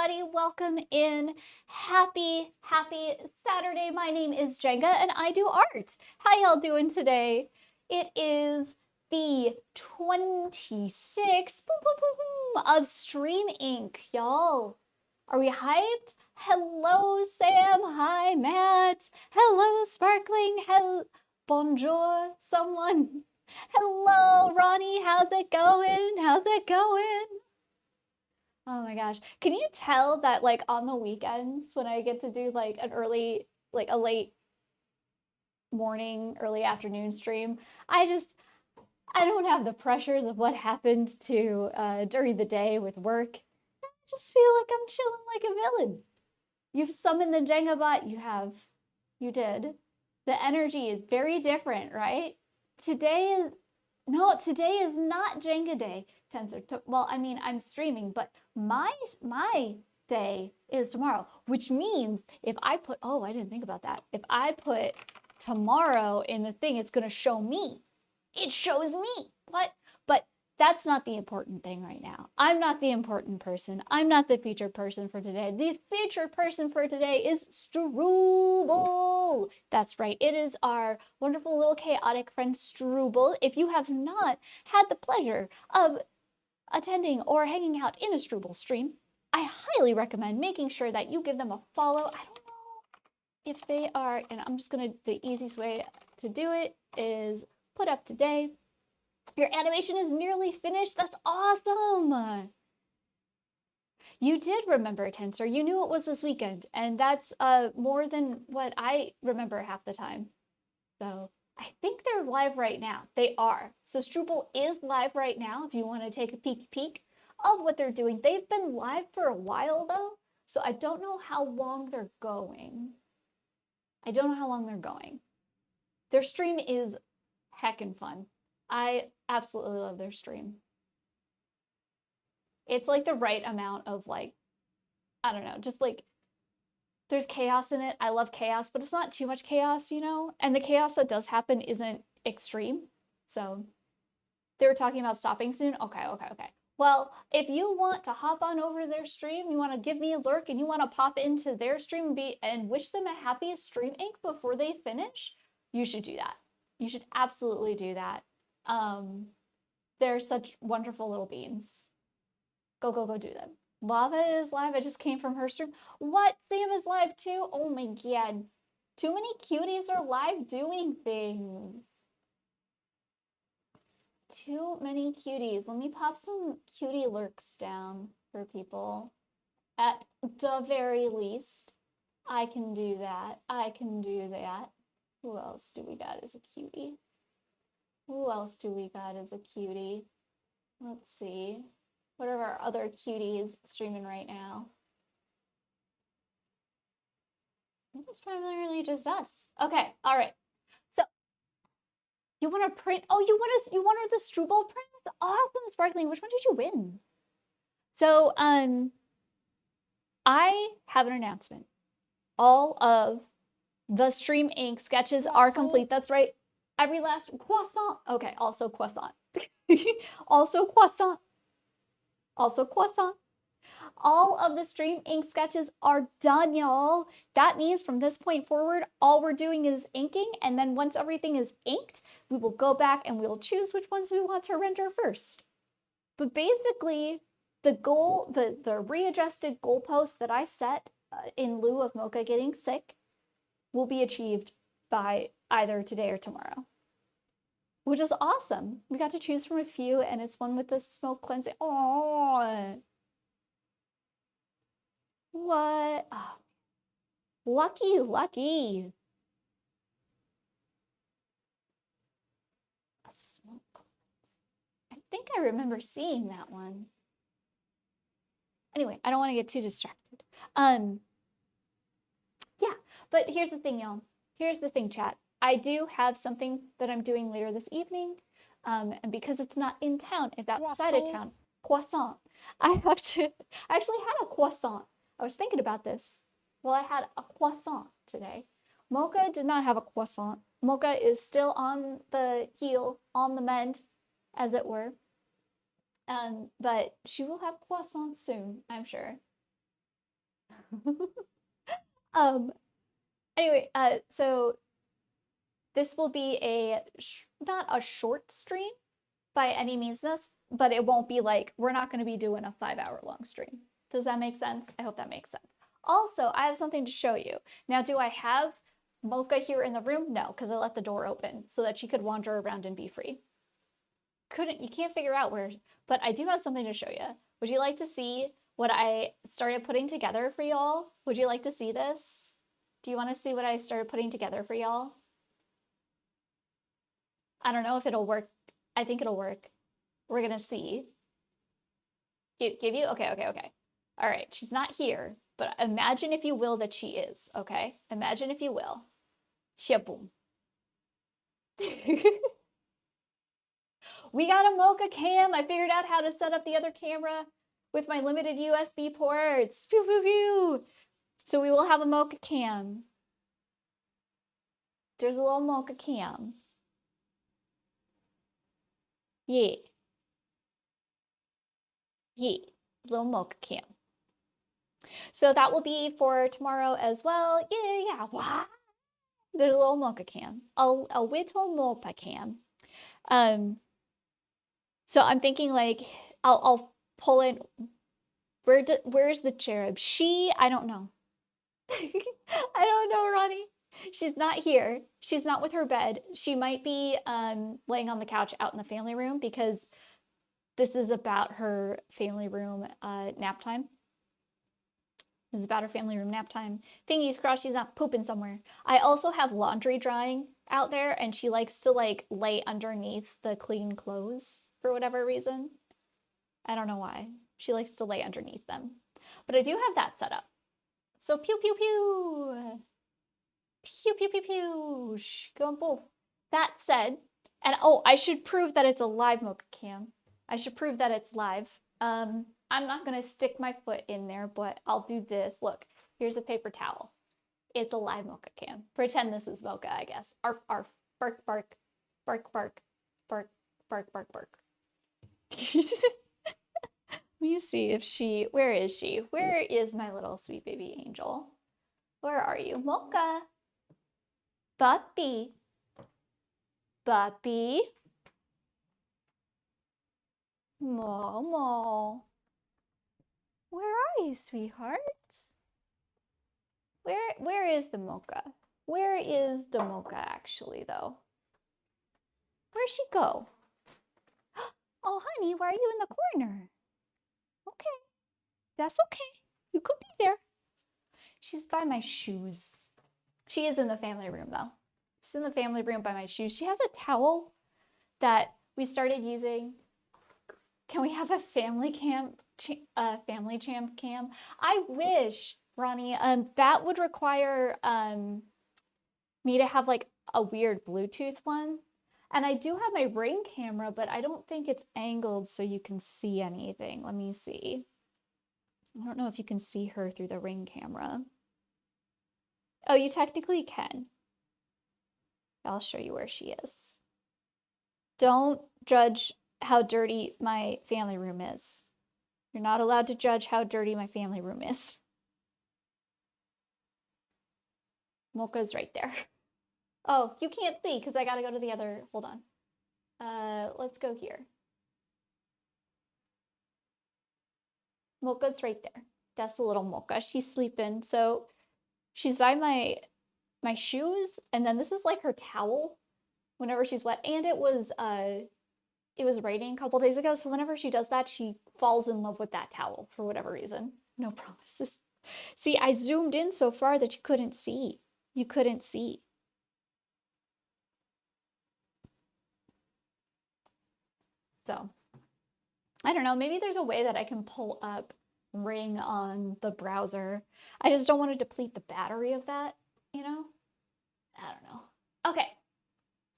everybody. Welcome in. Happy Saturday. My name is Jenga and I do art. How y'all doing today? It is the 26th of StreamInK, y'all. Are we hyped? Hello, Sam. Hi, Matt. Hello, Sparkling. Hello, bonjour, someone. Hello, Ronnie. How's it going? How's it going? Oh my gosh. Can you tell that like on the weekends when I get to do like an early, like a late morning, early afternoon stream, I don't have the pressures of what happened to during the day with work. I just feel like I'm chilling like a villain. You've summoned the Jenga bot, you did. The energy is very different, right? Today is today is not Jenga day, Tensor. Well, I mean, I'm streaming, but my day is tomorrow, which means if I put, oh, I didn't think about that. If I put tomorrow in the thing, it's gonna show me. It shows me. What? But that's not the important thing right now. I'm not the important person. I'm not the featured person for today. The featured person for today is Struble. That's right. It is our wonderful little chaotic friend Struble. If you have not had the pleasure of attending or hanging out in a Struble stream, I highly recommend making sure that you give them a follow. I don't know if they are, and I'm just gonna, the easiest way to do it is put up today. Your animation is nearly finished. That's awesome. You did remember, Tensor. You knew it was this weekend, and that's more than what I remember half the time. So I think they're live right now. They are. So Struble is live right now if you want to take a peek of what they're doing. They've been live for a while though, so I don't know how long they're going. I don't know how long they're going. Their stream is heckin' fun. I absolutely love their stream. It's like the right amount of like, I don't know, just like there's chaos in it. I love chaos, but it's not too much chaos, you know? And the chaos that does happen isn't extreme. So they were talking about stopping soon. Okay. Well, if you want to hop on over their stream, you want to give me a lurk and you want to pop into their stream and wish them a happy StreamInK before they finish, you should do that. You should absolutely do that. They're such wonderful little beans. Go do them. Lava is live. I just came from her stream. What? Sam is live too? Oh my god. Too many cuties are live doing things. Too many cuties. Let me pop some cutie lurks down for people. At the very least, I can do that. I can do that. Who else do we got as a cutie? Who else do we got as a cutie? Let's see. What are our other cuties streaming right now? It's primarily just us. Okay, all right. So you want to print? Oh, you wanted the Struble print? Awesome, Sparkling. Which one did you win? So I have an announcement. All of the StreamInK sketches are complete. That's right. Every last croissant. Okay, also croissant. Also croissant. Also croissant. All of the StreamInK sketches are done, y'all. That means from this point forward, all we're doing is inking, and then once everything is inked, we will go back and we'll choose which ones we want to render first. But basically, the goal, the readjusted goalpost that I set in lieu of Mocha getting sick will be achieved by either today or tomorrow, which is awesome. We got to choose from a few, and it's one with the smoke cleansing. Oh, what? Oh, lucky. A smoke. I think I remember seeing that one. Anyway, I don't want to get too distracted. Yeah, but here's the thing, y'all. Here's the thing, chat. I do have something that I'm doing later this evening. And because it's not in town, it's outside of town. Croissant. I actually had a croissant. I was thinking about this. Well, I had a croissant today. Mocha did not have a croissant. Mocha is still on the heel, on the mend, as it were. But she will have croissants soon, I'm sure. Anyway, so this will be not a short stream by any means, but it won't be like, we're not going to be doing a 5-hour long stream. Does that make sense? I hope that makes sense. Also, I have something to show you. Now, do I have Mocha here in the room? No, because I let the door open so that she could wander around and be free. You can't figure out where, but I do have something to show you. Would you like to see what I started putting together for y'all? Would you like to see this? Do you want to see what I started putting together for y'all? I don't know if it'll work. I think it'll work. We're gonna see. Give you? Okay, okay, okay. All right, she's not here, but imagine if you will that she is, okay? Imagine if you will. Shaboom. We got a Mocha cam. I figured out how to set up the other camera with my limited USB ports. Pew, pew, pew. So we will have a Mocha cam. There's a little Mocha cam. Yeah. Yeah, little Mocha cam. So that will be for tomorrow as well. Yeah, yeah. Wow. There's a little Mocha cam. A little Mocha cam. So I'm thinking like I'll pull in. Where's the cherub? I don't know. I don't know, Ronnie. She's not here. She's not with her bed. She might be laying on the couch out in the family room because this is about her family room nap time. This is about her family room nap time. Fingers crossed she's not pooping somewhere. I also have laundry drying out there, and she likes to like lay underneath the clean clothes for whatever reason. I don't know why. She likes to lay underneath them. But I do have that set up. So pew pew pew. Pew pew pew pew. Go both. That said, and oh, I should prove that it's a live Mocha cam. I should prove that it's live. I'm not gonna stick my foot in there, but I'll do this. Look, here's a paper towel. It's a live Mocha cam. Pretend this is Mocha, I guess. Arf, arf, bark, bark, bark, bark, bark, bark, bark, bark. Let me see if where is she? Where is my little sweet baby angel? Where are you? Mocha. Puppy. Puppy. Momo. Where are you, sweetheart? Where is the Mocha? Where is the Mocha actually though? Where'd she go? Oh honey, why are you in the corner? Okay. That's okay. You could be there. She's by my shoes. She is in the family room though. She's in the family room by my shoes. She has a towel that we started using. Can we have a family champ cam? I wish, Ronnie. That would require me to have like a weird Bluetooth one. And I do have my Ring camera, but I don't think it's angled so you can see anything. Let me see. I don't know if you can see her through the Ring camera. Oh, you technically can. I'll show you where she is. Don't judge how dirty my family room is. You're not allowed to judge how dirty my family room is. Mocha's right there. Oh, you can't see because I gotta go to the other, hold on. Let's go here. Mocha's right there. That's a little Mocha. She's sleeping. So she's by my shoes, and then this is like her towel whenever she's wet. And it was raining a couple days ago, so whenever she does that, she falls in love with that towel for whatever reason. No promises. See, I zoomed in so far that you couldn't see. You couldn't see. So, I don't know, maybe there's a way that I can pull up Ring on the browser. I just don't want to deplete the battery of that, you know? I don't know. Okay,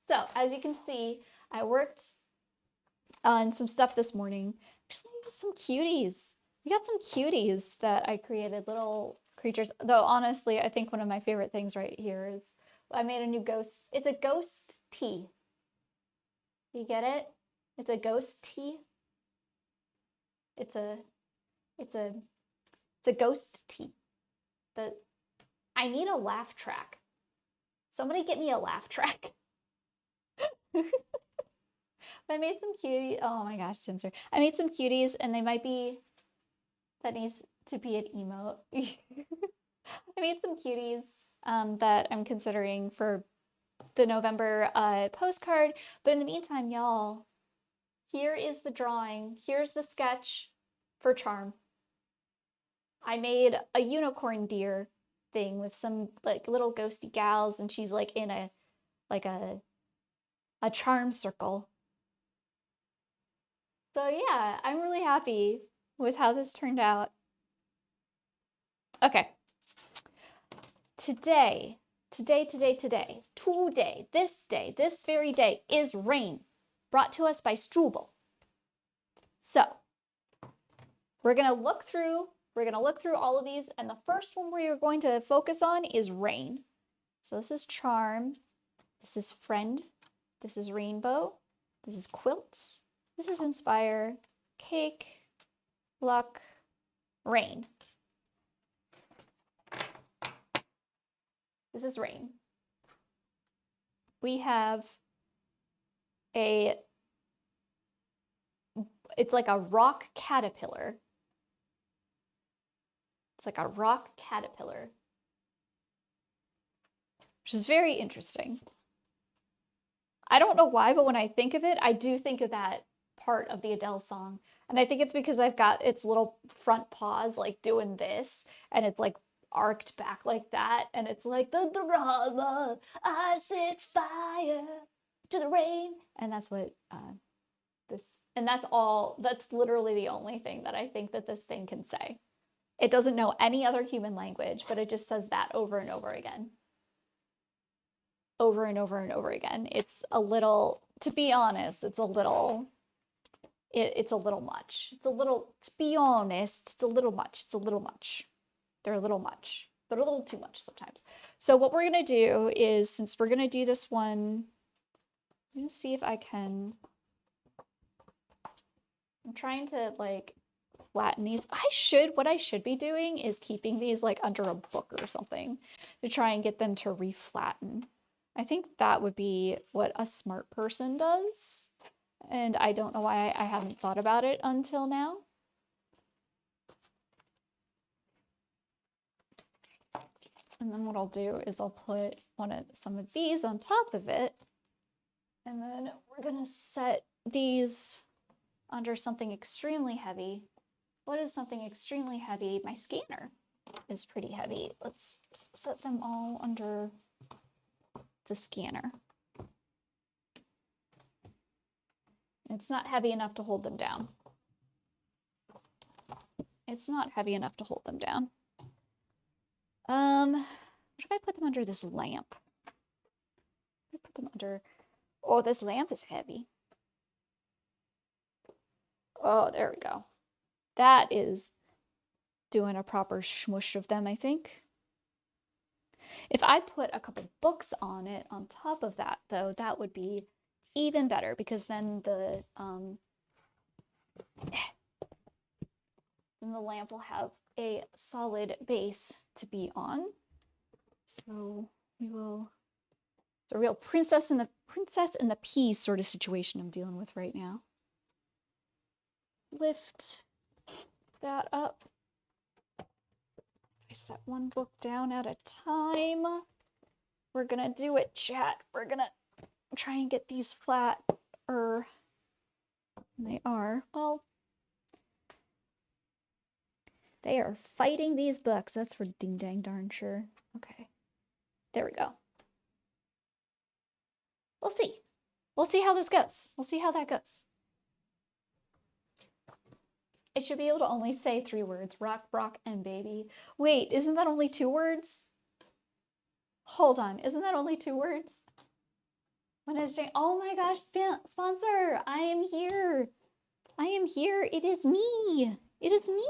so as you can see, I worked on some stuff this morning. Just some cuties. We got some cuties that I created, little creatures. Though honestly, I think one of my favorite things right here is I made a new ghost. It's a ghost tea. You get it? It's a ghost tea. It's a ghost tea. that I need a laugh track. Somebody get me a laugh track. I made some cuties. Oh my gosh, Tinsor. I made some cuties and they might be, that needs to be an emote. I made some cuties that I'm considering for the November postcard. But in the meantime, y'all, here is the drawing. Here's the sketch for Charm. I made a unicorn deer thing with some like little ghosty gals, and she's like in a charm circle. So yeah, I'm really happy with how this turned out. Okay. Today, this very day is rain, brought to us by Struble. So we're gonna look through all of these, and the first one we are going to focus on is rain. So this is Charm, this is Friend, this is Rainbow, this is Quilt, this is Inspire, Cake, Luck, Rain. This is Rain. We have it's like a rock caterpillar. It's like a rock caterpillar, which is very interesting. I don't know why, but when I think of it, I do think of that part of the Adele song. And I think it's because I've got its little front paws like doing this, and it's like arced back like that, and it's like the drama, I set fire to the rain. And that's what that's literally the only thing that I think that this thing can say. It doesn't know any other human language, but it just says that over and over again. Over and over and over again. It's a little, to be honest, it's a little much. It's a little, to be honest, it's a little much. It's a little much. They're a little much. They're a little too much sometimes. So what we're gonna do is, since we're gonna do this one, I'm gonna see if I can, I'm trying to like flatten these. What I should be doing is keeping these like under a book or something to try and get them to reflatten. I think that would be what a smart person does. And I don't know why I haven't thought about it until now. And then what I'll do is I'll put some of these on top of it. And then we're gonna set these under something extremely heavy. What is something extremely heavy? My scanner is pretty heavy. Let's set them all under the scanner. It's not heavy enough to hold them down. It's not heavy enough to hold them down. What if I put them under this lamp? I put them under, oh, this lamp is heavy. Oh, there we go. That is doing a proper smush of them, I think. If I put a couple books on it on top of that, though, that would be even better, because then the lamp will have a solid base to be on. So we will. It's a real princess and the pea sort of situation I'm dealing with right now. Lift that up. I set one book down at a time. We're gonna do it, chat. We're gonna try and get these flat. They are. Well, they are fighting these books. That's for ding dang darn sure. Okay. There we go. We'll see. We'll see how this goes. We'll see how that goes. It should be able to only say 3 words. Rock, Brock, and baby. Wait, isn't that only 2 words? Hold on, isn't that only 2 words? When is Jane? Oh my gosh, sponsor! I am here. I am here. It is me. It is me.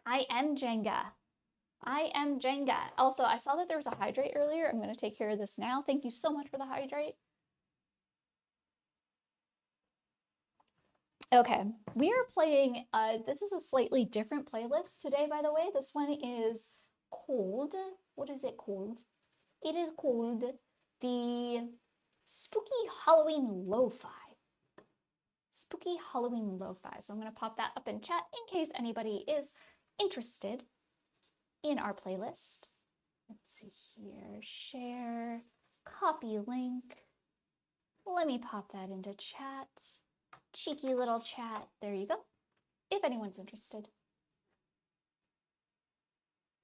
I am Jenga. I am Jenga. Also, I saw that there was a hydrate earlier. I'm going to take care of this now. Thank you so much for the hydrate. Okay, we are playing, this is a slightly different playlist today, by the way. This one is called, what is it called? It is called the Spooky Halloween Lo-Fi. Spooky Halloween Lo-Fi. So I'm going to pop that up in chat in case anybody is interested in our playlist. Let's see here, share, copy link. Let me pop that into chat. Cheeky little chat. There you go. If anyone's interested.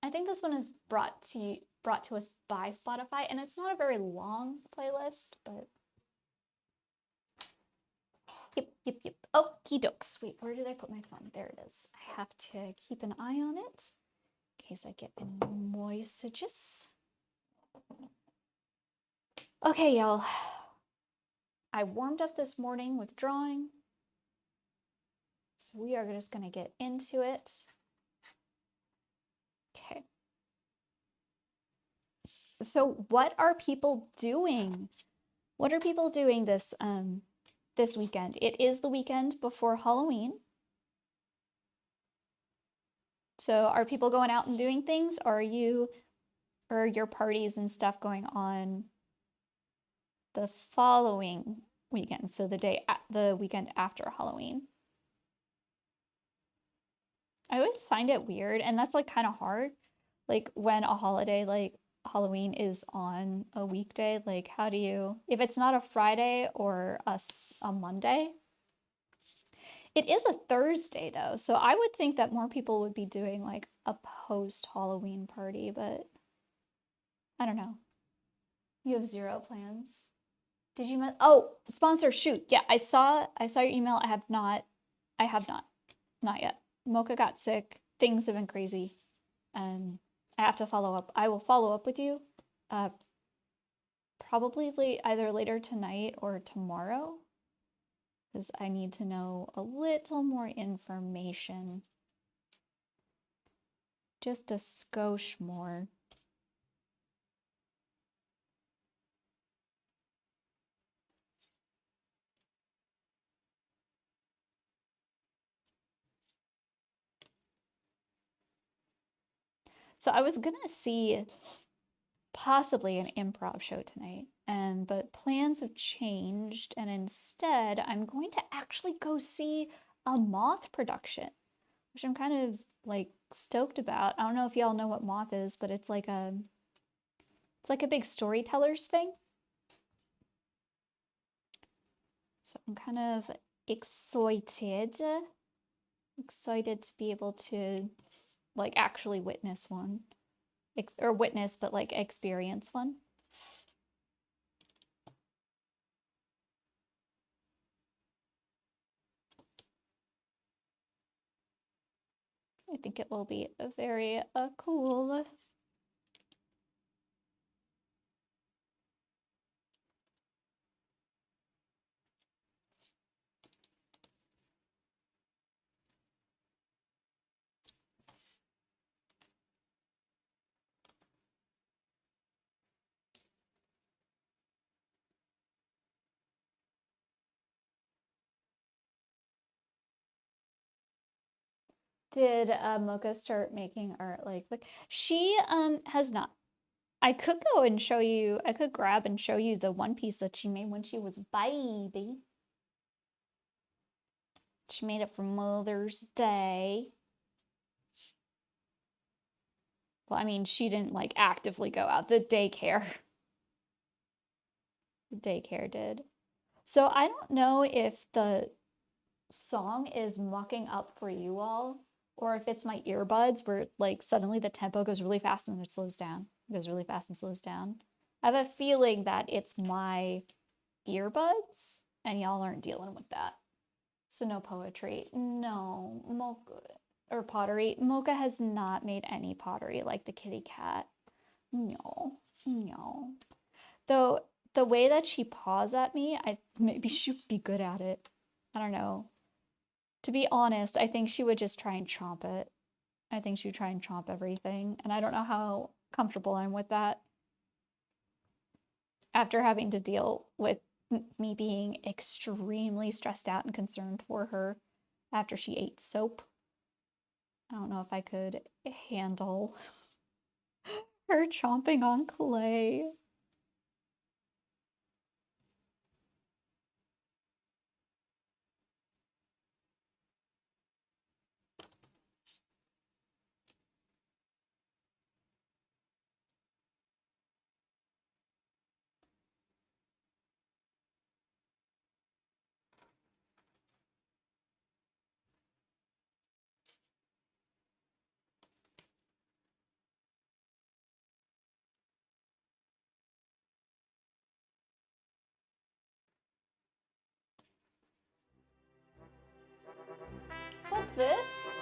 I think this one is brought to us by Spotify, and it's not a very long playlist, but yep. Okie dokes. Wait, where did I put my phone? There it is. I have to keep an eye on it in case I get any messages. Okay, y'all. I warmed up this morning with drawing, so we are just gonna get into it. Okay. So what are people doing? What are people doing this this weekend? It is the weekend before Halloween. So are people going out and doing things? Or are your parties and stuff going on the following weekend? So the weekend after Halloween. I always find it weird, and that's like kind of hard. Like when a holiday like Halloween is on a weekday, like how do you, if it's not a Friday or a Monday? It is a Thursday though, so I would think that more people would be doing like a post-Halloween party, but I don't know. You have zero plans. Did you oh, sponsor, shoot. Yeah, I saw your email. I have not. Not yet. Mocha got sick. Things have been crazy. I have to follow up. I will follow up with you. Probably either later tonight or tomorrow, because I need to know a little more information. Just a skosh more. So I was gonna see possibly an improv show tonight, but plans have changed, and instead I'm going to actually go see a Moth production, which I'm kind of like stoked about. I don't know if y'all know what Moth is, but it's like a big storytellers thing. So I'm kind of excited to be able to like actually witness one. Or witness, but like experience one. I think it will be a very cool. Did Mocha start making art like she has not. I could go and show you, I could grab and show you the one piece that she made when she was baby. She made it for Mother's Day. Well, I mean, she didn't like actively go out. The daycare. The daycare did. So I don't know if the song is mucking up for you all, or if it's my earbuds where like suddenly the tempo goes really fast and then it slows down. It goes really fast and slows down. I have a feeling that it's my earbuds and y'all aren't dealing with that. So no poetry. No, Mocha or pottery. Mocha has not made any pottery like the kitty cat. No. Though the way that she paws at me, maybe she would be good at it. I don't know. To be honest, I think she would just try and chomp it. I think she would try and chomp everything, and I don't know how comfortable I'm with that. After having to deal with me being extremely stressed out and concerned for her after she ate soap. I don't know if I could handle her chomping on clay. What's this?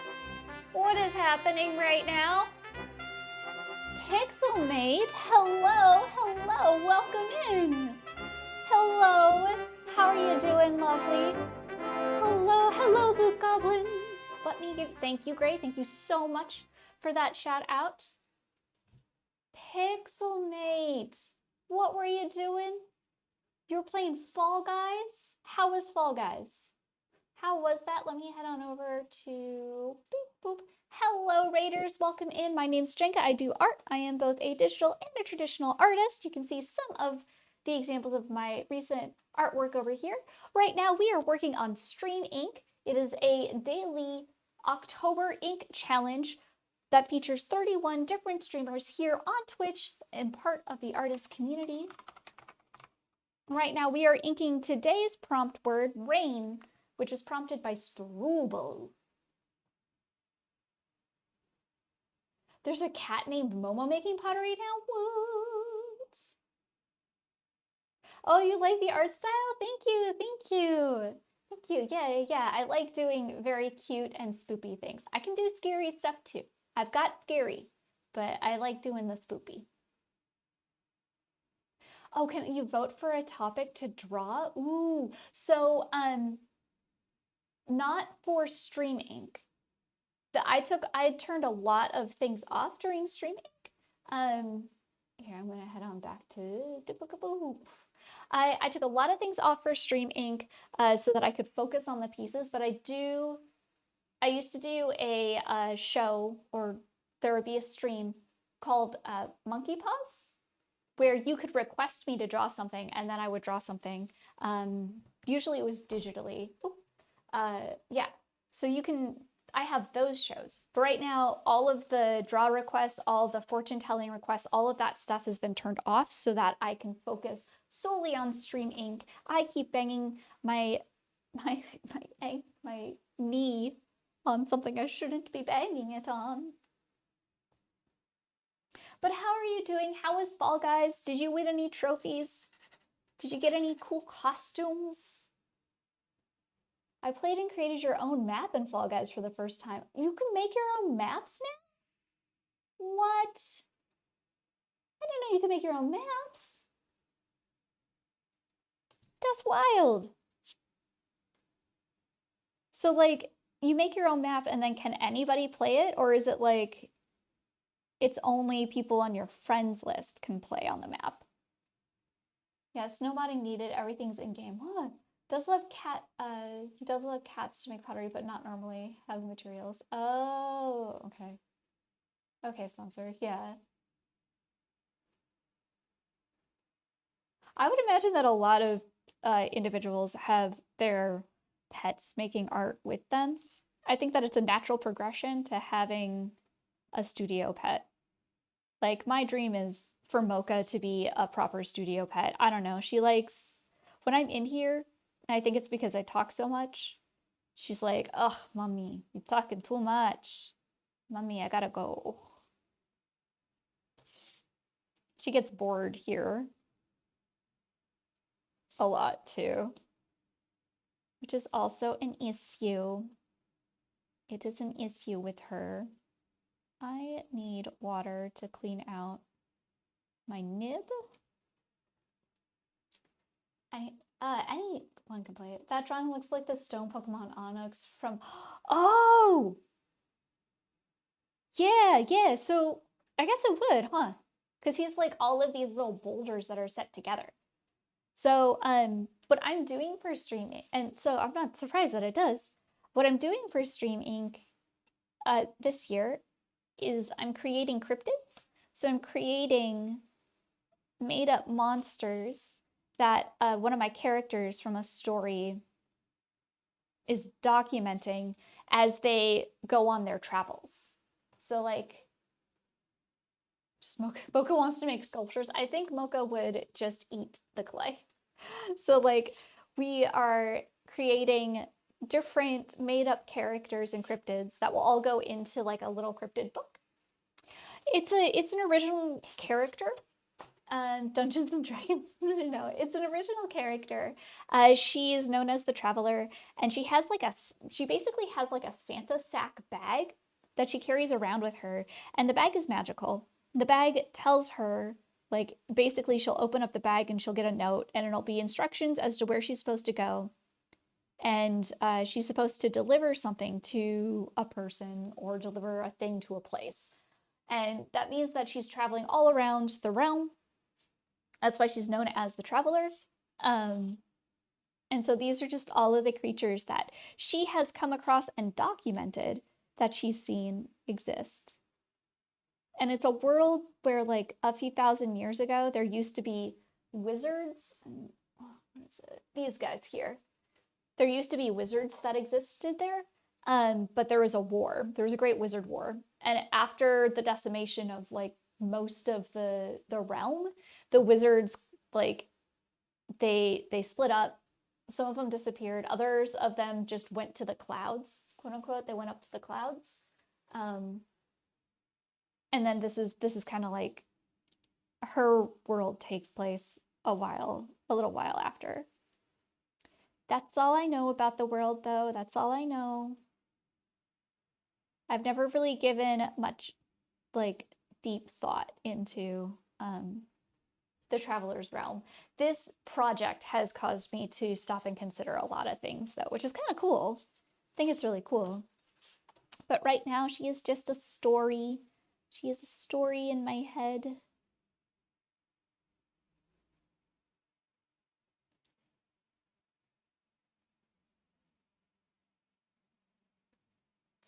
What is happening right now? Pixelmate, hello, hello, welcome in. Hello, how are you doing, lovely? Hello, hello, Luke Goblin. Let me give, thank you, Gray. Thank you so much for that shout out. Pixelmate, what were you doing? You were playing Fall Guys? How was Fall Guys? How was that? Let me head on over to boop, boop. Hello, Raiders. Welcome in. My name's Jenka. I do art. I am both a digital and a traditional artist. You can see some of the examples of my recent artwork over here. Right now, we are working on StreamInK. It is a daily October ink challenge that features 31 different streamers here on Twitch and part of the artist community. Right now, we are inking today's prompt word, rain, which was prompted by Struble. There's a cat named Momo making pottery now? What? Oh, you like the art style? Thank you, thank you. Thank you, yeah. I like doing very cute and spoopy things. I can do scary stuff too. I've got scary, but I like doing the spoopy. Oh, can you vote for a topic to draw? Ooh, so not for StreamInK. I turned a lot of things off during StreamInK. Here, I'm gonna head on back to I took a lot of things off for StreamInK so that I could focus on the pieces, but I used to do a show, or there would be a stream called Monkey Paws, where you could request me to draw something and then I would draw something. Usually it was digitally. Yeah, so you can, I have those shows. But right now, all of the draw requests, all the fortune telling requests, all of that stuff has been turned off so that I can focus solely on StreamInK. I keep banging my knee on something I shouldn't be banging it on. But how are you doing? How was Fall Guys? Did you win any trophies? Did you get any cool costumes? I played and created your own map in Fall Guys for the first time. You can make your own maps now? What? I didn't know you could make your own maps. That's wild. So like, you make your own map and then can anybody play it? Or is it like, it's only people on your friends list can play on the map? Yeah, snowmodding needed, everything's in-game. What? He does love cats to make pottery, but not normally have the materials. Oh, okay. Okay, sponsor, yeah. I would imagine that a lot of individuals have their pets making art with them. I think that it's a natural progression to having a studio pet. Like, my dream is for Mocha to be a proper studio pet. I don't know. She likes, when I'm in here, and I think it's because I talk so much, she's like, ugh, mommy, you're talking too much. Mommy, I gotta go. She gets bored here a lot too, which is also an issue. It is an issue with her. I need water to clean out my nib. Anyone can play it. That drawing looks like the stone Pokemon Onyx from, oh! Yeah, so I guess it would, huh? Because he's like all of these little boulders that are set together. So, what I'm doing for streaming, and so I'm not surprised that it does. What I'm doing for StreamInK this year is I'm creating cryptids. So I'm creating made up monsters that one of my characters from a story is documenting as they go on their travels. So like, just Mocha wants to make sculptures. I think Mocha would just eat the clay. So like, we are creating different made up characters and cryptids that will all go into like a little cryptid book. It's an original character. Dungeons and Dragons. No, it's an original character. She is known as the Traveler, and she basically has like a Santa sack bag that she carries around with her, and the bag is magical. The bag tells her, like, basically she'll open up the bag and she'll get a note, and it'll be instructions as to where she's supposed to go, and she's supposed to deliver something to a person or deliver a thing to a place. And that means that she's traveling all around the realm. That's why she's known as the Traveler. And so these are just all of the creatures that she has come across and documented that she's seen exist. And it's a world where, like, a few thousand years ago, there used to be wizards. And, what is it? These guys here. There used to be wizards that existed there, but there was a war. There was a great wizard war. And after the decimation of, like, most of the realm, the wizards, like, they split up. Some of them disappeared. Others of them just went to the clouds, quote unquote. They went up to the clouds. And then this is kind of like her world takes place a little while after. That's all I know about the world, though. That's all I know. I've never really given much, like, deep thought into the Traveler's Realm. This project has caused me to stop and consider a lot of things, though, which is kind of cool. I think it's really cool. But right now, she is just a story. She is a story in my head.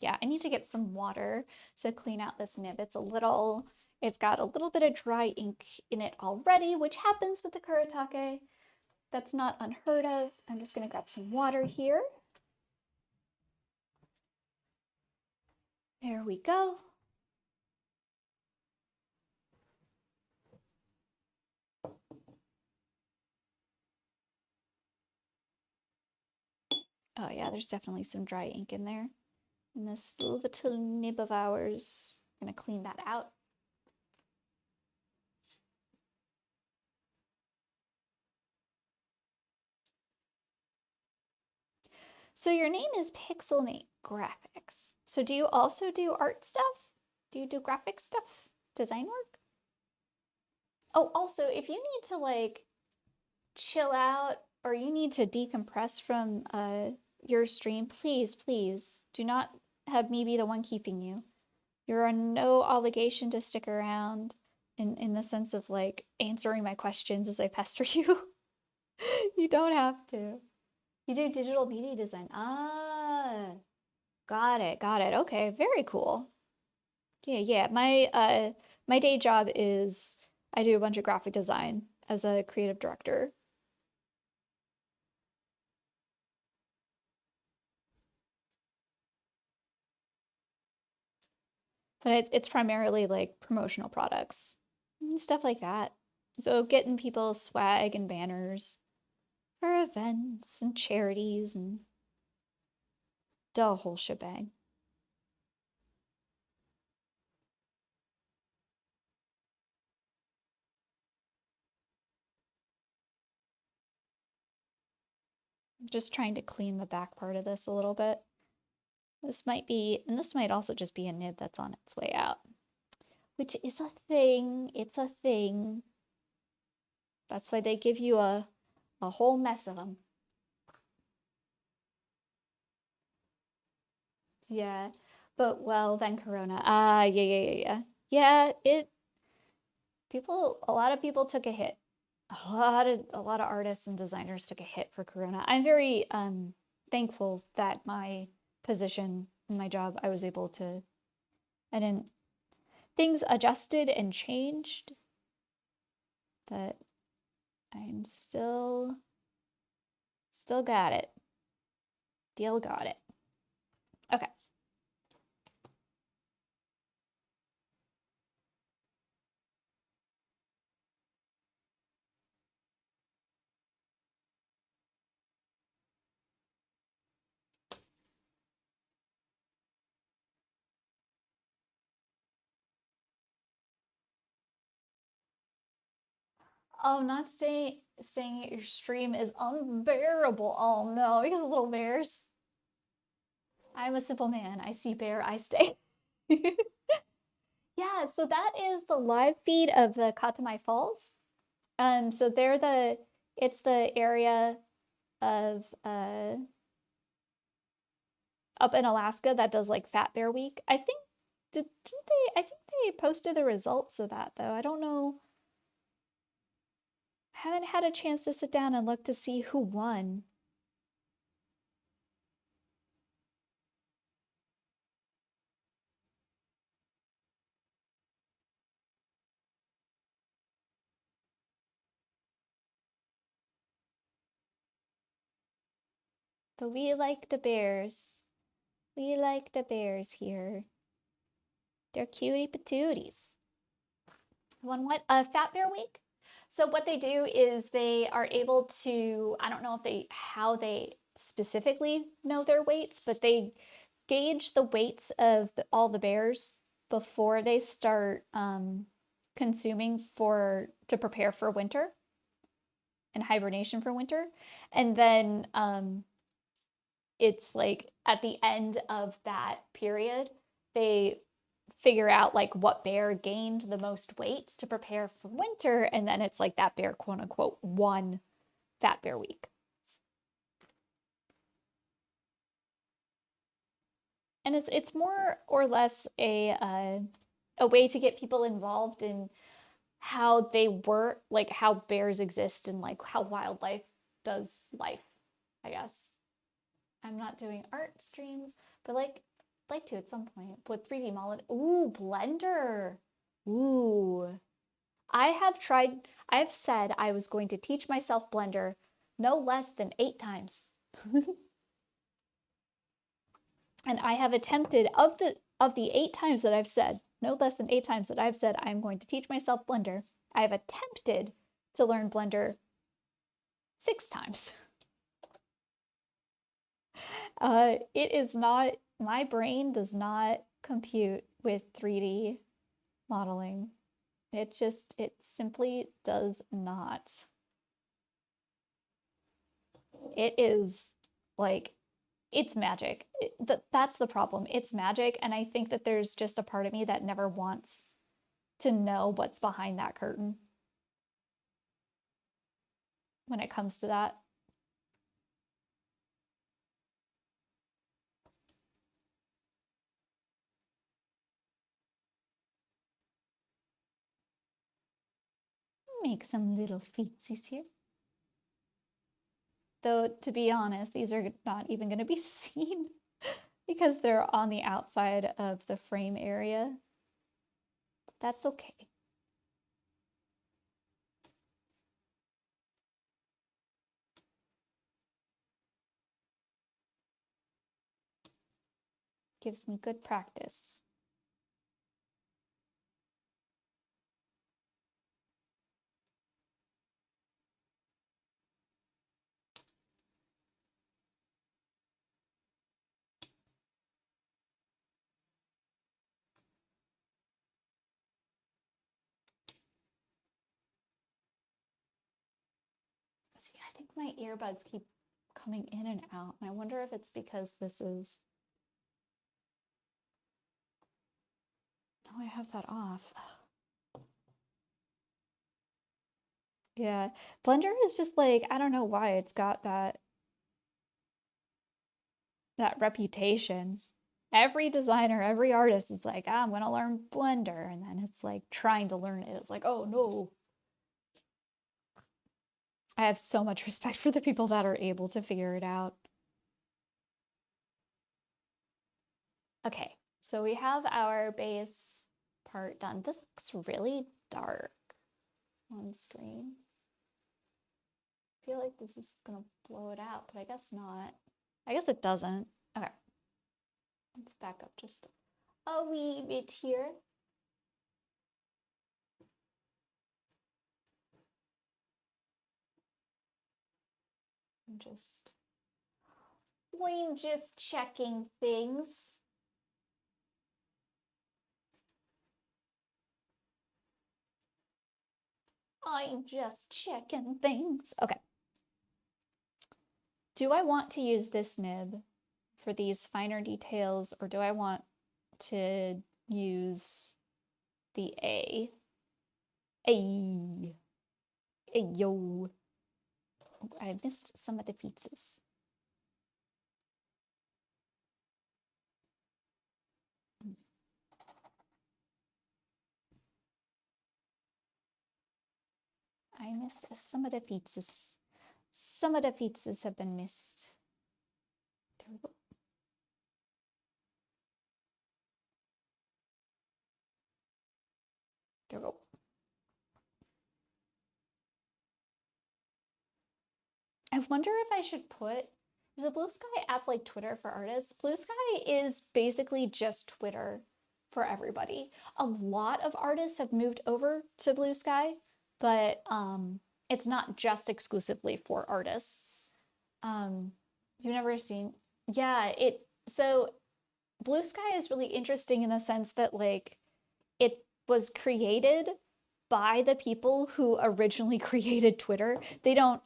Yeah, I need to get some water to clean out this nib. It's got a little bit of dry ink in it already, which happens with the Kuretake. That's not unheard of. I'm just gonna grab some water here. There we go. Oh yeah, there's definitely some dry ink in there. And this little nib of ours, I'm gonna clean that out. So your name is Pixelmate Graphics. So do you also do art stuff? Do you do graphic stuff? Design work? Oh, also, if you need to like chill out or you need to decompress from your stream, please do not have me be the one keeping you. You're on no obligation to stick around in the sense of like answering my questions as I pester you. You don't have to. You do digital media design. Ah, got it. Okay, very cool. Yeah. My day job is I do a bunch of graphic design as a creative director. But it's primarily like promotional products and stuff like that. So getting people swag and banners for events and charities and the whole shebang. I'm just trying to clean the back part of this a little bit. This might also just be a nib that's on its way out. Which is a thing. It's a thing. That's why they give you a whole mess of them. Yeah. But well then Corona. Yeah. Yeah, a lot of people took a hit. a lot of artists and designers took a hit for Corona. I'm very thankful that my position in my job, I was able to, I didn't, things adjusted and changed, but I'm still got it. Still got it. Okay. Oh, not staying at your stream is unbearable. Oh no, because of little bears. I'm a simple man. I see bear, I stay. Yeah, so that is the live feed of the Katamai Falls. So it's the area of up in Alaska that does like Fat Bear Week. I think didn't they? I think they posted the results of that though. I don't know. Haven't had a chance to sit down and look to see who won. But we like the bears. We like the bears here. They're cutie patooties. One what? Fat Bear Week? So what they do is they are able to, I don't know if how they specifically know their weights, but they gauge the weights of all the bears before they start consuming to prepare for winter and hibernation for winter. And then it's like at the end of that period, they figure out like what bear gained the most weight to prepare for winter, and then it's like that bear, quote unquote, won Fat Bear Week. And it's more or less a way to get people involved in how they work, like how bears exist and like how wildlife does life, I guess. I'm not doing art streams, but like to at some point with 3D model. Ooh, Blender. Ooh. I've said I was going to teach myself Blender no less than 8 times. And I have attempted of the 8 times that I've said, no less than 8 times that I've said I'm going to teach myself Blender, I have attempted to learn Blender 6 times. It is not, my brain does not compute with 3D modeling. It simply does not. It is like, it's magic. That's the problem. It's magic, and I think that there's just a part of me that never wants to know what's behind that curtain when it comes to that. Make some little feetsies here. Though, to be honest, these are not even going to be seen because they're on the outside of the frame area. That's okay. Gives me good practice. See, I think my earbuds keep coming in and out, and I wonder if it's because this is... Oh, I have that off. Yeah, Blender is just like, I don't know why it's got that reputation. Every designer, every artist is like, I'm gonna learn Blender, and then it's like trying to learn it. It's like, oh no. I have so much respect for the people that are able to figure it out. Okay, so we have our base part done. This looks really dark on screen. I feel like this is gonna blow it out, but I guess not. I guess it doesn't. Okay. Let's back up just a wee bit here. I'm just checking things. I'm just checking things. Okay. Do I want to use this nib for these finer details, or do I want to use the A? A. Yo. I missed some of the pizzas. I missed some of the pizzas. Some of the pizzas have been missed. There we go. There we go. I wonder if I should put, there's a Blue Sky app like Twitter for artists. Blue Sky is basically just Twitter for everybody. A lot of artists have moved over to Blue Sky, but it's not just exclusively for artists. You've never seen, yeah, so Blue Sky is really interesting in the sense that like it was created by the people who originally created Twitter. They don't,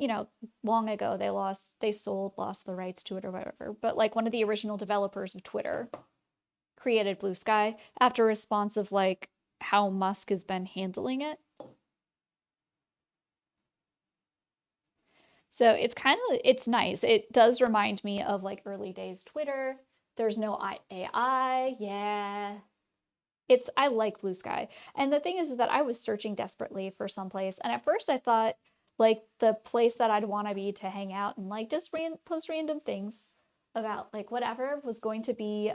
long ago they lost the rights to it or whatever. But like one of the original developers of Twitter created Blue Sky after a response of like how Musk has been handling it. So it's nice. It does remind me of like early days Twitter. There's no AI. Yeah. I like Blue Sky. And the thing is that I was searching desperately for someplace. And at first I thought like the place that I'd want to be to hang out and like just post random things about like whatever was going to be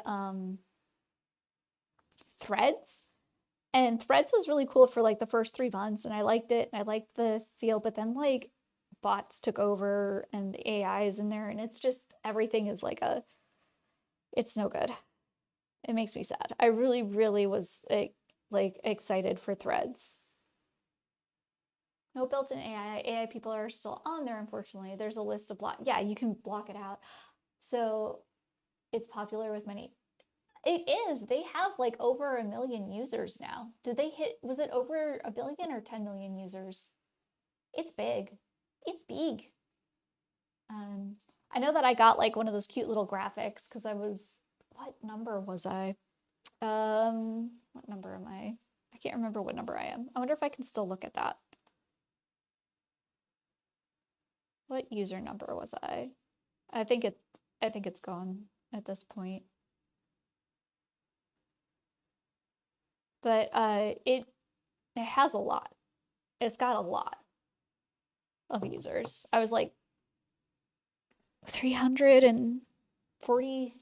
Threads. And Threads was really cool for like the first 3 months and I liked it and I liked the feel, but then like bots took over and the AI is in there and it's just everything is like it's no good. It makes me sad. I really, really was like excited for Threads. No built-in AI. AI people are still on there, unfortunately. There's a list of yeah, you can block it out. So it's popular with many. It is. They have like over 1 million users now. Was it over 1 billion or 10 million users? It's big. It's big. I know that I got like one of those cute little graphics because what number was I? What number am I? I can't remember what number I am. I wonder if I can still look at that. What user number was I? I think it's gone at this point. But it has a lot. It's got a lot of users. I was like 340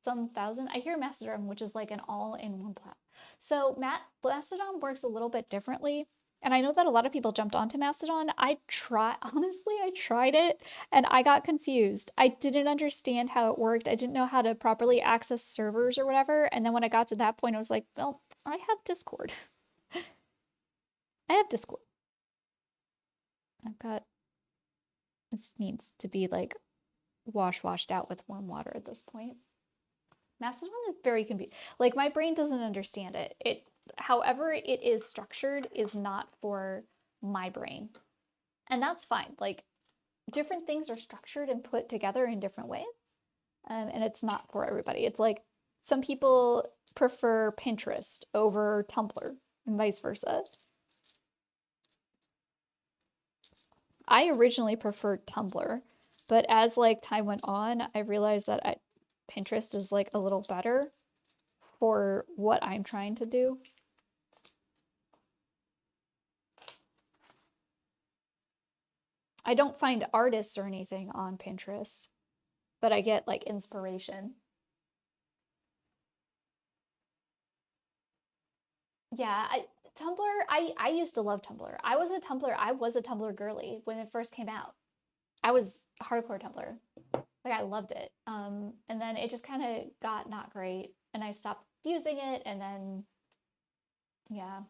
some thousand. I hear Mastodon, which is like an all-in-one platform. So Mastodon works a little bit differently. And I know that a lot of people jumped onto Mastodon. Honestly, I tried it and I got confused. I didn't understand how it worked. I didn't know how to properly access servers or whatever. And then when I got to that point, I was like, well, I have Discord. I have Discord. This needs to be like washed out with warm water at this point. Mastodon is very convenient. Like my brain doesn't understand it. However it is structured is not for my brain. And that's fine. Like different things are structured and put together in different ways. And it's not for everybody. It's like some people prefer Pinterest over Tumblr and vice versa. I originally preferred Tumblr, but as like time went on, I realized that Pinterest is like a little better for what I'm trying to do. I don't find artists or anything on Pinterest, but I get like inspiration. Yeah, Tumblr, I used to love Tumblr. I was a Tumblr girly when it first came out. I was hardcore Tumblr. Like I loved it. And then it just kind of got not great and I stopped using it and then yeah.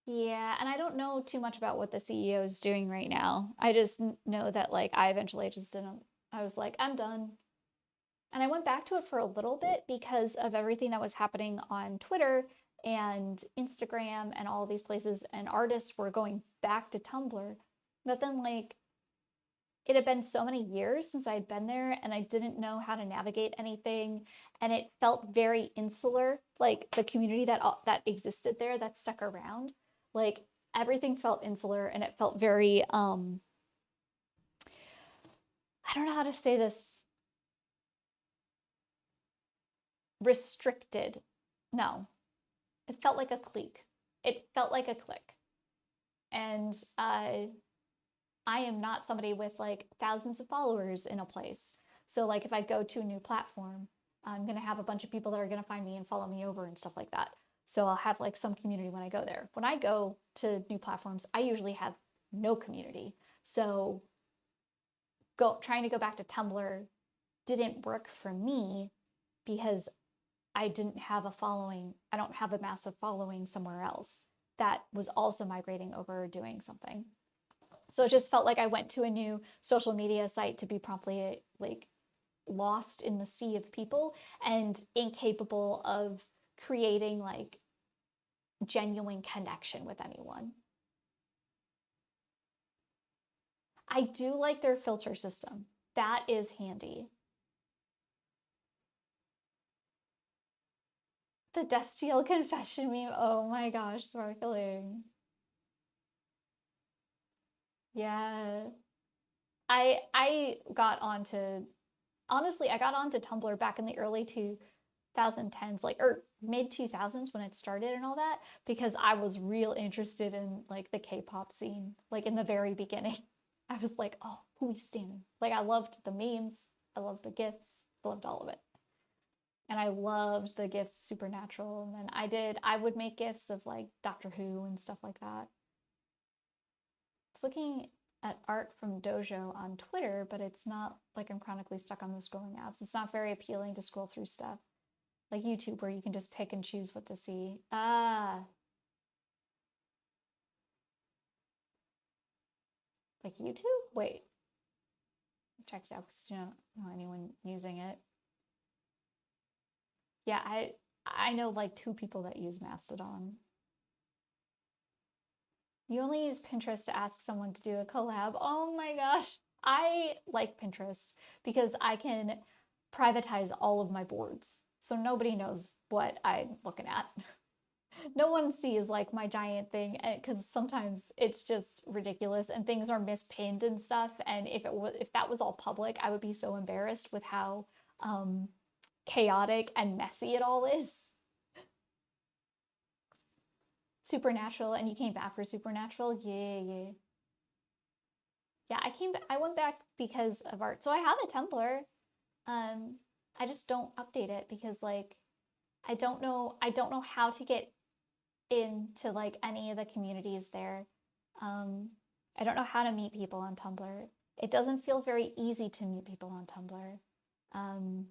Yeah, and I don't know too much about what the CEO is doing right now. I just know that like I eventually just didn't I was like, I'm done. And I went back to it for a little bit because of everything that was happening on Twitter and Instagram and all these places, and artists were going back to Tumblr. But then, like, it had been so many years since I'd been there, and I didn't know how to navigate anything. And it felt very insular, like the community that existed there that stuck around. Like, everything felt insular, and it felt very, I don't know how to say this, restricted. No, it felt like a clique. It felt like a clique. And I am not somebody with like thousands of followers in a place. So like if I go to a new platform, I'm going to have a bunch of people that are going to find me and follow me over and stuff like that. So I'll have like some community when I go there. When I go to new platforms, I usually have no community. So trying to go back to Tumblr didn't work for me because I didn't have a following. I don't have a massive following somewhere else that was also migrating over or doing something. So it just felt like I went to a new social media site to be promptly like lost in the sea of people and incapable of creating like genuine connection with anyone. I do like their filter system. That is handy. The Destiel confession meme. Oh my gosh, sparkling. Yeah. I got onto honestly, I got onto Tumblr back in the early 2010s, like or mid 2000s when it started and all that, because I was real interested in like the K-pop scene, like in the very beginning. I was like, oh, who we standing? Like I loved the memes, I loved the gifs, I loved all of it. And I loved the gifs Supernatural. And then I would make gifs of like Doctor Who and stuff like that. I was looking at art from Dojo on Twitter, but it's not like I'm chronically stuck on those scrolling apps. It's not very appealing to scroll through stuff like YouTube where you can just pick and choose what to see. Ah, like YouTube? Wait, check it out because you don't know anyone using it. Yeah, I know like 2 people that use Mastodon. You only use Pinterest to ask someone to do a collab. Oh my gosh. I like Pinterest because I can privatize all of my boards. So nobody knows what I'm looking at. No one sees like my giant thing because sometimes it's just ridiculous and things are mispinned and stuff. And if that was all public, I would be so embarrassed with how chaotic and messy it all is. Supernatural, and you came back for Supernatural? Yeah, yeah. Yeah, I went back because of art. So I have a Tumblr. Um, I just don't update it because like I don't know how to get into like any of the communities there. Um, I don't know how to meet people on Tumblr. It doesn't feel very easy to meet people on Tumblr. Um,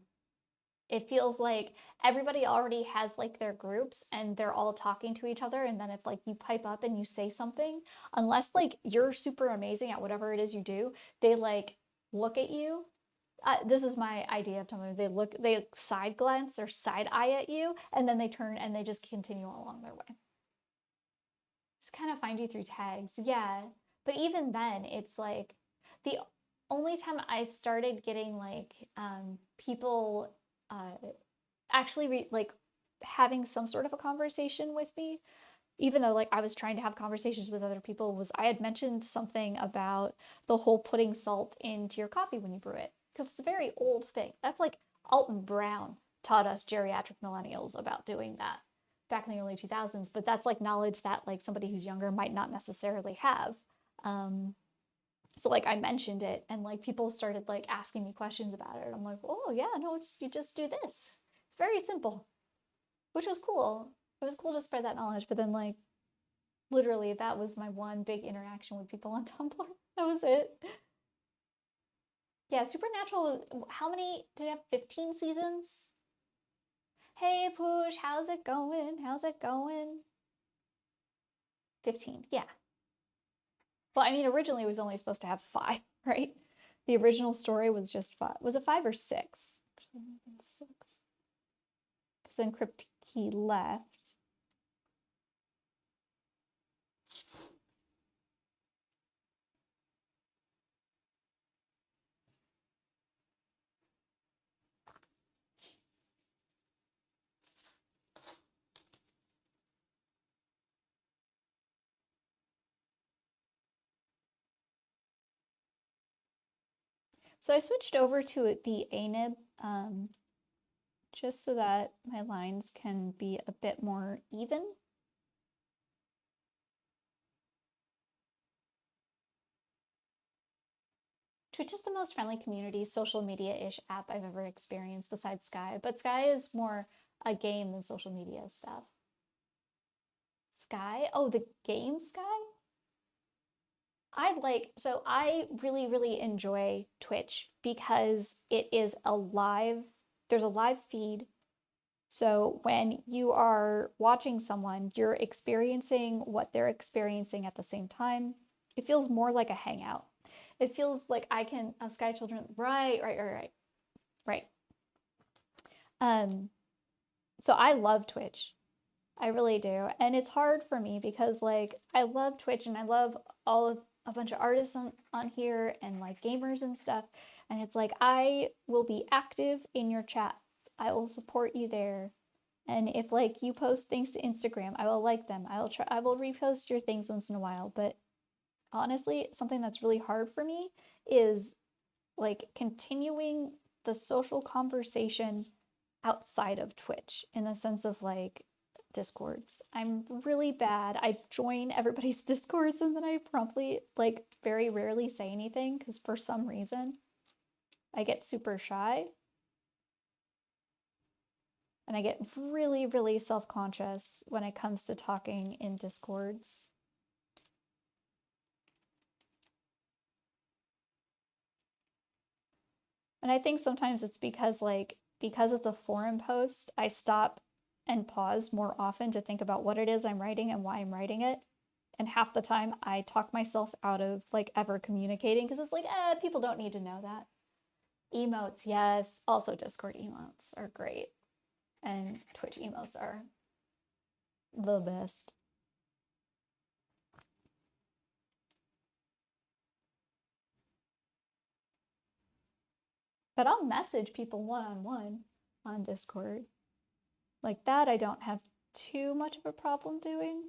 it feels like everybody already has like their groups and they're all talking to each other. And then if like you pipe up and you say something, unless like you're super amazing at whatever it is you do, they like look at you. This is my idea of Tumblr. They side glance or side eye at you, and then they turn and they just continue along their way. Just kind of find you through tags. Yeah. But even then, it's like the only time I started getting like people actually like having some sort of a conversation with me, even though like I was trying to have conversations with other people, was I had mentioned something about the whole putting salt into your coffee when you brew it because it's a very old thing. That's like Alton Brown taught us geriatric millennials about doing that back in the early 2000s, but that's like knowledge that like somebody who's younger might not necessarily have. Um, So like I mentioned it and like people started like asking me questions about it. And I'm like, oh yeah, no, it's you just do this. It's very simple, which was cool. It was cool to spread that knowledge. But then like literally that was my one big interaction with people on Tumblr. That was it. Yeah, Supernatural, how many did it have? 15 seasons? Hey Poosh, how's it going? How's it going? 15, yeah. Well, I mean, originally it was only supposed to have 5, right? The original story was just 5. Was it 5 or 6? Because then Crypt Key left. So I switched over to the ANIB just so that my lines can be a bit more even. Twitch is the most friendly community, social media-ish app I've ever experienced besides Sky, but Sky is more a game than social media stuff. Sky? Oh, the game Sky? So I really, really enjoy Twitch because it is there's a live feed. So when you are watching someone, you're experiencing what they're experiencing at the same time. It feels more like a hangout. It feels like Sky Children, right. So I love Twitch. I really do. And it's hard for me because like I love Twitch and I love a bunch of artists on here and like gamers and stuff. And it's like I will be active in your chats. I will support you there. And if like you post things to Instagram, I will like them. I will repost your things once in a while. But honestly, something that's really hard for me is like continuing the social conversation outside of Twitch in the sense of like discords. I'm really bad. I join everybody's discords and then I promptly like very rarely say anything because for some reason I get super shy and I get really, really self-conscious when it comes to talking in discords. And I think sometimes it's because it's a forum post, I stop and pause more often to think about what it is I'm writing and why I'm writing it. And half the time I talk myself out of like ever communicating because it's like, people don't need to know that. Emotes, yes. Also Discord emotes are great. And Twitch emotes are the best. But I'll message people one-on-one on Discord. Like that I don't have too much of a problem doing.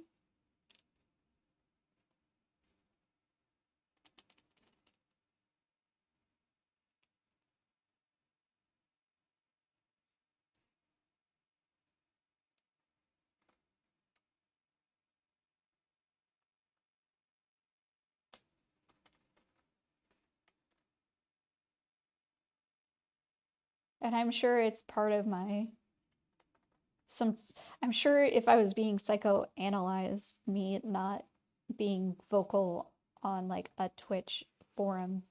And I'm sure it's part of I'm sure if I was being psychoanalyzed, me not being vocal on like a Twitch forum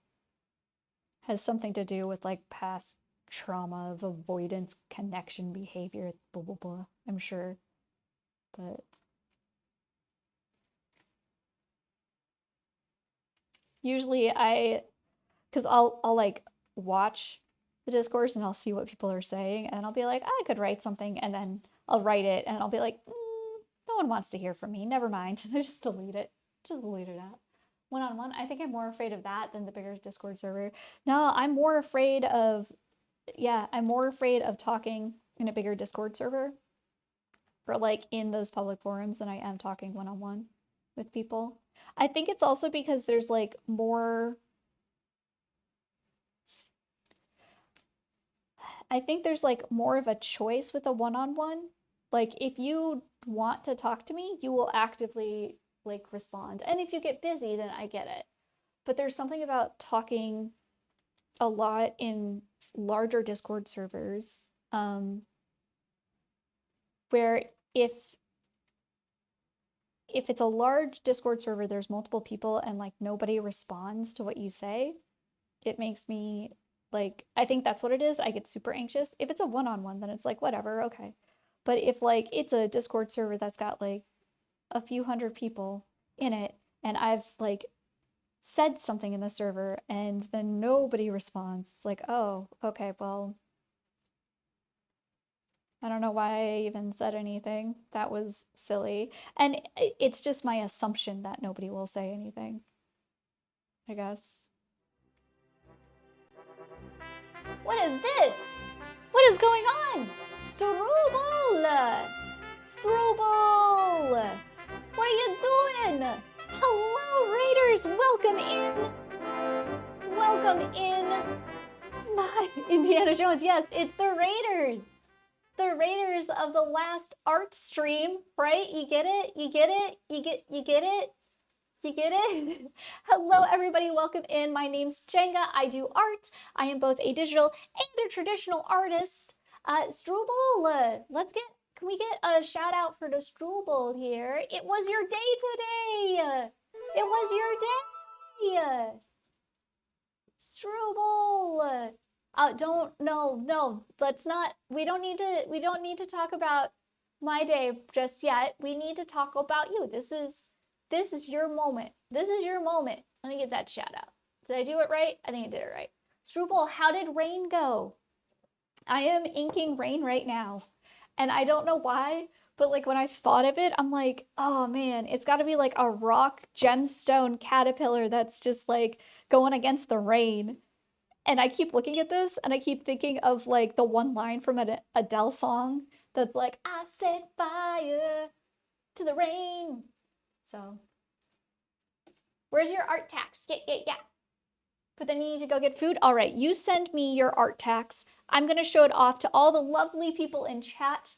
has something to do with like past trauma of avoidance, connection behavior, blah, blah, blah. I'm sure. But usually because I'll like watch the discourse and I'll see what people are saying and I'll be like, I could write something and then I'll write it and I'll be like, no one wants to hear from me. Never mind. And I just delete it. Just delete it out. One-on-one, I think I'm more afraid of that than the bigger Discord server. No, I'm more afraid of talking in a bigger Discord server or like in those public forums than I am talking one-on-one with people. I think it's also because there's like more I think there's like more of a choice with a one-on-one. Like if you want to talk to me, you will actively like respond. And if you get busy, then I get it. but there's something about talking a lot in larger Discord servers, where if it's a large Discord server, there's multiple people and like nobody responds to what you say, it makes me like, I think that's what it is. I get super anxious. If it's a one-on-one, then it's like, whatever, okay. But if like it's a Discord server that's got like a few hundred people in it, and I've like said something in the server and then nobody responds, it's like, oh, okay, well, I don't know why I even said anything. That was silly. And it's just my assumption that nobody will say anything, I guess. What is this? What is going on? Struble! Struble! What are you doing? Hello, Raiders! Welcome in! Welcome in! My Indiana Jones, yes, it's the Raiders! The Raiders of the last art stream, right? You get it? You get it? You get it? You get it? Hello, everybody. Welcome in. My name's Jenga. I do art. I am both a digital and a traditional artist. Struble, can we get a shout out for the Struble here? It was your day today. It was your day. Struble. No, let's not, we don't need to talk about my day just yet. We need to talk about you. This is your moment. This is your moment. Let me get that shout out. Did I do it right? I think I did it right. Struble, how did rain go? I am inking rain right now. And I don't know why, but like when I thought of it, I'm like, oh man, it's gotta be like a rock gemstone caterpillar that's just like going against the rain. And I keep looking at this and I keep thinking of like the one line from an Adele song that's like, I set fire to the rain. So, where's your art tax? Yeah. But then you need to go get food. All right, you send me your art tax. I'm gonna show it off to all the lovely people in chat.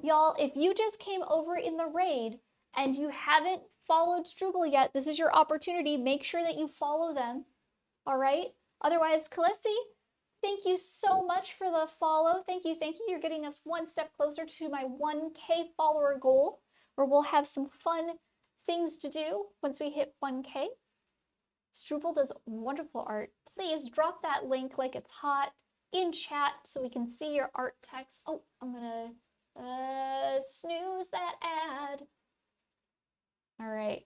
Y'all, if you just came over in the raid and you haven't followed Struble yet, this is your opportunity. Make sure that you follow them. All right? Otherwise, Khaleesi, thank you so much for the follow. Thank you. You're getting us one step closer to my 1K follower goal, where we'll have some fun things to do once we hit 1K. Struble does wonderful art. Please drop that link like it's hot in chat so we can see your art text. Oh, I'm gonna snooze that ad. All right.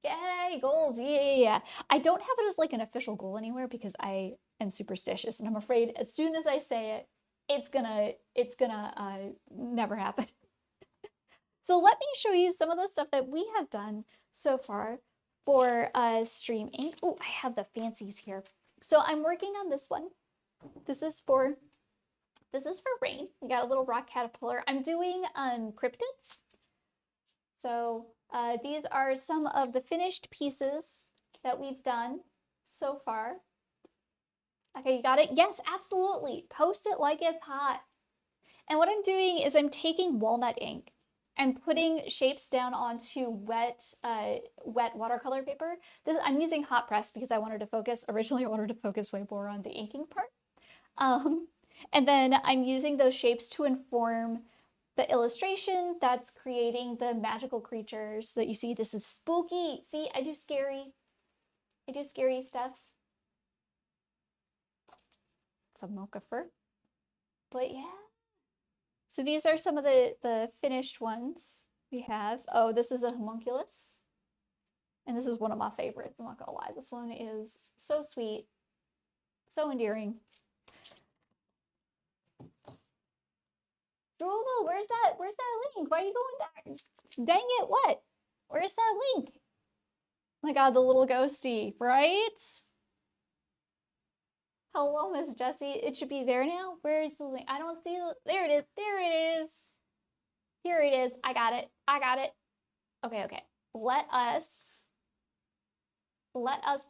Yay, goals, yeah. I don't have it as like an official goal anywhere because I am superstitious and I'm afraid as soon as I say it, it's gonna never happen. So let me show you some of the stuff that we have done so far for StreamInK. Oh, I have the fancies here. So I'm working on this one. This is for rain. We got a little rock caterpillar. I'm doing cryptids. So these are some of the finished pieces that we've done so far. Okay, you got it? Yes, absolutely. Post it like it's hot. And what I'm doing is I'm taking walnut ink and putting shapes down onto wet watercolor paper. I'm using hot press because originally I wanted to focus way more on the inking part. And then I'm using those shapes to inform the illustration that's creating the magical creatures that you see. This is spooky. See, I do scary stuff. It's a mocha fur. But yeah. So these are some of the finished ones we have. Oh, this is a homunculus. And this is one of my favorites, I'm not gonna lie. This one is so sweet, so endearing. Struble, where's that link? Why are you going down? Dang it, what? Where's that link? Oh my god, the little ghosty, right? Hello, Miss Jessie. It should be there now. Where is the link? I don't see it. There it is. There it is. Here it is. I got it. Okay. Let us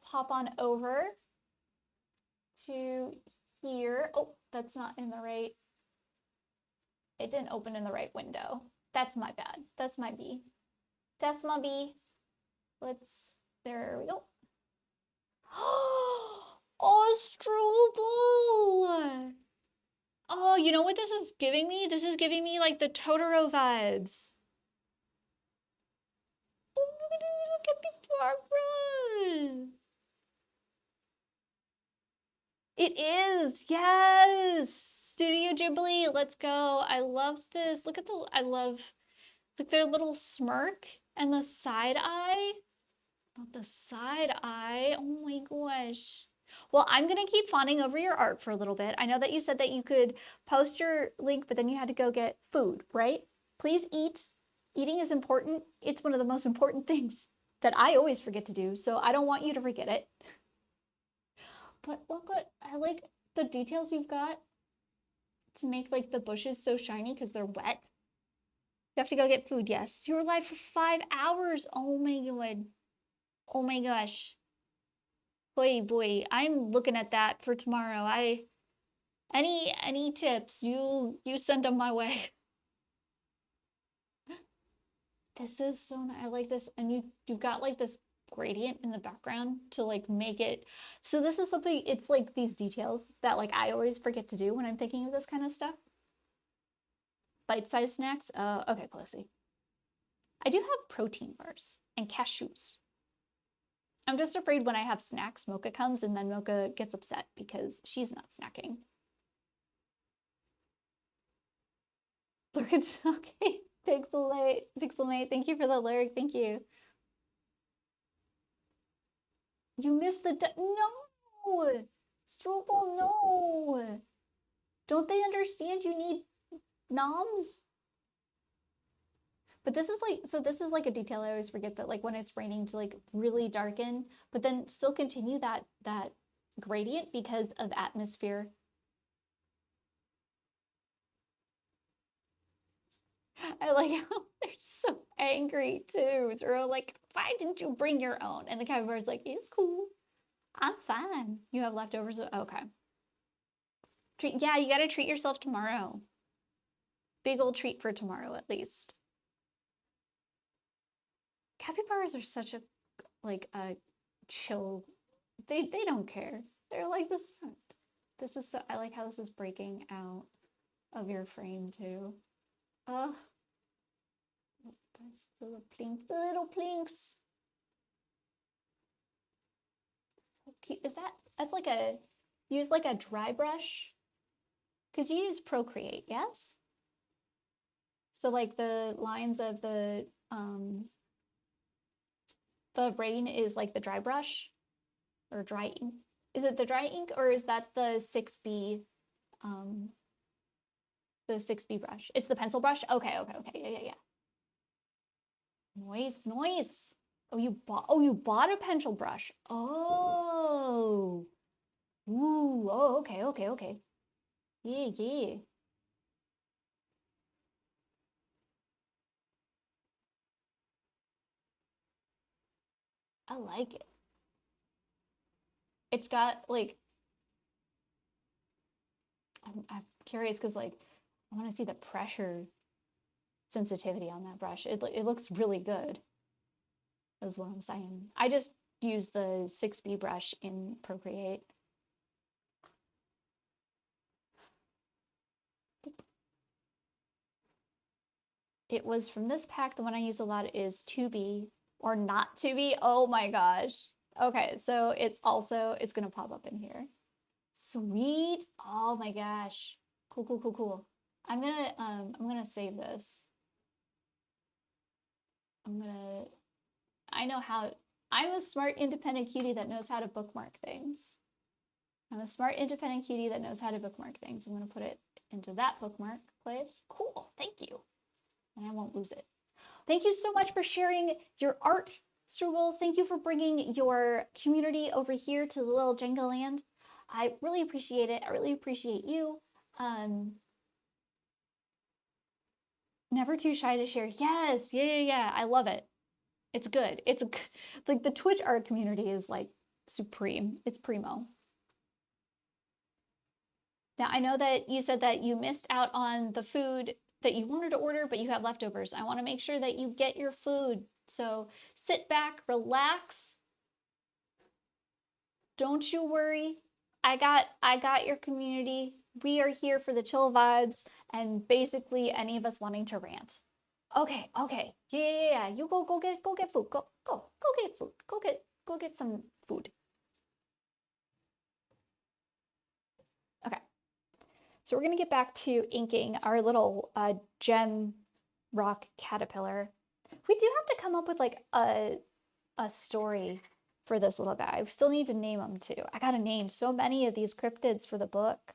pop on over to here. Oh, that's not in the right. It didn't open in the right window. That's my bad. That's my B. Let's There we go. Oh, Struble! Oh, you know what this is giving me? This is giving me like the Totoro vibes. Oh, look at Barbara! It is, yes! Studio Ghibli, let's go. I love this. Look at the, I love, like their little smirk and the side eye. Not the side eye. Oh my gosh. Well, I'm gonna keep fawning over your art for a little bit. I know that you said that you could post your link, but then you had to go get food, right? Please eat. Eating is important. It's one of the most important things that I always forget to do, so I don't want you to forget it. But look what, I like the details you've got to make like the bushes so shiny because they're wet. You have to go get food, yes. You were live for 5 hours. Oh my god. Oh my gosh. Boy, boy, I'm looking at that for tomorrow. Any tips, you send them my way. This is so nice. I like this, and you've got like this gradient in the background to like make it. So this is something. It's like these details that like I always forget to do when I'm thinking of this kind of stuff. Bite-sized snacks. Okay, Pelosi. I do have protein bars and cashews. I'm just afraid when I have snacks, Mocha comes and then Mocha gets upset because she's not snacking. Look, it's okay. Pixelmate, thank you for the lyric. Thank you. You missed the no! Struble, no! Don't they understand you need noms? But this is like, so this is like a detail I always forget, that like when it's raining to like really darken, but then still continue that gradient because of atmosphere. I like how they're so angry too. They're like, why didn't you bring your own? And the capybara's like, it's cool. I'm fine. You have leftovers? Okay. Yeah, you gotta treat yourself tomorrow. Big old treat for tomorrow at least. Capybaras are such a like a chill. They don't care. They're like this. This is so. I like how this is breaking out of your frame too. Oh, the little plinks. The little plinks. So cute. Is that's like a use like a dry brush? Because you use Procreate, yes? So like the lines of the rain is like the dry brush or dry ink. Is it the dry ink or is that the 6B brush? It's the pencil brush? Okay. Yeah. Nice. Oh, you bought a pencil brush. Oh. Ooh, oh, okay. Yeah. I like it. It's got like, I'm curious because like, I want to see the pressure sensitivity on that brush. It looks really good, is what I'm saying. I just use the 6B brush in Procreate. It was from this pack. The one I use a lot is 2B or not 2B. Oh my gosh. Okay, so it's gonna pop up in here. Sweet. Oh my gosh. Cool. I'm gonna save this. I know how, I'm a smart independent cutie that knows how to bookmark things. I'm a smart independent cutie that knows how to bookmark things. I'm gonna put it into that bookmark place. Cool, thank you. And I won't lose it. Thank you so much for sharing your art, Struble. Thank you for bringing your community over here to the little Jenga land. I really appreciate it. I really appreciate you. Never too shy to share. Yes, yeah. I love it. It's good. It's like the Twitch art community is like supreme. It's primo. Now, I know that you said that you missed out on the food that you wanted to order, but you have leftovers. I want to make sure that you get your food. So sit back, relax, Don't you worry. I got your community. We are here for the chill vibes and basically any of us wanting to rant. Okay, okay. Yeah. You go get food. Go get food. Go get some food. Okay. So we're gonna get back to inking our little gem rock caterpillar. We do have to come up with like a story for this little guy. We still need to name him too. I gotta name so many of these cryptids for the book.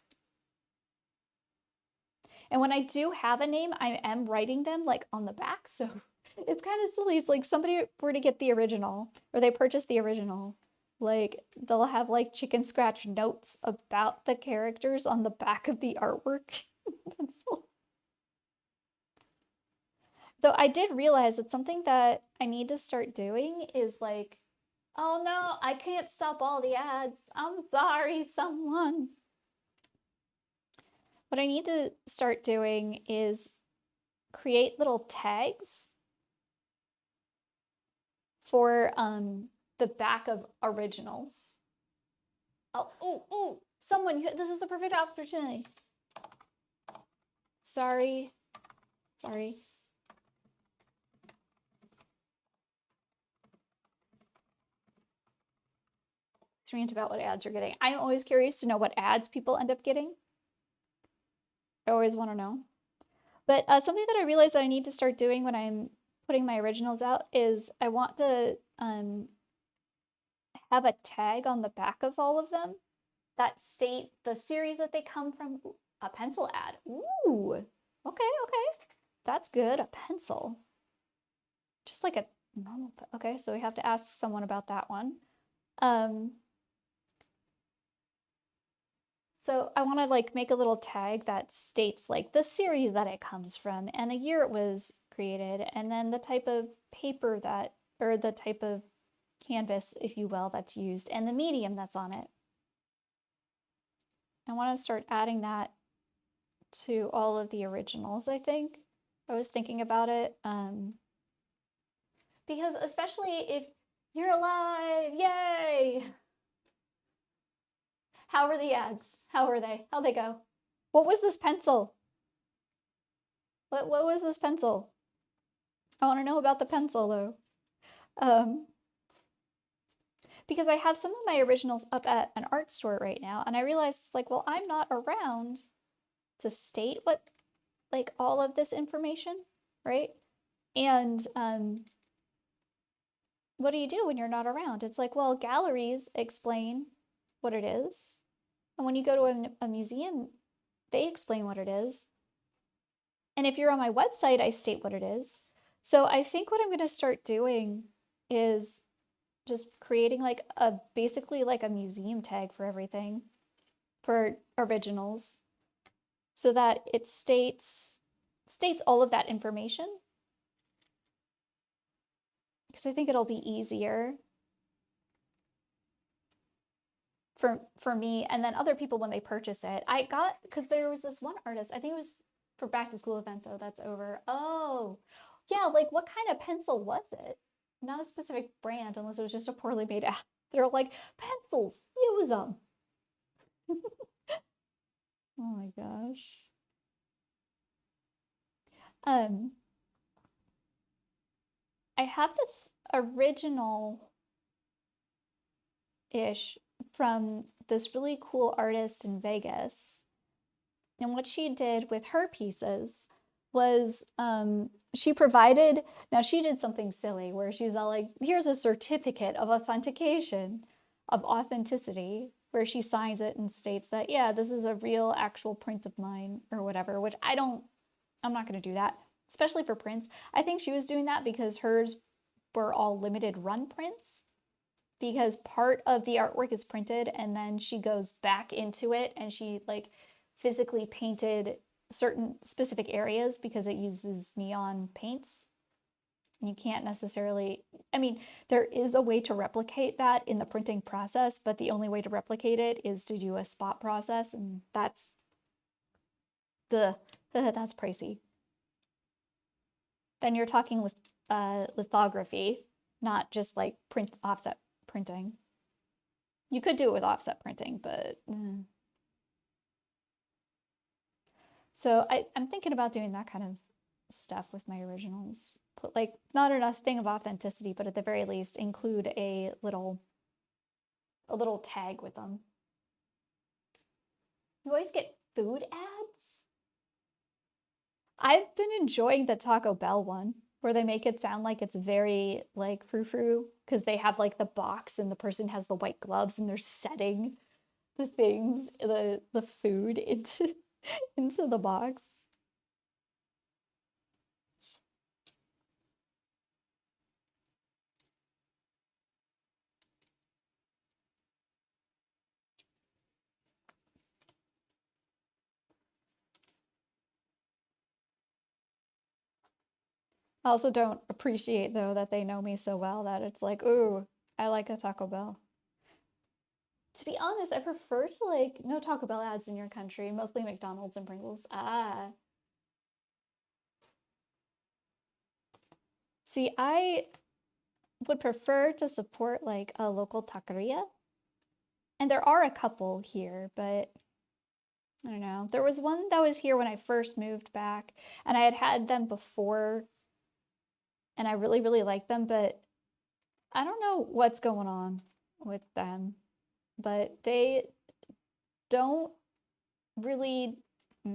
And when I do have a name, I am writing them like on the back. So it's kind of silly. It's like somebody were to get the original or they purchased the original. Like they'll have like chicken scratch notes about the characters on the back of the artwork. Though I did realize that something that I need to start doing is like, oh no, I can't stop all the ads. I'm sorry, someone. What I need to start doing is create little tags for the back of originals. Oh, someone, this is the perfect opportunity. Sorry. Rant about what ads you're getting. I'm always curious to know what ads people end up getting. I always want to know. But something that I realized that I need to start doing when I'm putting my originals out is I want to have a tag on the back of all of them that state the series that they come from. Ooh, a pencil ad. Ooh, okay. That's good, a pencil. Just like a normal, okay, so we have to ask someone about that one. So I want to like make a little tag that states like the series that it comes from and the year it was created and then the type of paper that, or the type of canvas, if you will, that's used and the medium that's on it. I want to start adding that to all of the originals, I think. I was thinking about it because especially if you're alive, yay! How were the ads? How were they? How'd they go? What was this pencil? What was this pencil? I want to know about the pencil though. Because I have some of my originals up at an art store right now, and I realized like, well, I'm not around to state what like all of this information, right? And what do you do when you're not around? It's like, well, galleries explain what it is. And when you go to a museum, they explain what it is. And if you're on my website, I state what it is. So I think what I'm going to start doing is just creating like basically like a museum tag for everything, for originals, so that it states all of that information. Because I think it'll be easier for me and then other people when they purchase it. I got, because there was this one artist, I think it was for back to school event though, that's over. Oh, yeah, like what kind of pencil was it? Not a specific brand unless it was just a poorly made ad. They're like, pencils, use them. Oh my gosh. I have this original-ish from this really cool artist in Vegas. And what she did with her pieces was she provided, now she did something silly where she's all like, here's a certificate of authentication, of authenticity, where she signs it and states that, yeah, this is a real actual print of mine or whatever, which I'm not going to do that, especially for prints. I think she was doing that because hers were all limited run prints, because part of the artwork is printed and then she goes back into it and she like physically painted certain specific areas because it uses neon paints. You can't necessarily, I mean, there is a way to replicate that in the printing process, but the only way to replicate it is to do a spot process, and that's that's pricey. Then you're talking with lithography, not just like print offset printing. You could do it with offset printing, but so I'm thinking about doing that kind of stuff with my originals. Put like not enough thing of authenticity, but at the very least include a little tag with them. You always get food ads? I've been enjoying the Taco Bell one where they make it sound like it's very like frou-frou because they have like the box and the person has the white gloves and they're setting the things, the food into into the box. I also don't appreciate though that they know me so well that it's like, ooh, I like a Taco Bell. To be honest, I prefer to like no Taco Bell ads in your country, mostly McDonald's and Pringles. Ah. See, I would prefer to support like a local taqueria. And there are a couple here, but I don't know. There was one that was here when I first moved back, and I had had them before, and I really, really liked them, but I don't know what's going on with them. But they don't really, I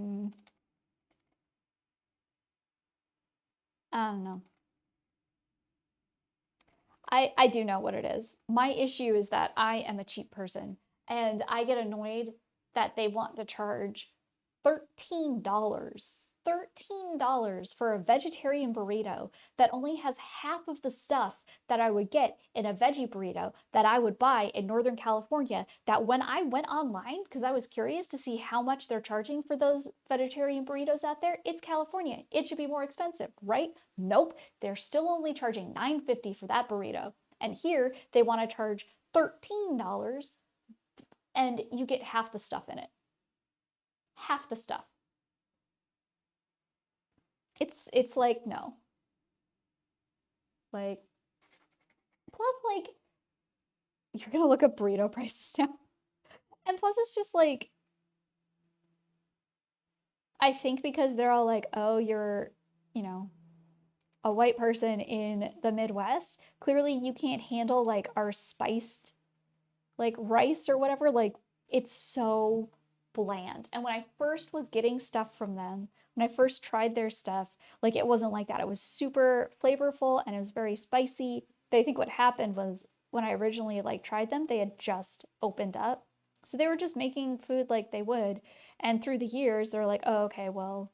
don't know. I do know what it is. My issue is that I am a cheap person and I get annoyed that they want to charge $13. $13 for a vegetarian burrito that only has half of the stuff that I would get in a veggie burrito that I would buy in Northern California. That when I went online, because I was curious to see how much they're charging for those vegetarian burritos out there, it's California. It should be more expensive, right? Nope. They're still only charging $9.50 for that burrito. And here they want to charge $13 and you get half the stuff in it. Half the stuff. It's like no. Like plus like you're gonna look up burrito prices now. And plus it's just like I think because they're all like, oh, you're, you know, a white person in the Midwest, clearly you can't handle like our spiced like rice or whatever. Like it's so bland. And when I first was getting stuff from them, when I first tried their stuff, like it wasn't like that. It was super flavorful and it was very spicy. But I think what happened was when I originally like tried them, they had just opened up. So they were just making food like they would. And through the years, they're like, oh, okay, well,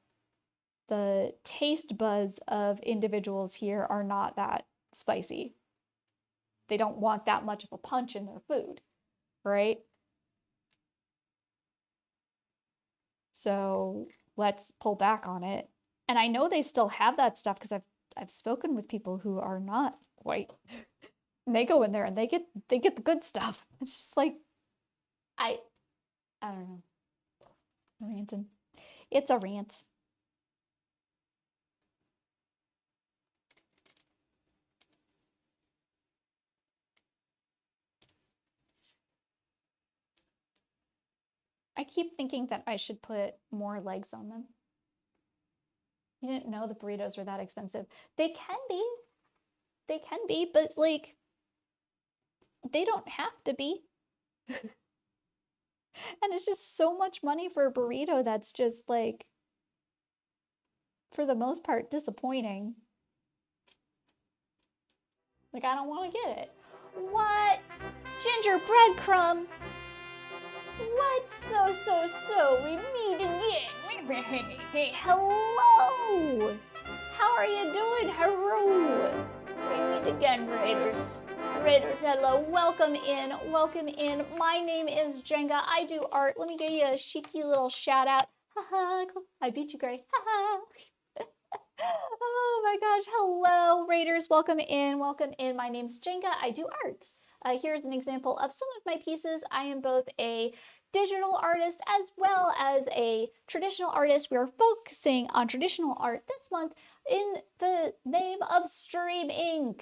the taste buds of individuals here are not that spicy. They don't want that much of a punch in their food, right? So let's pull back on it. And I know they still have that stuff because I've spoken with people who are not white. And they go in there and they get the good stuff. It's just like I don't know. Ranting. It's a rant. I keep thinking that I should put more legs on them. You didn't know the burritos were that expensive. They can be. They can be, but like they don't have to be. And it's just so much money for a burrito that's just like, for the most part, disappointing. Like, I don't want to get it. What? Gingerbread crumb? What? So, we meet again. Hey, hello! How are you doing? Hello! We meet again, Raiders. Raiders, hello. Welcome in. Welcome in. My name is Jenga. I do art. Let me give you a cheeky little shout out. Haha, I beat you, Gray. Haha. Oh my gosh. Hello, Raiders. Welcome in. Welcome in. My name's Jenga. I do art. Here's an example of some of my pieces. I am both a digital artist as well as a traditional artist. We are focusing on traditional art this month in the name of StreamInK.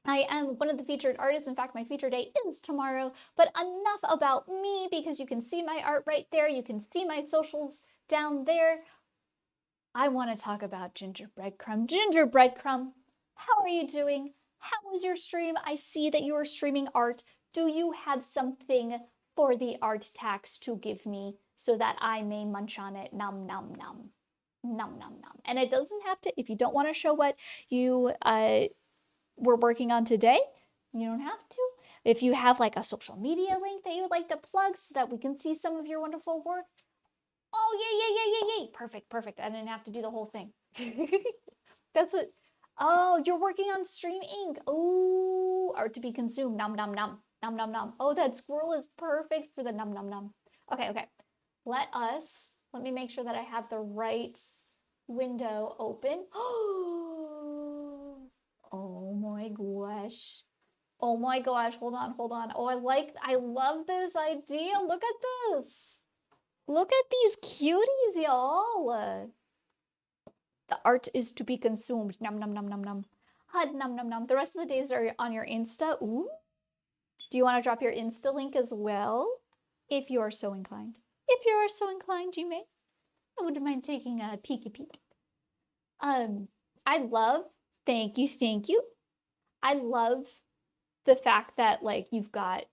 I am one of the featured artists. In fact, my feature day is tomorrow. But enough about me, because you can see my art right there. You can see my socials down there. I want to talk about Gingerbread Crumb. Gingerbread Crumb, how are you doing? How was your stream? I see that you are streaming art. Do you have something for the art tax to give me so that I may munch on it? Nom, nom, nom. Nom, nom, nom. And it doesn't have to, if you don't want to show what you we're working on today, you don't have to. If you have like a social media link that you would like to plug so that we can see some of your wonderful work. Oh, yay, yay, yay, yay, yay. Perfect, perfect. I didn't have to do the whole thing. That's what, oh, you're working on StreamInK. Oh, art to be consumed. Nom, nom, nom. Nom, nom, nom. Oh, that squirrel is perfect for the nom, nom, nom. Okay, okay. Let me make sure that I have the right window open. Oh my gosh. Oh my gosh, hold on, hold on. Oh, I love this idea. Look at this. Look at these cuties, y'all. The art is to be consumed. Nom, nom, nom, nom, nom. Hud, nom, nom, nom. The rest of the days are on your Insta. Ooh. Do you want to drop your Insta link as well? If you are so inclined. If you are so inclined, you may. I wouldn't mind taking a peeky peek. I love, thank you. I love the fact that like you've got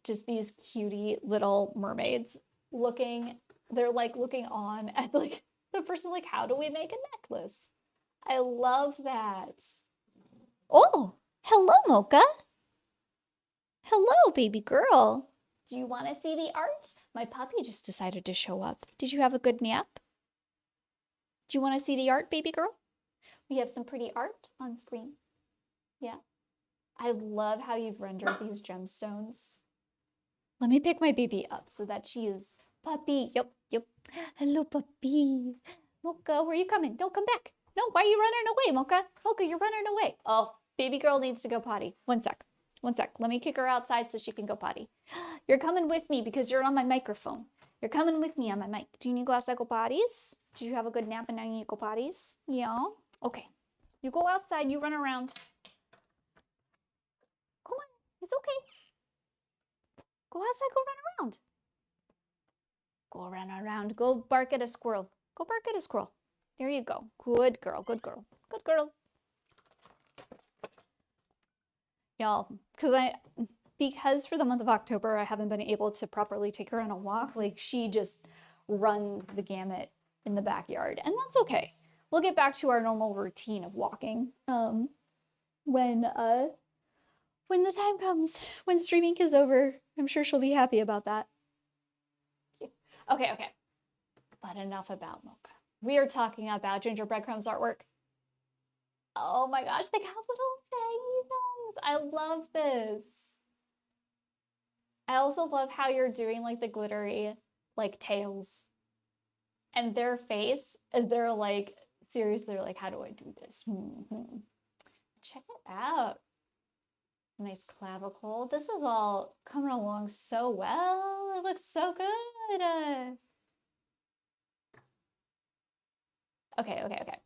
just these cutie little mermaids looking, they're like looking on at like the person like, how do we make a necklace? I love that. Oh, hello, Mocha. Hello, baby girl. Do you want to see the art? My puppy just decided to show up. Did you have a good nap? Do you want to see the art, baby girl? We have some pretty art on screen. Yeah. I love how you've rendered these gemstones. Let me pick my baby up so that she is puppy. Yep, yep. Hello, puppy. Mocha, where are you coming? Don't come back. No, why are you running away, Mocha? Mocha, you're running away. Oh, baby girl needs to go potty. One sec. One sec. Let me kick her outside so she can go potty. You're coming with me because you're on my microphone. You're coming with me on my mic. Do you need to go outside, go potties? Did you have a good nap and now you need to go potties? Yeah? Okay. You go outside, you run around. Come on. It's okay. Go outside, go run around. Go run around. Go bark at a squirrel. Go bark at a squirrel. There you go. Good girl, good girl, good girl. Y'all, because for the month of October, I haven't been able to properly take her on a walk. Like, she just runs the gamut in the backyard, and that's okay. We'll get back to our normal routine of walking when the time comes, when StreamInK is over. I'm sure she'll be happy about that. Okay, okay. But enough about Mocha. We are talking about Gingerbread Crumb's artwork. Oh my gosh, they got little things. I love this. I also love how you're doing like the glittery like tails. And their face as they're like, seriously, they're like, how do I do this? Check it out. Nice clavicle. This is all coming along so well. It looks so good. Okay, okay, okay.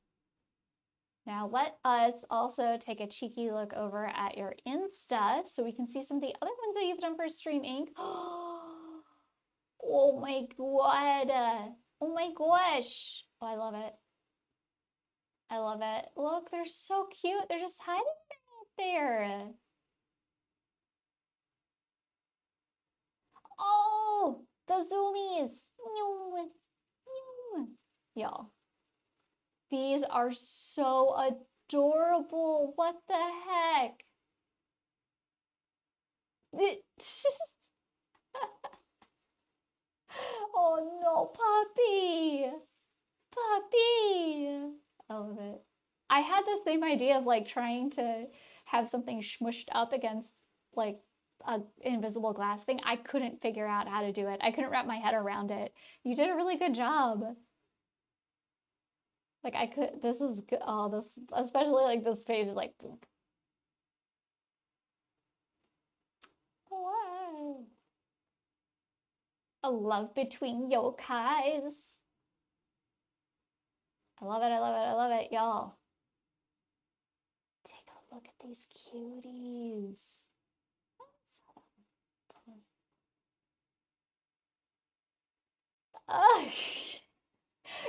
Now let us also take a cheeky look over at your Insta so we can see some of the other ones that you've done for StreamInK. Oh my god. Oh my gosh. Oh, I love it. I love it. Look, they're so cute. They're just hiding right there. Oh, the zoomies. Y'all, these are so adorable. What the heck? Oh no, puppy. Puppy. I love it. I had the same idea of like trying to have something smushed up against like an invisible glass thing. I couldn't figure out how to do it. I couldn't wrap my head around it. You did a really good job. Like I could, this is good. Oh, this, especially like this page, like, wow. A love between yokais. I love it, I love it, I love it, y'all. Take a Look at these cuties.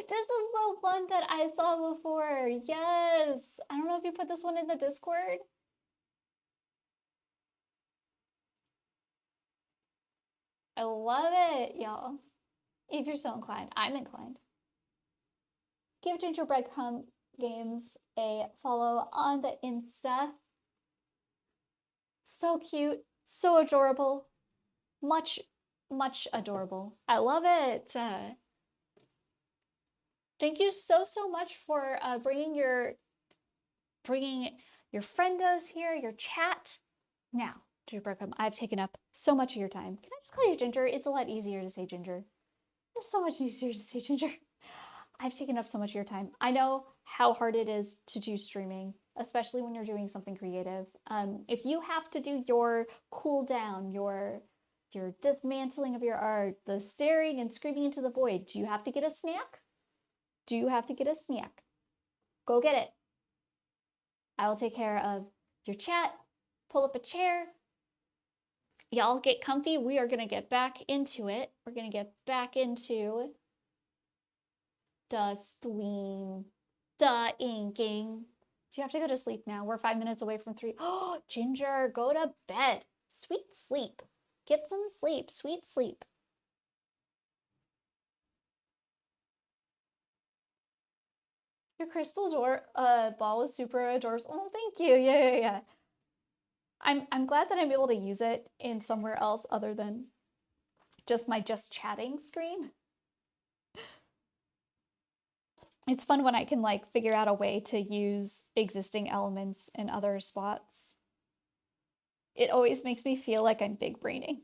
This is the one that I saw before. Yes. I don't know if you put this one in the Discord. I love it, y'all. If you're so inclined, I'm inclined. Give Gingerbread Crumb Games a follow on the Insta. So cute, so adorable, much adorable. I love it. Thank you so much for bringing your friendos here, your chat. Now, Gingerbread Crumb, I've taken up so much of your time. Can I just call you Ginger? It's a lot easier to say Ginger. It's so much easier to say Ginger. I've taken up so much of your time. I know how hard it is to do streaming, especially when you're doing something creative. If you have to do your cool down, your dismantling of your art, the staring and screaming into the void, do you have to get a snack? Do you have to get a snack? Go get it. I will take care of your chat. Pull up a chair. Y'all get comfy. We are going to get back into it. We're going to get back into the stream, the inking. Do you have to go to sleep now? We're 5 minutes away from 3. Oh, Ginger, go to bed. Sweet sleep. Get some sleep. Sweet sleep. Your crystal door ball was super adorable. Oh, thank you. Yeah. I'm glad that I'm able to use it in somewhere else other than just my just chatting screen. It's fun when I can like figure out a way to use existing elements in other spots. It always makes me feel like I'm big braining.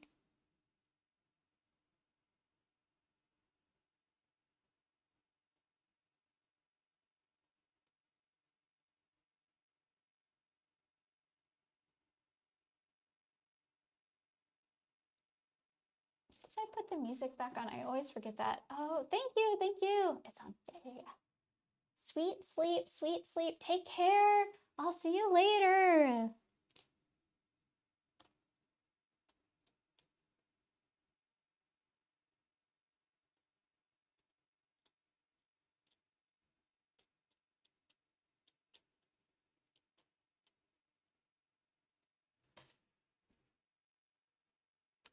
Did I put the music back on? I always forget that. Oh, thank you. It's on. Yeah. Sweet sleep, sweet sleep. Take care. I'll see you later.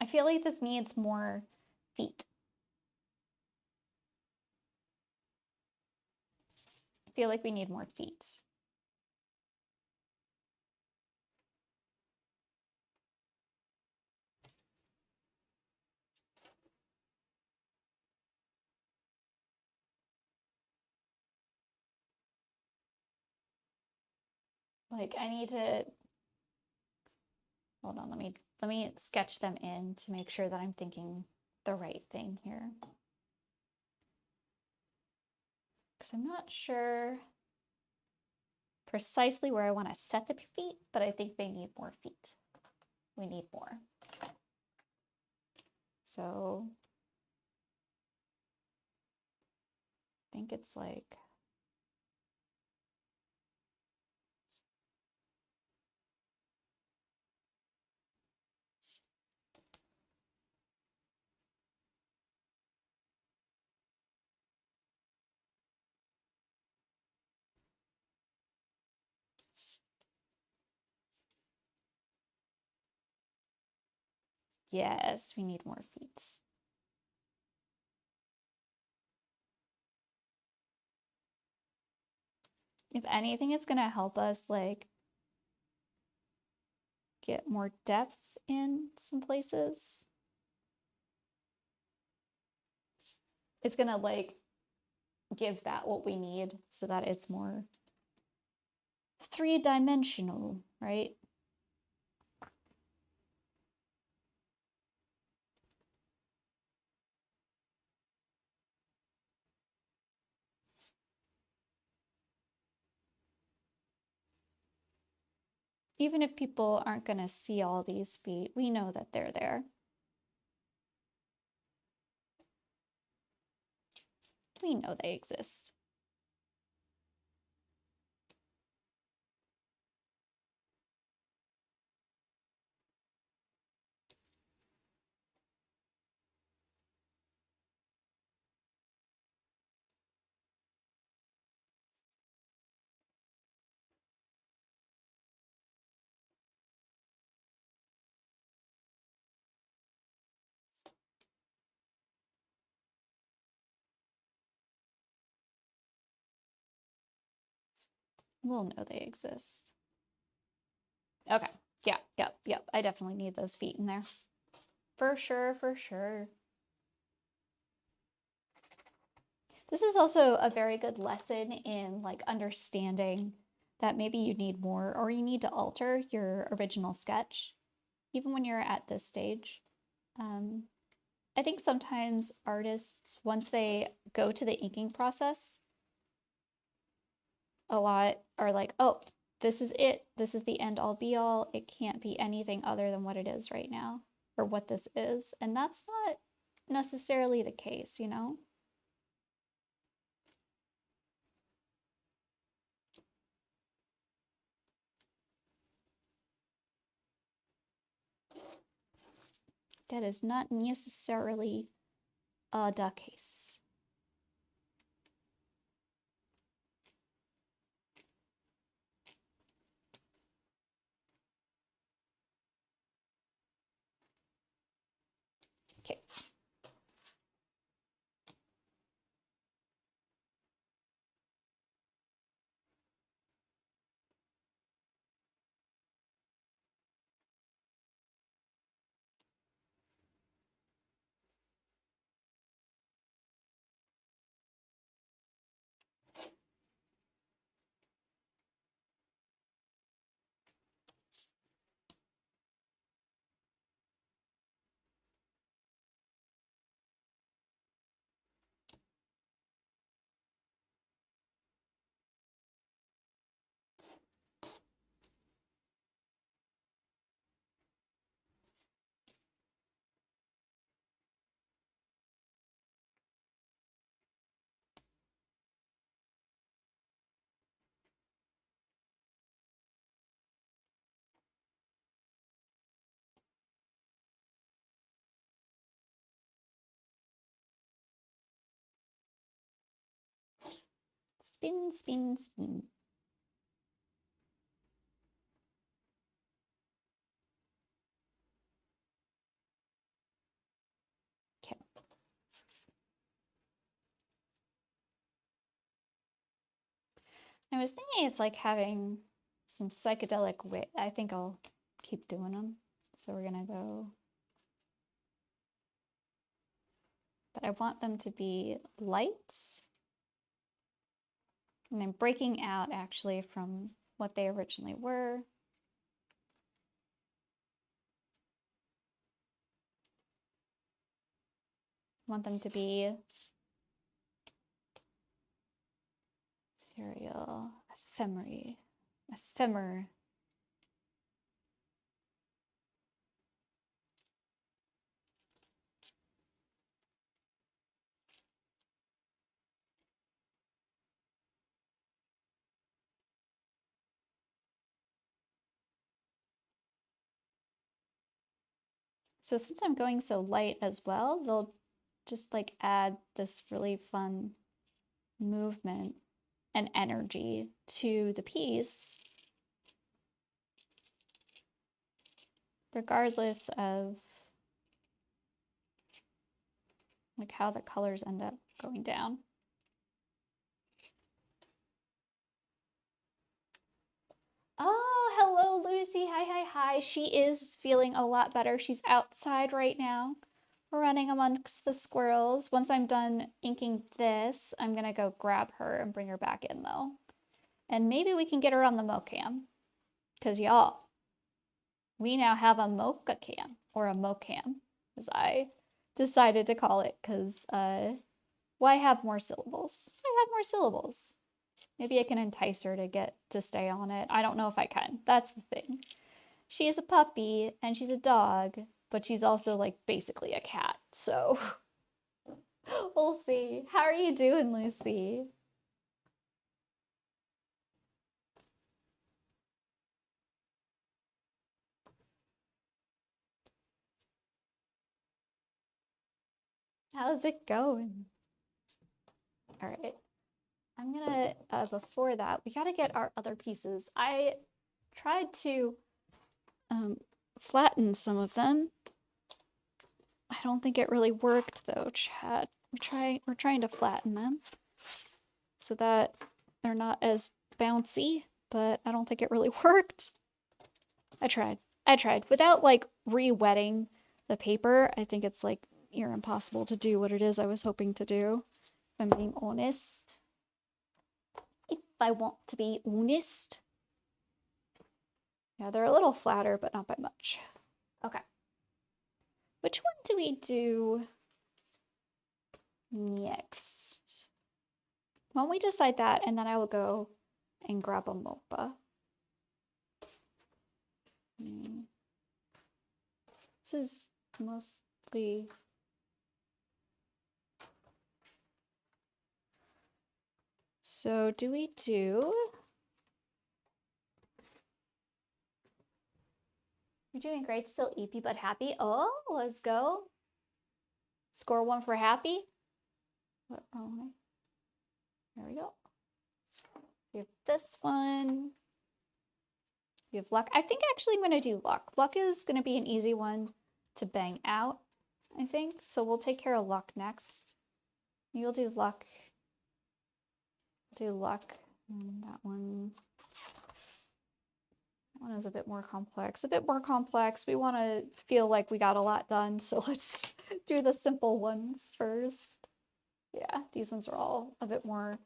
I feel like this needs more feet. I feel like we need more feet. Like I need to, hold on, let me sketch them in to make sure that I'm thinking the right thing here. Because I'm not sure precisely where I want to set the feet, but I think they need more feet. We need more. So I think it's like, yes, we need more feet. If anything, it's gonna help us like get more depth in some places. It's gonna like give that what we need so that it's more three-dimensional, right? Even if people aren't going to see all these feet, we know that they're there. We know they exist. We'll know they exist. Okay. Yeah, yep. I definitely need those feet in there. For sure, for sure. This is also a very good lesson in like understanding that maybe you need more or you need to alter your original sketch, even when you're at this stage. I think sometimes artists, once they go to the inking process, a lot are like, oh, this is it. This is the end all be all. It can't be anything other than what it is right now or what this is. And that's not necessarily the case, you know? That is not necessarily the case. Okay. Spin, spin, spin. Okay. I was thinking of like having some psychedelic wit. I think I'll keep doing them. So we're gonna go, but I want them to be light. And I'm breaking out actually from what they originally were. I want them to be serial, ephemer. So since I'm going so light as well, they'll just like add this really fun movement and energy to the piece, regardless of like how the colors end up going down. Oh, hello, Lucy. Hi. She is feeling a lot better. She's outside right now, running amongst the squirrels. Once I'm done inking this, I'm gonna go grab her and bring her back in though. And maybe we can get her on the mocam. Because y'all, we now have a mocha cam, or a mocam, as I decided to call it, because why have more syllables? I have more syllables. Maybe I can entice her to get to stay on it. I don't know if I can. That's the thing. She is a puppy and she's a dog, but she's also like basically a cat. So we'll see. How are you doing, Lucy? How's it going? All right. I'm gonna, before that, we gotta get our other pieces. I tried to flatten some of them. I don't think it really worked though, Chad. We're trying to flatten them so that they're not as bouncy. but I don't think it really worked. I tried. Without like re-wetting the paper, I think it's like near impossible to do what it is I was hoping to do, if I'm being honest. If I want to be honest. Yeah, they're a little flatter, but not by much. Okay. Which one do we do next? Why don't we decide that, and then I will go and grab a mopa. This is mostly... So do we do... You're doing great, still EP but happy. Oh, let's go. Score 1 for happy. What wrong way? There we go. We have this one. We have luck. I think actually I'm going to do luck. Luck is going to be an easy one to bang out, I think. So we'll take care of luck next. You'll do luck. Do luck. And that one. That one is a bit more complex. We want to feel like we got a lot done. So let's do the simple ones first. Yeah, these ones are all a bit more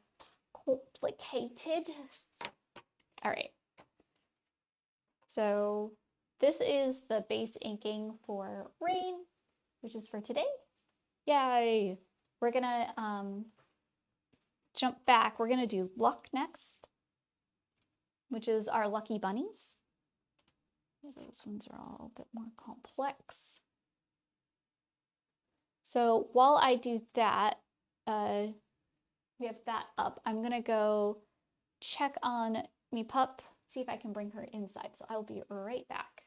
complicated. All right. So this is the base inking for rain, which is for today. Yay! We're gonna jump back. We're gonna do luck next, which is our lucky bunnies. Those ones are all a bit more complex. So while I do that, we have that up. I'm gonna go check on me pup, see if I can bring her inside. So I'll be right back.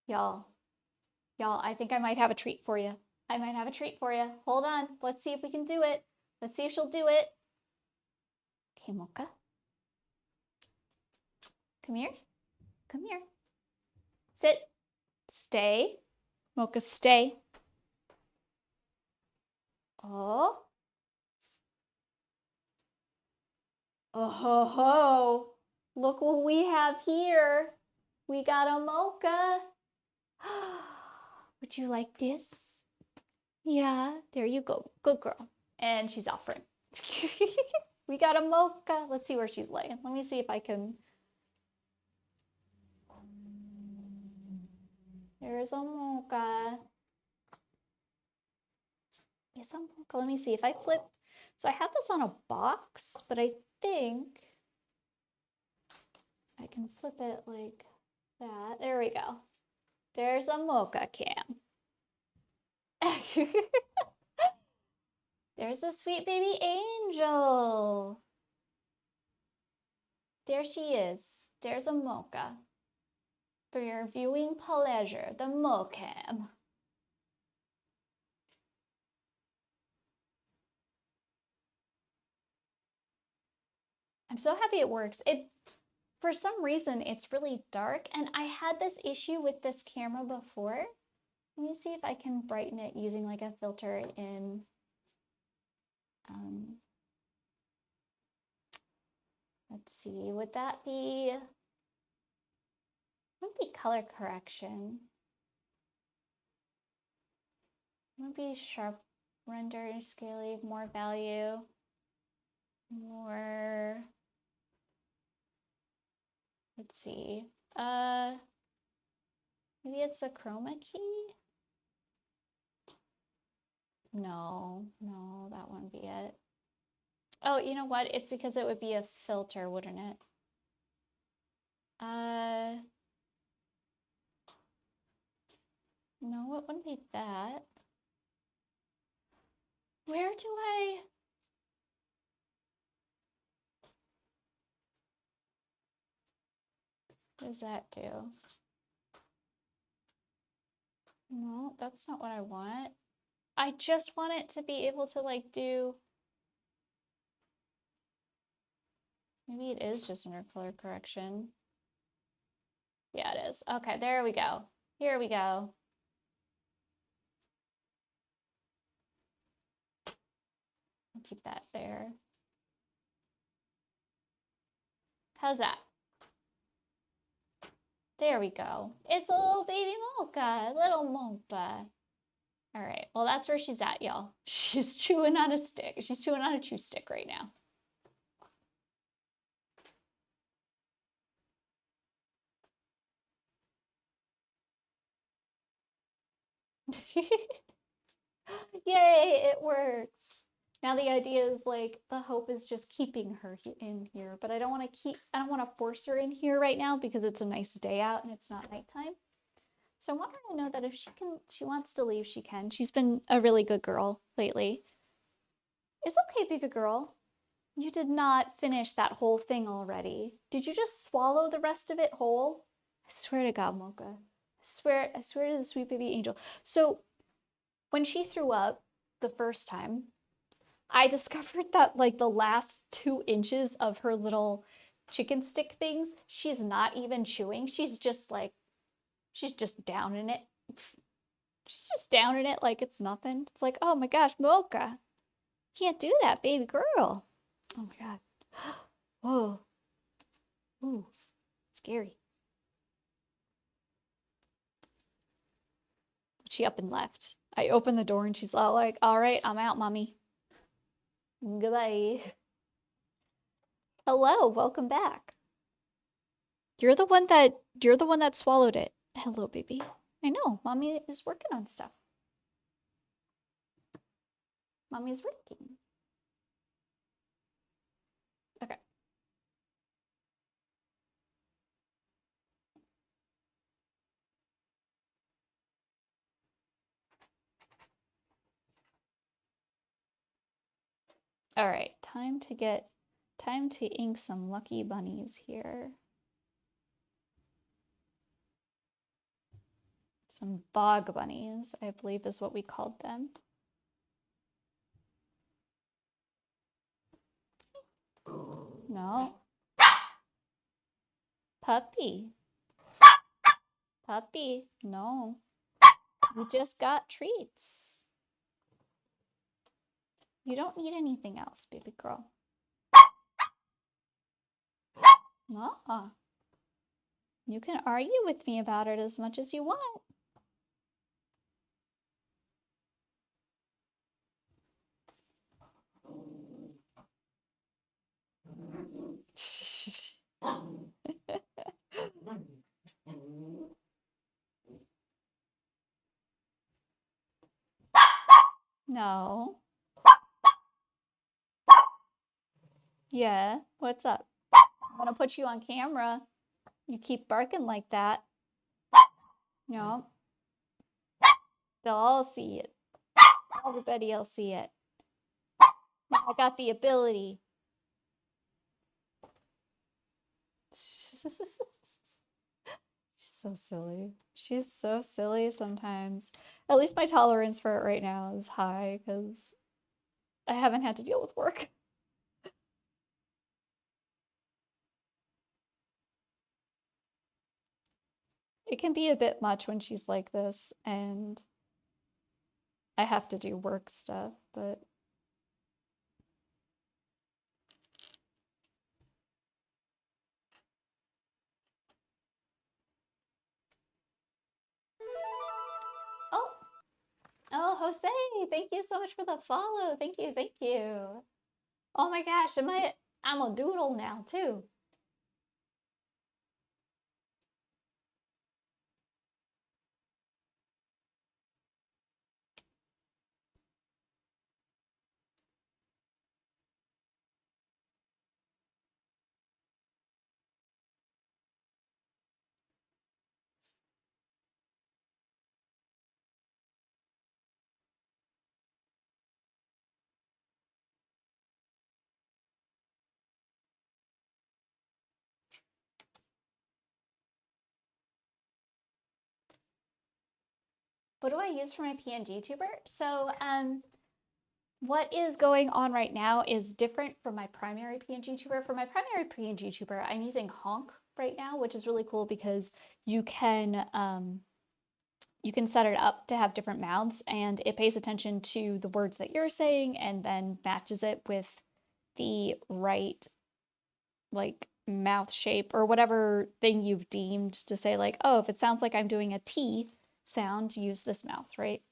Y'all, I think I might have a treat for you. Hold on. Let's see if we can do it. Let's see if she'll do it. Okay, Mocha. Come here. Come here. Sit. Stay. Mocha, stay. Oh. Oh ho ho. Look what we have here. We got a Mocha. Would you like this? Yeah, there you go. Good girl. And she's off front. We got a Mocha. Let's see where she's laying. Let me see if I can. There's a Mocha. Yes, a Mocha. Let me see if I flip. So I have this on a box, but I think I can flip it like that. There we go. There's a Mocha cam. There's a sweet baby angel. There she is. There's a Mocha. For your viewing pleasure, the mocam. I'm so happy it works. For some reason, it's really dark, and I had this issue with this camera before. Let me see if I can brighten it using like a filter in let's see, would be color correction? Would be sharp render, scaling, more value, more, let's see, maybe it's a chroma key? No, that wouldn't be it. Oh, you know what? It's because it would be a filter, wouldn't it? No, it wouldn't be that. Where do I... What does that do? No, that's not what I want. I just want it to be able to like do... Maybe it is just under color correction. Yeah, it is. Okay, there we go. Here we go. I'll keep that there. How's that? There we go. It's a little baby mocha, little mocha. All right, well, that's where she's at, y'all. She's chewing on a stick. She's chewing on a chew stick right now. Yay, it works. Now the idea is like, the hope is just keeping her in here, but I don't want to force her in here right now because it's a nice day out and it's not nighttime. So I want her to know that if she wants to leave, she can. She's been a really good girl lately. It's okay, baby girl. You did not finish that whole thing already. Did you just swallow the rest of it whole? I swear to God, Mocha. I swear to the sweet baby angel. So when she threw up the first time, I discovered that like the last 2 inches of her little chicken stick things, she's not even chewing. She's just down in it. She's just down in it like it's nothing. It's like, oh my gosh, Mocha. Can't do that, baby girl. Oh my God. Whoa. Ooh, scary. She up and left. I opened the door and she's all like, all right, I'm out, mommy. Goodbye. Hello, welcome back. You're the one that swallowed it. Hello, baby. I know, mommy is working on stuff. Mommy's working. Okay. All right, time to ink some lucky bunnies here. Some bog bunnies, I believe is what we called them. No. Puppy. Puppy, no. You just got treats. You don't need anything else, baby girl. No. You can argue with me about it as much as you want. No. Yeah, what's up? I want to put you on camera. You keep barking like that. No. They'll all see it. Everybody else see it. I got the ability. She's so silly. She's so silly sometimes. At least my tolerance for it right now is high because I haven't had to deal with work. It can be a bit much when she's like this and I have to do work stuff, but oh, oh, Jose, thank you so much for the follow. Thank you, thank you. Oh my gosh, I'm a doodle now too. What do I use for my PNG tuber? So, what is going on right now is different from my primary PNG tuber. For my primary PNG tuber, I'm using Honk right now, which is really cool because you can set it up to have different mouths and it pays attention to the words that you're saying and then matches it with the right like mouth shape or whatever thing you've deemed to say like, oh, if it sounds like I'm doing a T sound, use this mouth, right?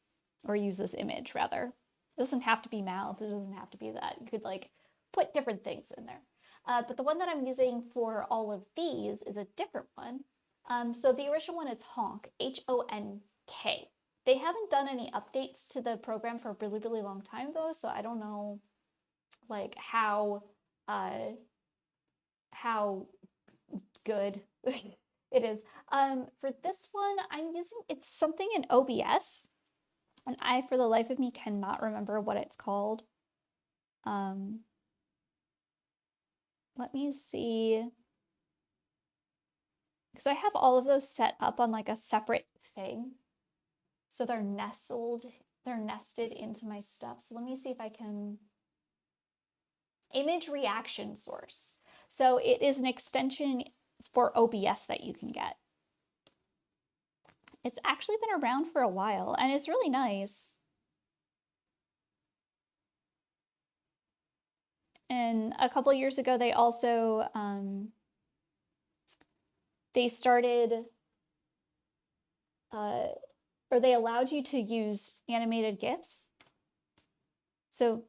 Or use this image rather. It doesn't have to be mouth, it doesn't have to be that. You could like put different things in there. But the one that I'm using for all of these is a different one. So the original one is Honk, Honk. They haven't done any updates to the program for a really, really long time though, so I don't know like how good it is. For this one, I'm using, it's something in OBS, and I, for the life of me, cannot remember what it's called. Let me see, because I have all of those set up on like a separate thing. So they're nested into my stuff. So let me see if I can, image reaction source. So it is an extension for OBS that you can get. It's actually been around for a while and it's really nice. And a couple years ago, they also they started or they allowed you to use animated GIFs. So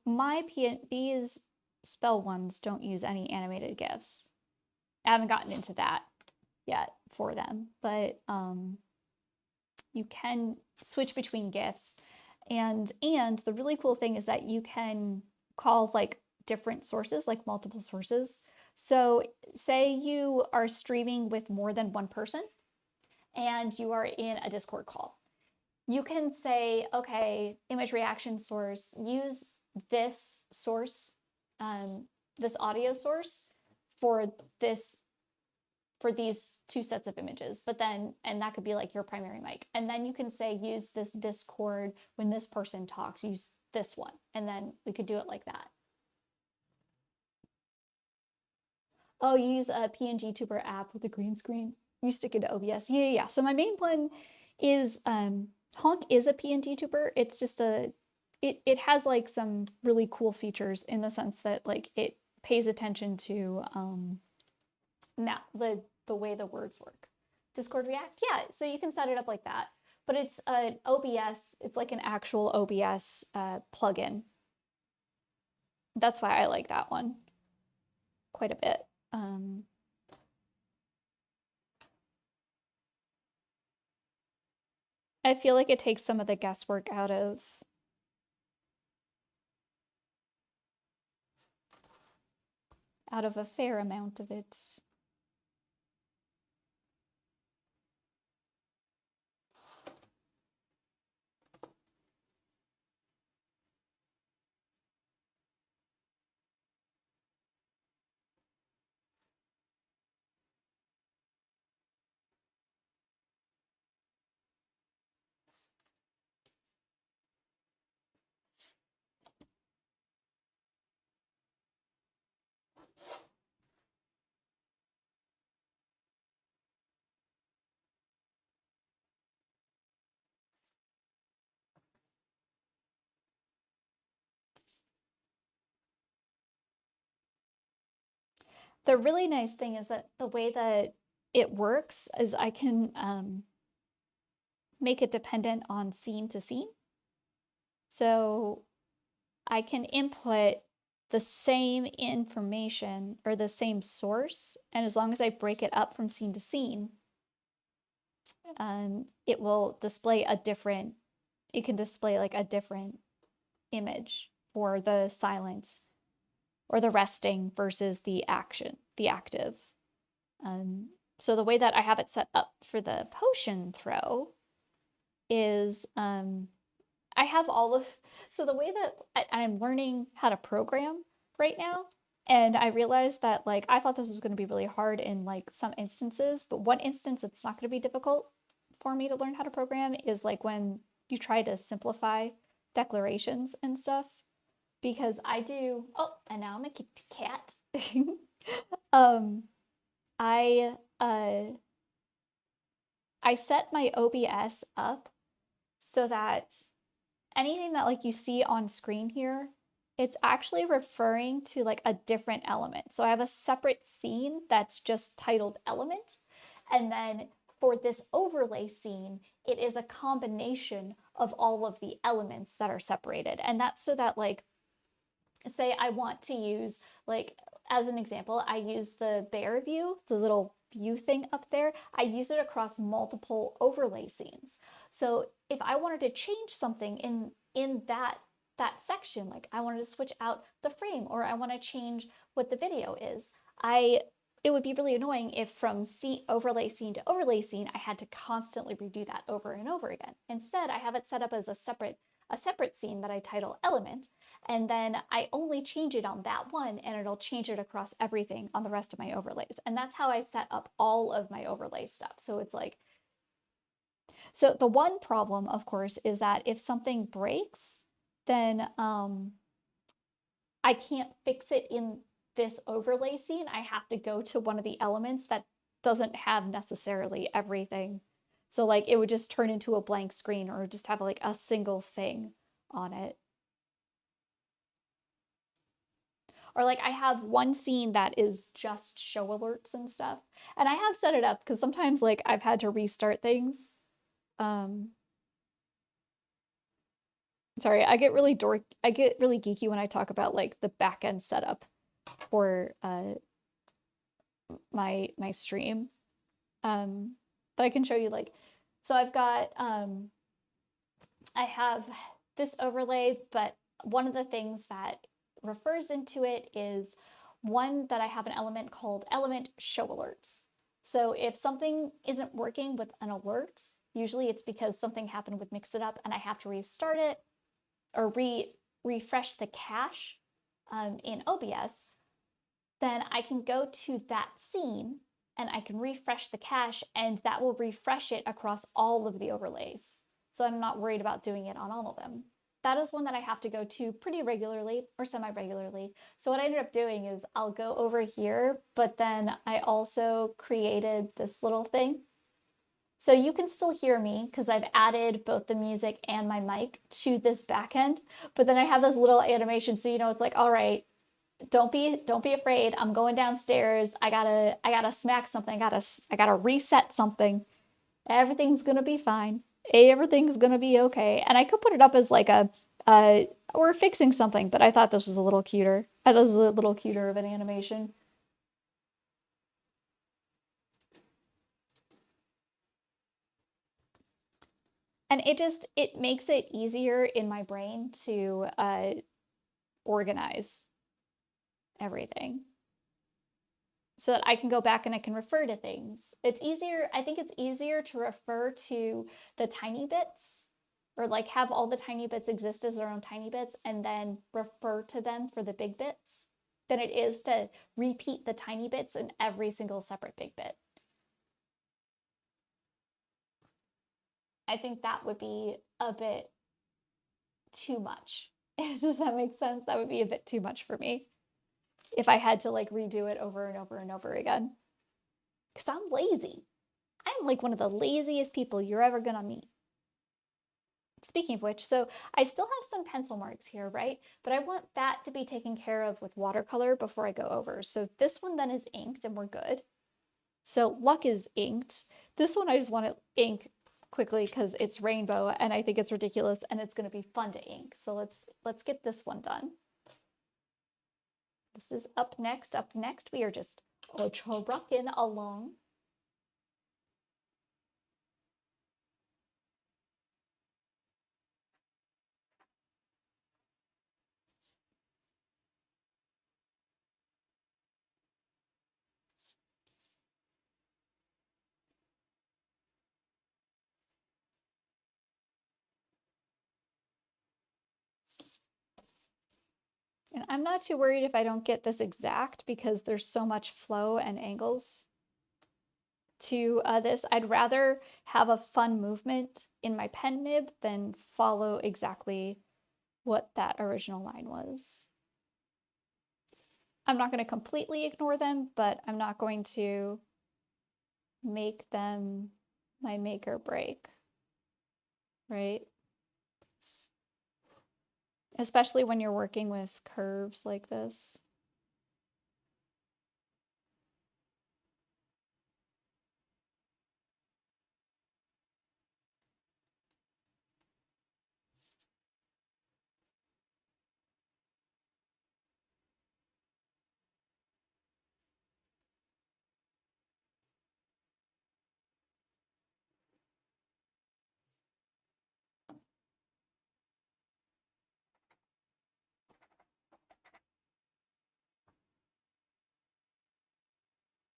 these spell ones don't use any animated GIFs. I haven't gotten into that yet for them, but you can switch between GIFs. And the really cool thing is that you can call like different sources, like multiple sources. So say you are streaming with more than one person and you are in a Discord call. You can say, okay, image reaction source, use this source, this audio source for these two sets of images, but then, and that could be like your primary mic. And then you can say, use this Discord when this person talks, use this one. And then we could do it like that. Oh, you use a PNG Tuber app with a green screen. You stick it to OBS. Yeah. So my main one is, Honk is a PNG Tuber. It's just it has like some really cool features in the sense that like it pays attention to the way the words work. Discord React, yeah, so you can set it up like that. But it's an OBS, it's like an actual OBS plugin. That's why I like that one quite a bit. I feel like it takes some of the guesswork out of a fair amount of it. The really nice thing is that the way that it works is I can make it dependent on scene to scene. So I can input the same information or the same source, and as long as I break it up from scene to scene, it will display a different, it can display like a different image for the silent or the resting versus the action, the active. So the way that I have it set up for the potion throw is I have all of, so the way that I'm learning how to program right now, and I realized that like I thought this was going to be really hard in like some instances, but one instance it's not going to be difficult for me to learn how to program is like when you try to simplify declarations and stuff. Because I do, oh, and now I'm a kitty cat. um, I I set my OBS up so that anything that like you see on screen here, it's actually referring to like a different element. So I have a separate scene that's just titled element. And then for this overlay scene, it is a combination of all of the elements that are separated. And that's so that like, say I want to use, like, as an example, I use the bear view, the little view thing up there. I use it across multiple overlay scenes. So if I wanted to change something in that section, like I wanted to switch out the frame or I want to change what the video is, it would be really annoying if from overlay scene to overlay scene, I had to constantly redo that over and over again. Instead, I have it set up as a separate scene that I title element, and then I only change it on that one and it'll change it across everything on the rest of my overlays. And that's how I set up all of my overlay stuff. So it's like, so the one problem, of course, is that if something breaks, then I can't fix it in this overlay scene. I have to go to one of the elements that doesn't have necessarily everything. So like it would just turn into a blank screen or just have like a single thing on it. Or like I have one scene that is just show alerts and stuff. And I have set it up because sometimes like I've had to restart things. Sorry, I get really geeky when I talk about like the back end setup for my stream. But I can show you like, so I've got I have this overlay, but one of the things that refers into it is one that I have an element called element show alerts. So if something isn't working with an alert, usually it's because something happened with Mix It Up and I have to restart it or refresh the cache in OBS, then I can go to that scene and I can refresh the cache and that will refresh it across all of the overlays. So I'm not worried about doing it on all of them. That is one that I have to go to pretty regularly or semi-regularly. So what I ended up doing is I'll go over here, but then I also created this little thing. So you can still hear me because I've added both the music and my mic to this backend, but then I have this little animation so you know it's like, all right, don't be afraid. I'm going downstairs. I gotta smack something. I gotta reset something. Everything's gonna be fine. Everything's gonna be okay. And I could put it up as like a we're fixing something, but I thought this was a little cuter. I thought this was a little cuter of an animation. And it makes it easier in my brain to organize everything so that I can go back and I can refer to things. It's easier, I think it's easier to refer to the tiny bits or like have all the tiny bits exist as their own tiny bits and then refer to them for the big bits than it is to repeat the tiny bits in every single separate big bit. I think that would be a bit too much. Does that make sense? That would be a bit too much for me if I had to like redo it over and over and over again. Because I'm lazy. I'm like one of the laziest people you're ever gonna meet. Speaking of which, so I still have some pencil marks here, right? But I want that to be taken care of with watercolor before I go over. So this one then is inked and we're good. So Luck is inked. This one I just want to ink quickly because it's rainbow and I think it's ridiculous and it's going to be fun to ink. So let's get this one done. This is up next. Up next, we are just trucking along. And I'm not too worried if I don't get this exact because there's so much flow and angles to this. I'd rather have a fun movement in my pen nib than follow exactly what that original line was. I'm not going to completely ignore them, but I'm not going to make them my make or break, right? Especially when you're working with curves like this.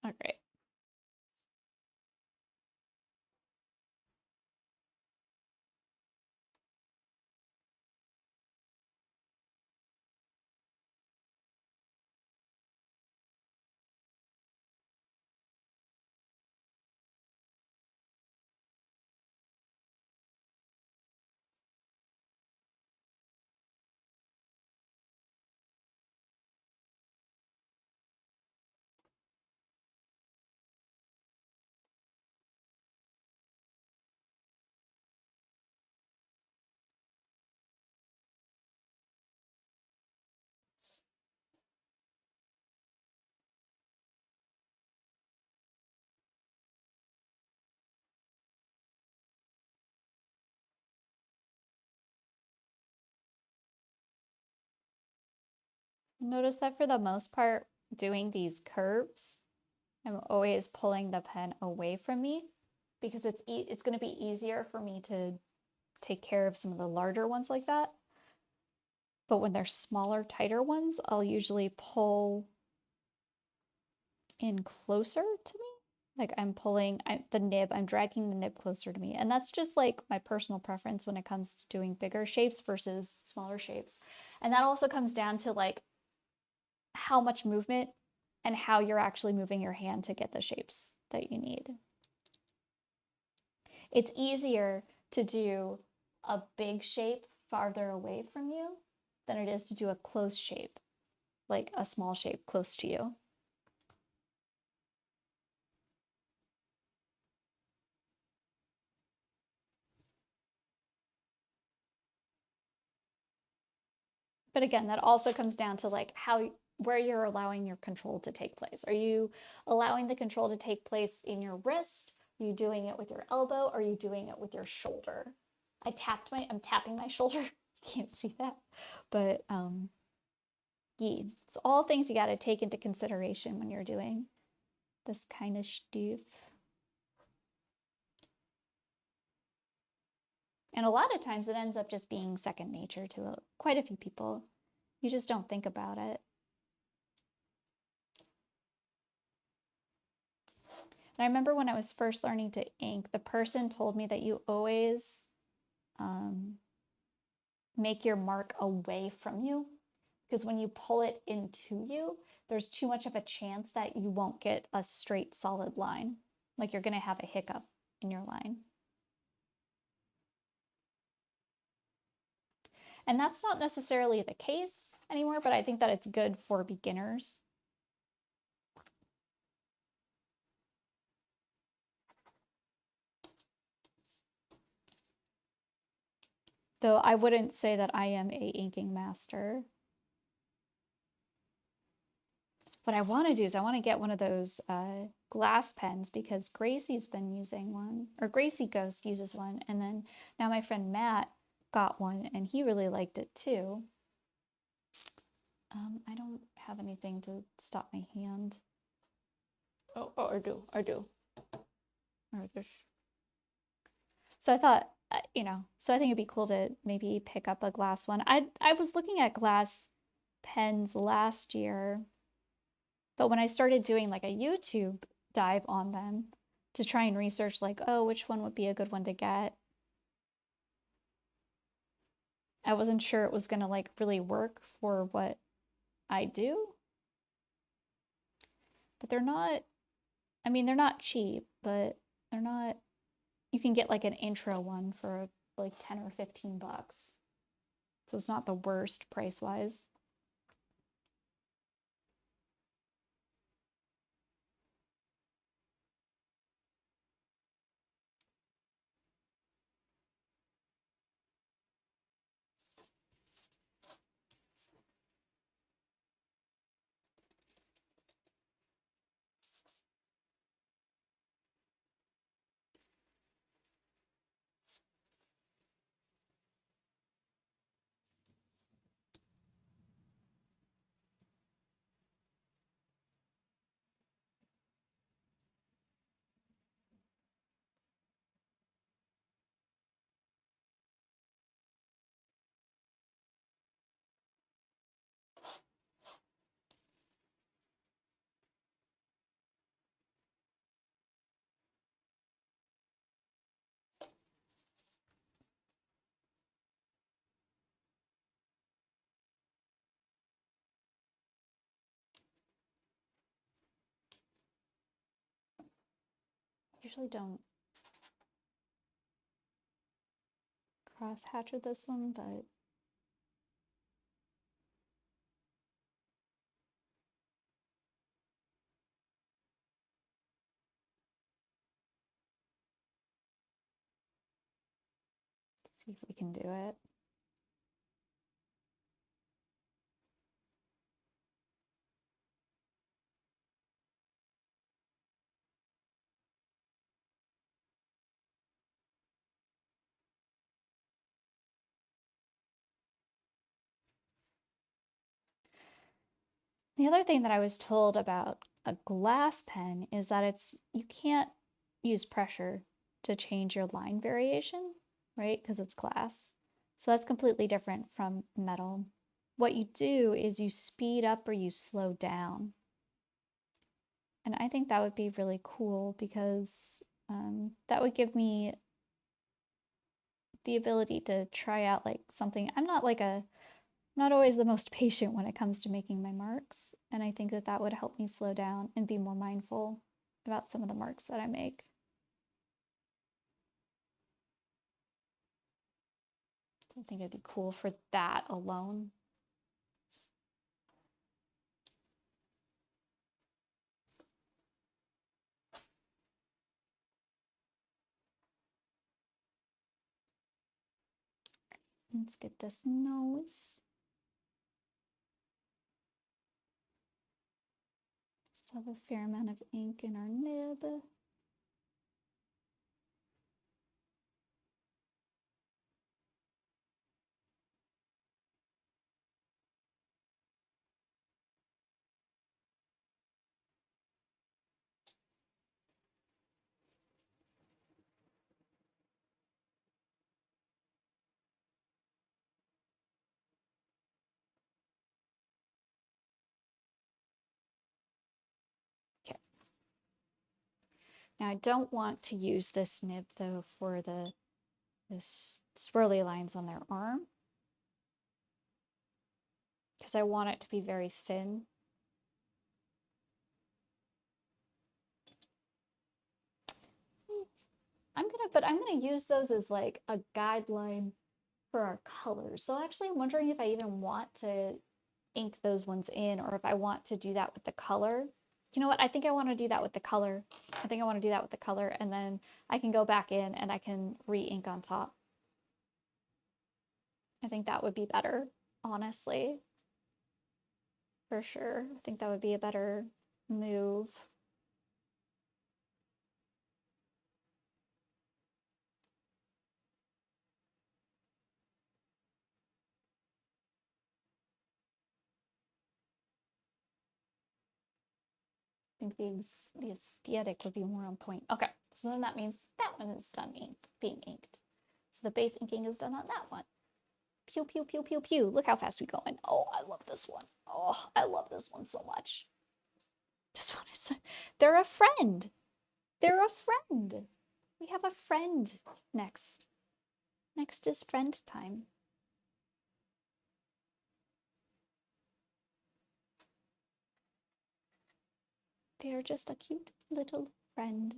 All right. Notice that for the most part, doing these curves, I'm always pulling the pen away from me because it's going to be easier for me to take care of some of the larger ones like that. But when they're smaller, tighter ones, I'll usually pull in closer to me. Like I'm pulling the nib, I'm dragging the nib closer to me. And that's just like my personal preference when it comes to doing bigger shapes versus smaller shapes. And that also comes down to like how much movement and how you're actually moving your hand to get the shapes that you need. It's easier to do a big shape farther away from you than it is to do a close shape, like a small shape close to you. But again, that also comes down to like where you're allowing your control to take place. Are you allowing the control to take place in your wrist? Are you doing it with your elbow? Are you doing it with your shoulder? I'm tapping my shoulder. You can't see that. But yeah, it's all things you got to take into consideration when you're doing this kind of stuff. And a lot of times it ends up just being second nature to quite a few people. You just don't think about it. And I remember when I was first learning to ink, the person told me that you always make your mark away from you because when you pull it into you, there's too much of a chance that you won't get a straight solid line. Like you're going to have a hiccup in your line. And that's not necessarily the case anymore, but I think that it's good for beginners. Though I wouldn't say that I am a inking master. What I want to do is I want to get one of those glass pens because Gracie's been using one, or Gracie Ghost uses one, and then now my friend Matt got one and he really liked it too. I don't have anything to stop my hand. Oh, I do. Or this. So I thought, you know, so I think it'd be cool to maybe pick up a glass one. I was looking at glass pens last year, but when I started doing like a YouTube dive on them to try and research like, oh, which one would be a good one to get, I wasn't sure it was gonna like really work for what I do. But they're not, I mean, they're not cheap, but they're not, you can get like an intro one for like 10 or 15 bucks. So it's not the worst price-wise. Usually don't cross hatch with this one, but see if we can do it. The other thing that I was told about a glass pen is that you can't use pressure to change your line variation, right? Because it's glass. So that's completely different from metal. What you do is you speed up or you slow down. And I think that would be really cool because that would give me the ability to try out like something. I'm not always the most patient when it comes to making my marks, and I think that that would help me slow down and be more mindful about some of the marks that I make. I think it'd be cool for that alone. Let's get this nose. Still have a fair amount of ink in our nib. Okay. Now I don't want to use this nib though for the swirly lines on their arm because I want it to be very thin. I'm gonna use those as like a guideline for our colors. So actually I'm wondering if I even want to ink those ones in or if I want to do that with the color. You know what? I think I want to do that with the color. I think I want to do that with the color and then I can go back in and I can re-ink on top. I think that would be better, honestly. For sure. I think that would be a better move. I think the aesthetic would be more on point. Okay, so then that means that one is done being inked. So the base inking is done on that one. Pew, pew, pew, pew, pew. Look how fast we going. Oh, I love this one. Oh, I love this one so much. This one is, they're a friend. They're a friend. We have a friend next. Next is friend time. They are just a cute little friend.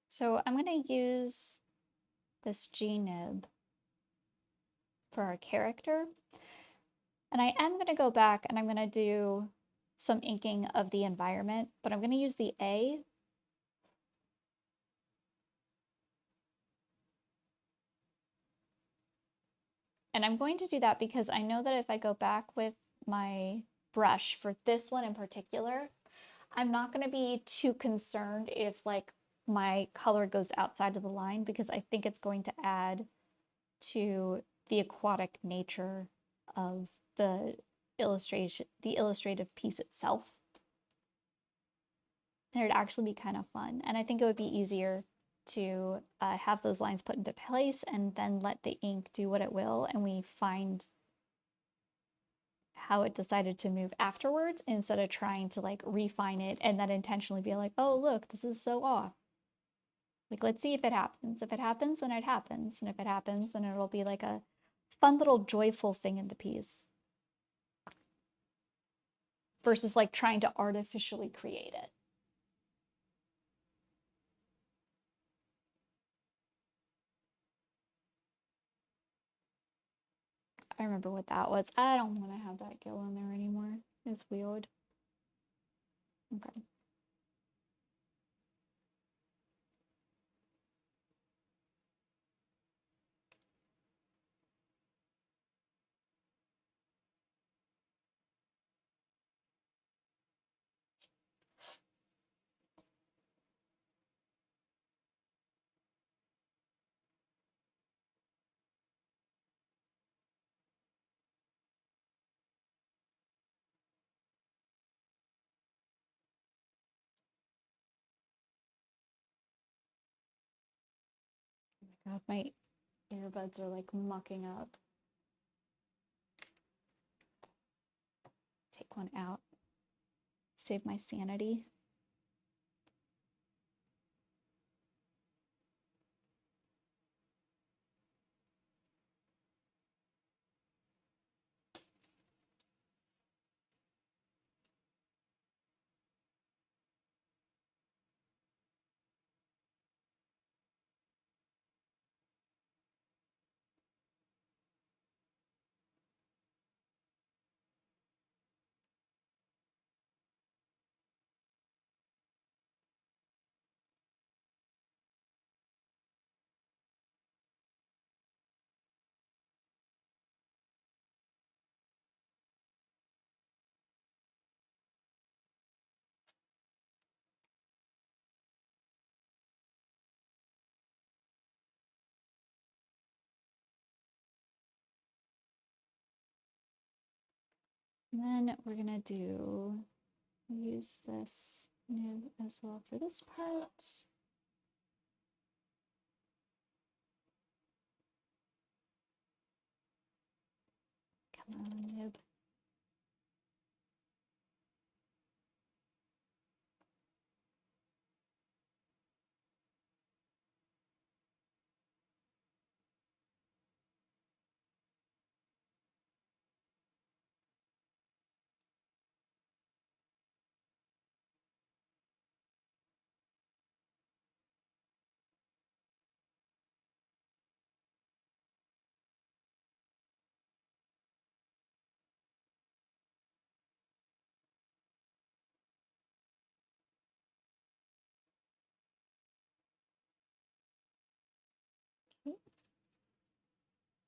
So I'm going to use this G-nib for our character. And I am going to go back and I'm going to do some inking of the environment, but I'm going to use the A. And I'm going to do that because I know that if I go back with my brush for this one in particular, I'm not going to be too concerned if like my color goes outside of the line because I think it's going to add to the aquatic nature of the illustrative piece itself. And it'd actually be kind of fun. And I think it would be easier to have those lines put into place and then let the ink do what it will, and we find how it decided to move afterwards instead of trying to like refine it and then intentionally be like, oh, look, this is so off. Like, let's see if it happens. If it happens, then it happens. And if it happens, then it'll be like a fun little joyful thing in the piece. Versus like trying to artificially create it. I remember what that was. I don't want to have that gill in there anymore. It's weird. Okay. Oh my God, my earbuds are like mucking up. Take one out. Save my sanity. And then we're gonna use this nib as well for this part. Come on, nib.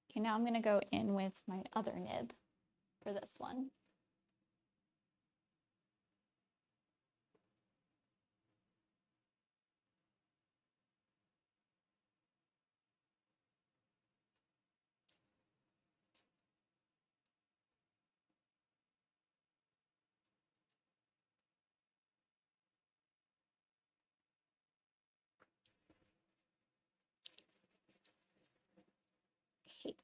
Okay, now I'm gonna go in with my other nib for this one. Okay.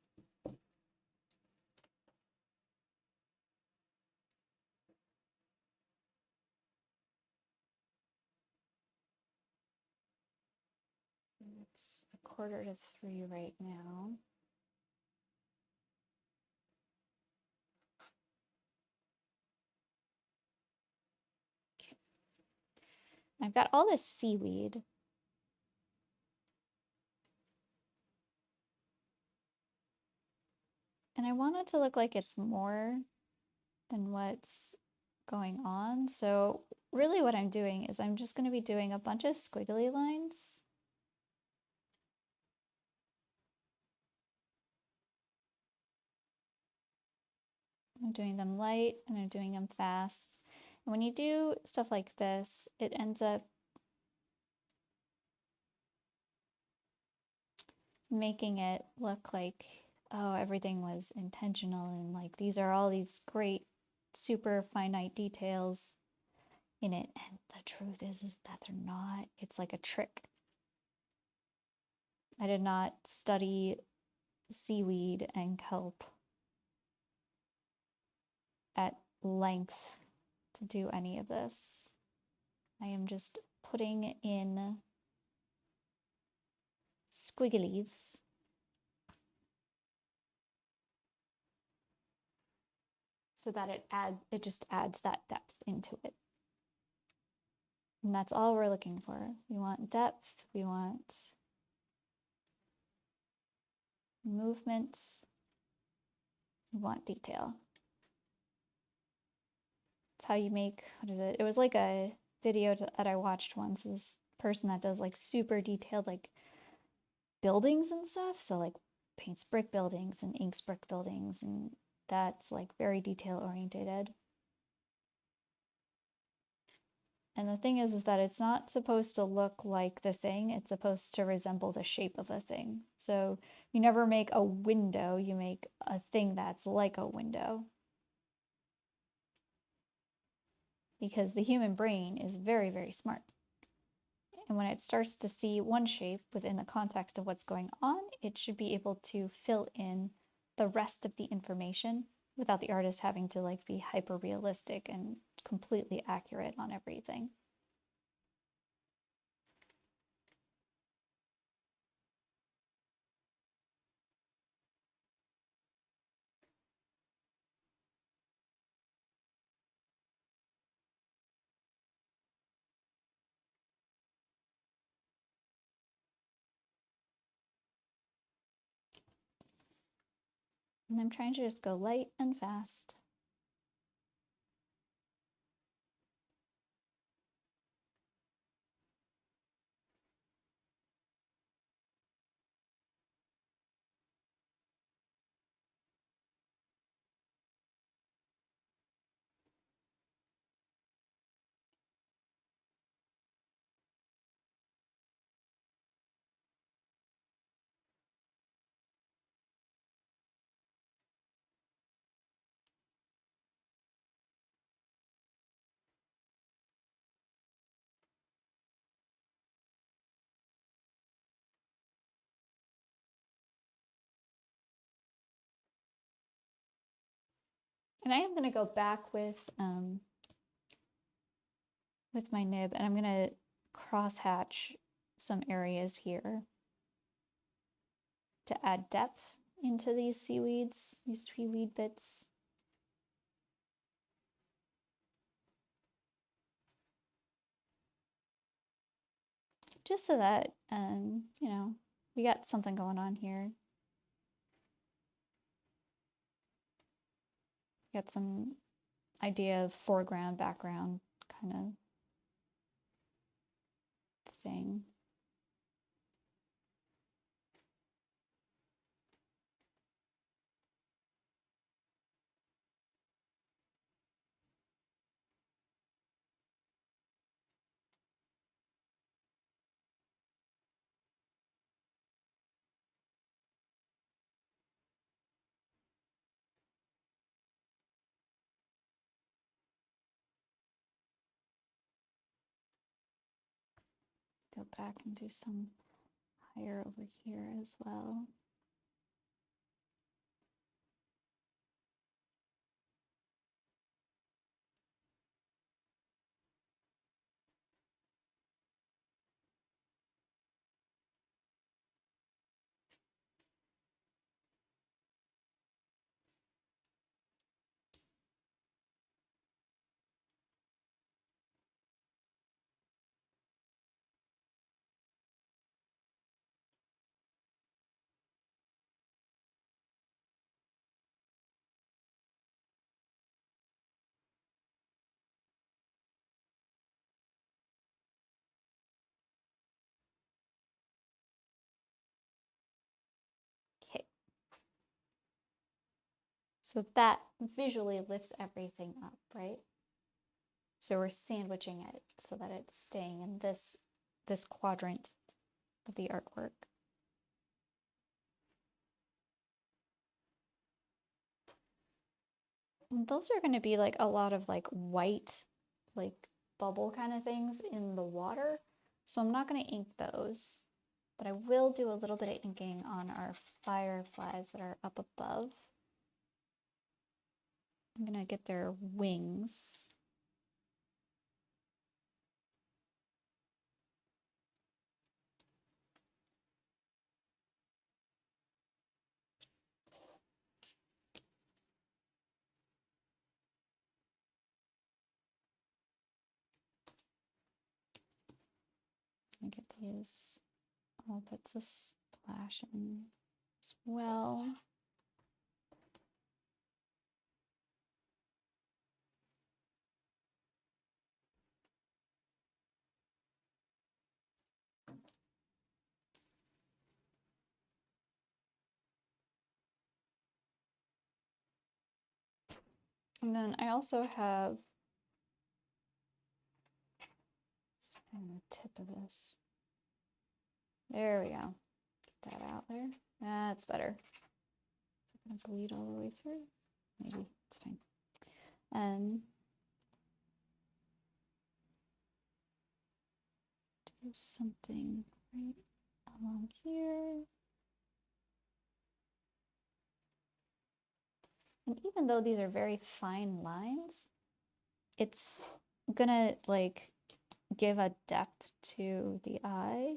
It's 2:45 right now. Okay. I've got all this seaweed. And I want it to look like it's more than what's going on. So really what I'm doing is I'm just going to be doing a bunch of squiggly lines. I'm doing them light and I'm doing them fast. And when you do stuff like this, it ends up making it look like, oh, everything was intentional and like these are all these great, super finite details in it. And the truth is that they're not. It's like a trick. I did not study seaweed and kelp at length to do any of this. I am just putting in squigglies so that it just adds that depth into it. And that's all we're looking for. We want depth, we want movement, we want detail. It's how you make, what is it? It was like a video that I watched once, this person that does like super detailed like buildings and stuff. So like paints brick buildings and inks brick buildings, and that's like very detail oriented. And the thing is that it's not supposed to look like the thing, it's supposed to resemble the shape of a thing. So you never make a window, you make a thing that's like a window. Because the human brain is very, very smart. And when it starts to see one shape within the context of what's going on, it should be able to fill in the rest of the information without the artist having to like be hyper realistic and completely accurate on everything. And I'm trying to just go light and fast. And I am going to go back with my nib, and I'm going to cross-hatch some areas here to add depth into these seaweeds, these seaweed bits. Just so that, you know, we got something going on here. Got some idea of foreground, background kind of thing. Go back and do some higher over here as well. Okay. So that visually lifts everything up, right? So we're sandwiching it so that it's staying in this quadrant of the artwork. And those are going to be like a lot of like white, like bubble kind of things in the water. So I'm not going to ink those, but I will do a little bit of inking on our fireflies that are up above. I'm going to get their wings. I get these. I'll put a splash in as well. And then I also have on the tip of this. There we go. Get that out there. That's better. Is it going to bleed all the way through? Maybe. It's fine. Do something right along here. And even though these are very fine lines, it's gonna like give a depth to the eye.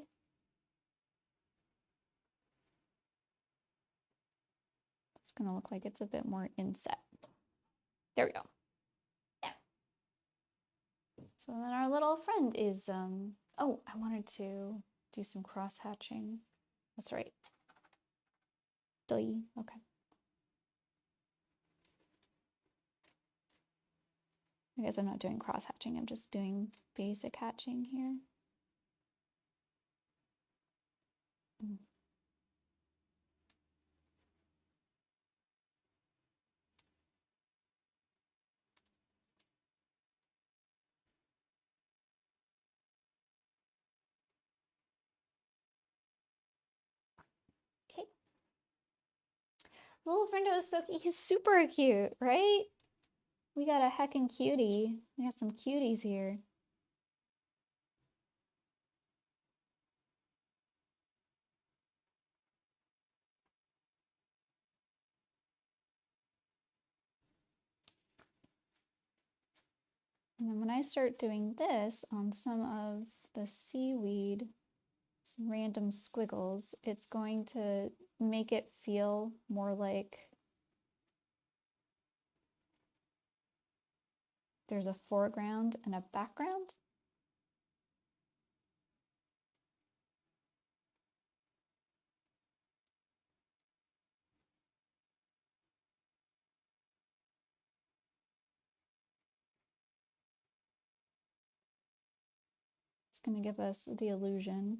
It's gonna look like it's a bit more inset. There we go. Yeah. So then our little friend is, oh, I wanted to do some cross hatching. That's right. Doi. Okay. I guess I'm not doing cross hatching, I'm just doing basic hatching here. Okay. Little friendo is so, he's super cute, right? We got a heckin' cutie. We got some cuties here. And then when I start doing this on some of the seaweed, some random squiggles, it's going to make it feel more like there's a foreground and a background. It's going to give us the illusion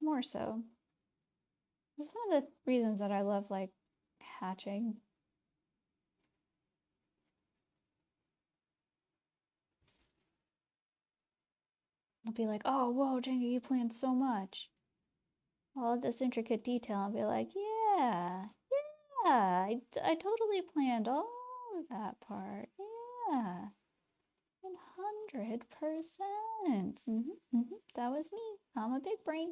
more so. It's one of the reasons that I love like hatching. I'll be like, oh, whoa, Jenga, you planned so much. All of this intricate detail. I'll be like, yeah, I totally planned all of that part. Yeah, 100%. That was me. I'm a big brain.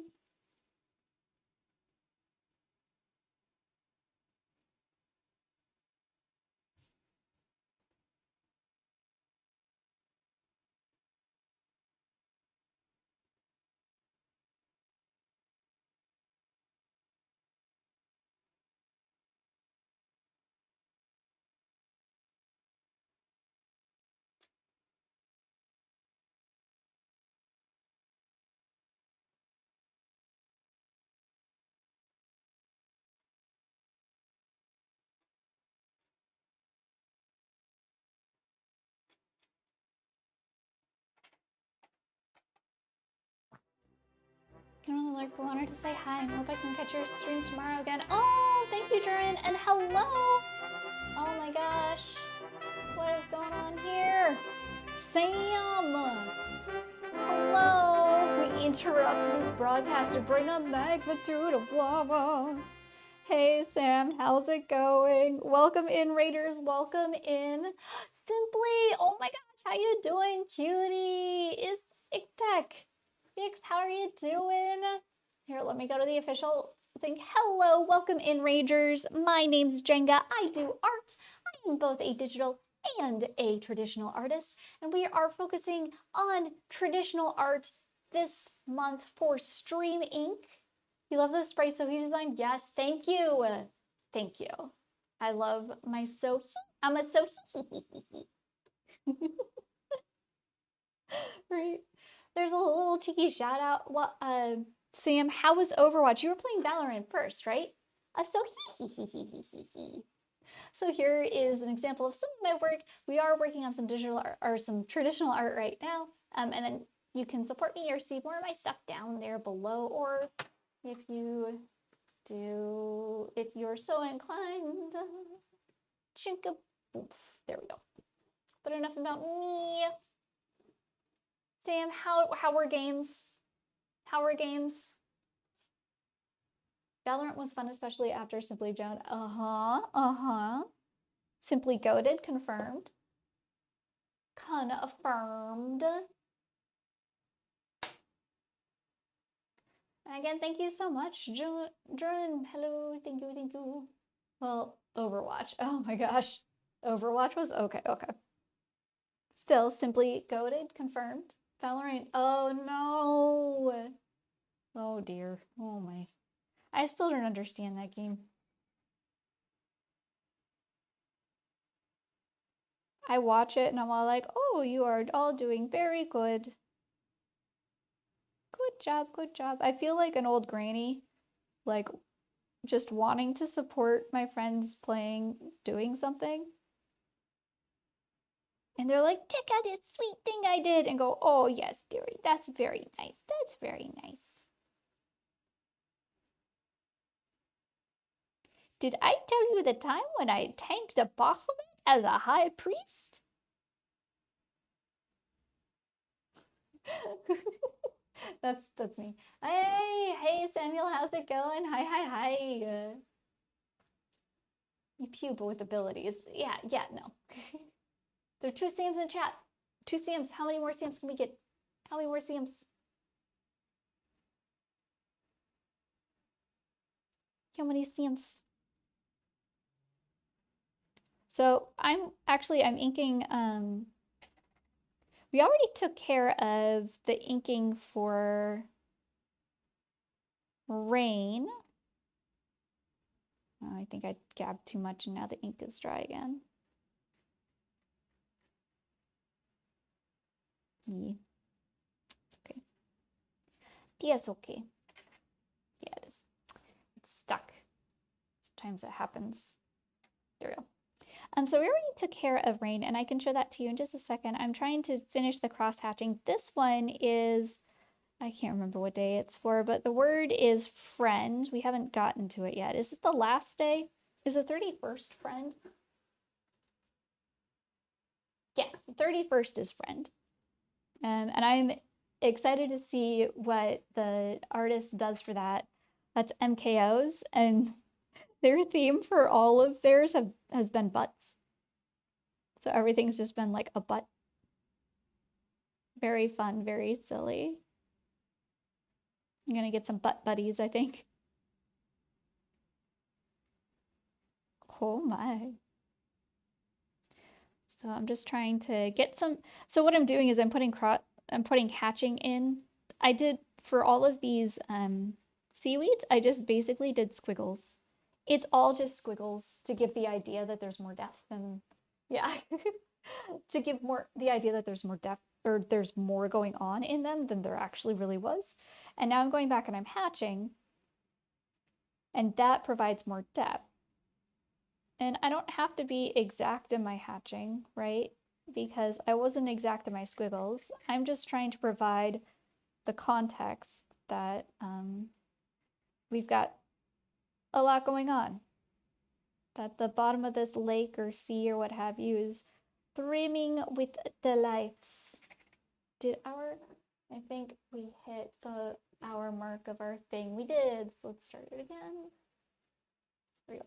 Can only lurk but wanted to say hi and hope I can catch your stream tomorrow again. Oh, thank you, Durin, and hello! Oh my gosh, what is going on here? Sam! Hello! We interrupt this broadcast to bring a magnitude of lava. Hey Sam, how's it going? Welcome in, Raiders, welcome in. Simply, oh my gosh, how you doing, cutie? It's Ictech. Ix, how are you doing? Here, let me go to the official thing. Hello, welcome in, Ragers. My name's Jenga. I do art. I am both a digital and a traditional artist, and we are focusing on traditional art this month for StreamInK. You love the sprite Sohi design? Yes, thank you. Thank you. I love my Sohi. I'm a Sohi. Right. There's a little cheeky shout out. What, Sam, how was Overwatch? You were playing Valorant first, right? So here is an example of some of my work. We are working on some digital art or some traditional art right now. And then you can support me or see more of my stuff down there below, or if you're so inclined, chinka boof. There we go. But enough about me. Sam, how were games? How were games? Valorant was fun, especially after Simply Joan. Simply goated, confirmed. Confirmed. And again, thank you so much. Jordan, hello, thank you. Well, Overwatch. Oh my gosh. Overwatch was okay. Still, Simply goated, confirmed. Valorant. Oh no. Oh dear. Oh my. I still don't understand that game. I watch it and I'm all like, oh, you are all doing very good. Good job. I feel like an old granny, like just wanting to support my friends playing, doing something. And they're like, check out this sweet thing I did. And go, oh yes, dearie, that's very nice. That's very nice. Did I tell you the time when I tanked a Baphomet as a high priest? That's me. Hey Samuel, how's it going? Hi. You pew, but with abilities. Yeah, no. There are 2 Sams in chat. 2 Sams. How many more Sams can we get? How many more Sams? How many Sams? So I'm inking We already took care of the inking for rain. Oh, I think I gabbed too much and now the ink is dry again. Yeah. It's okay. Yes, okay. Yeah, it is. It's stuck. Sometimes it happens. There we go. So we already took care of rain, and I can show that to you in just a second. I'm trying to finish the cross hatching. This one is, I can't remember what day it's for, but the word is friend. We haven't gotten to it yet. Is it the last day? Is the 31st friend? Yes, 31st is friend. And I'm excited to see what the artist does for that. That's MKOs, and their theme for all of theirs has been butts. So everything's just been like a butt. Very fun, very silly. I'm gonna get some butt buddies, I think. Oh my. So I'm just trying to get some. So what I'm doing is I'm putting hatching in. I did for all of these seaweeds, I just basically did squiggles. It's all just squiggles to give the idea that there's more depth than, yeah, to give more the idea that there's more depth or there's more going on in them than there actually really was. And now I'm going back and I'm hatching, and that provides more depth. And I don't have to be exact in my hatching, right? Because I wasn't exact in my squiggles. I'm just trying to provide the context that we've got a lot going on. That the bottom of this lake or sea or what have you is brimming with delights. I think we hit the hour mark of our thing. We did. So let's start it again. There we go.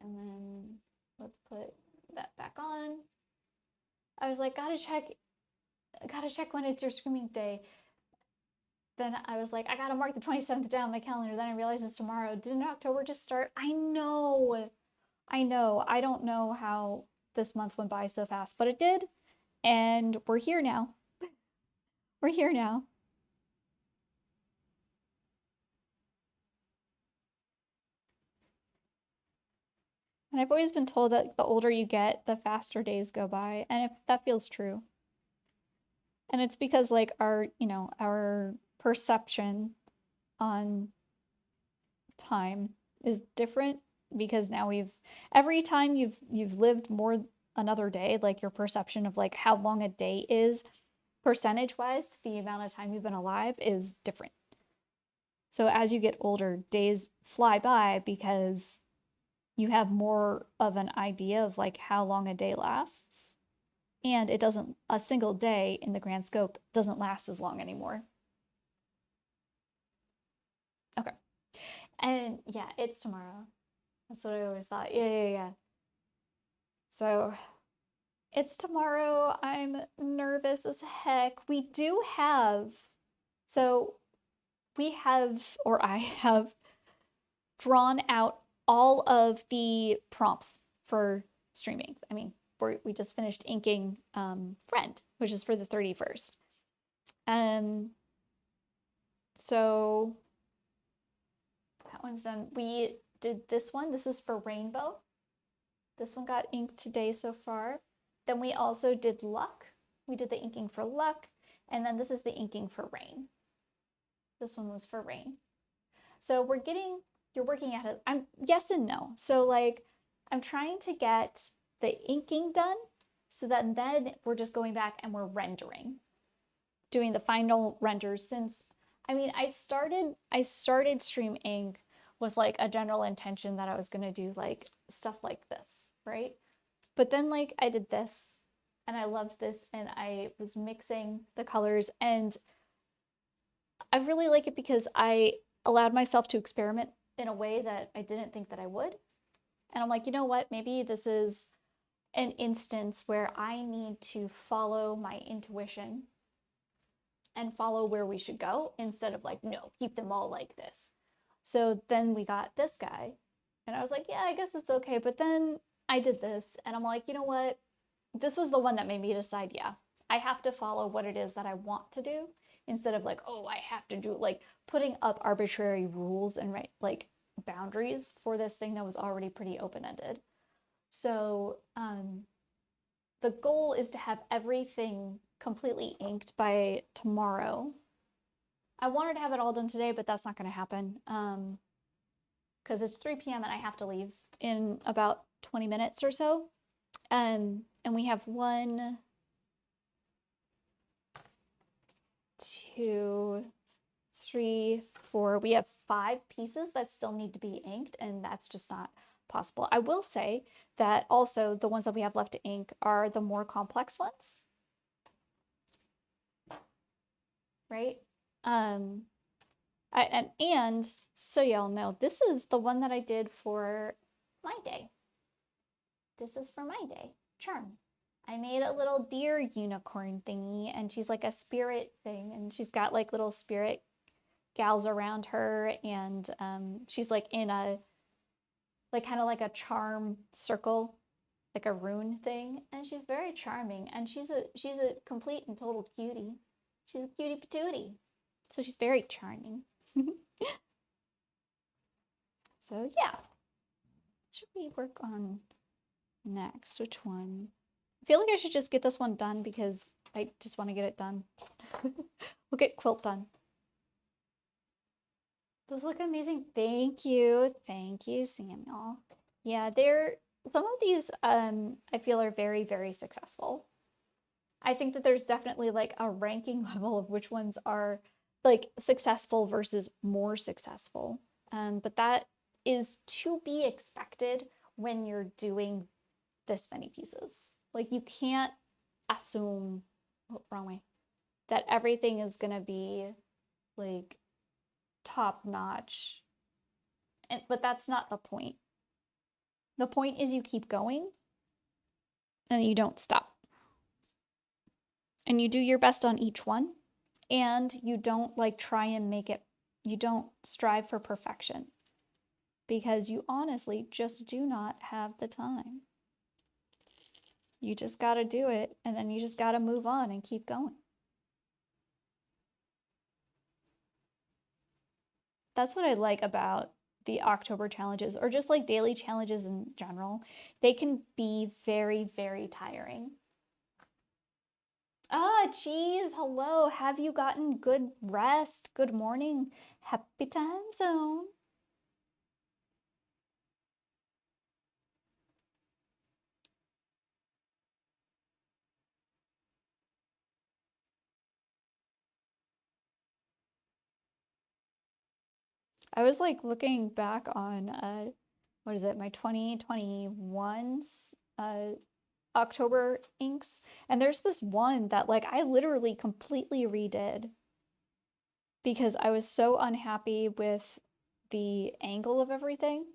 And then let's put that back on. I was like, gotta check when it's your StreamInK day. Then I was like, I gotta mark the 27th down on my calendar. Then I realized it's tomorrow. Didn't October just start? I know. I don't know how this month went by so fast, but it did. And we're here now. We're here now. And I've always been told that the older you get, the faster days go by. And if that feels true. And it's because like our perception on time is different because now every time you've lived more another day, like your perception of like how long a day is percentage-wise, the amount of time you've been alive is different. So as you get older, days fly by because you have more of an idea of like how long a day lasts. And a single day in the grand scope doesn't last as long anymore. Okay. And yeah, it's tomorrow. That's what I always thought. Yeah. So it's tomorrow. I'm nervous as heck. Or I have drawn out all of the prompts for StreamInK. I mean, we just finished inking Friend, which is for the 31st. So that one's done. We did this one. This is for Rainbow. This one got inked today so far. Then we also did Luck. We did the inking for Luck. And then this is the inking for Rain. This one was for Rain. So you're working at it. I'm yes and no. So like I'm trying to get the inking done so that then we're just going back and we're rendering, doing the final renders. Since I mean, I started StreamInK with like a general intention that I was gonna do like stuff like this, right? But then like I did this and I loved this and I was mixing the colors, and I really like it because I allowed myself to experiment in a way that I didn't think that I would. And I'm like, you know what? Maybe this is an instance where I need to follow my intuition and follow where we should go instead of like, no, keep them all like this. So then we got this guy, and I was like, yeah, I guess it's okay. But then I did this and I'm like, you know what? This was the one that made me decide, yeah, I have to follow what it is that I want to do instead of like, oh, I have to do like putting up arbitrary rules and right like boundaries for this thing that was already pretty open-ended. So the goal is to have everything completely inked by tomorrow. I wanted to have it all done today, but that's not going to happen because it's 3 p.m. and I have to leave in about 20 minutes or so. And we have 1, 2, 3, 4. We have 5 pieces that still need to be inked, and that's just not possible. I will say that also the ones that we have left to ink are the more complex ones, right? And so y'all know, this is the one that I did for my day. This is for my day. Charm. I made a little deer unicorn thingy, and she's like a spirit thing, and she's got like little spirit gals around her, and she's like in a like kind of like a charm circle, like a rune thing, and she's very charming, and she's a complete and total cutie. She's a cutie patootie, so she's very charming. So yeah, what should we work on next? Which one? I feel like I should just get this one done because I just want to get it done. We'll get quilt done. Those look amazing. Thank you. Thank you, Samuel. Yeah, some of these I feel are very, very successful. I think that there's definitely like a ranking level of which ones are like successful versus more successful. But that is to be expected when you're doing this many pieces. Like you can't assume, oh, wrong way, that everything is gonna be like top notch. But that's not the point. The point is you keep going and you don't stop. And you do your best on each one, and you don't like try and make it, you don't strive for perfection because you honestly just do not have the time. You just got to do it, and then you just got to move on and keep going. That's what I like about the October challenges, or just like daily challenges in general. They can be very, very tiring. Ah, Cheese, hello. Have you gotten good rest? Good morning. Happy time zone. I was like looking back on what is it, my 2021's October inks, and there's this one that like I literally completely redid because I was so unhappy with the angle of everything.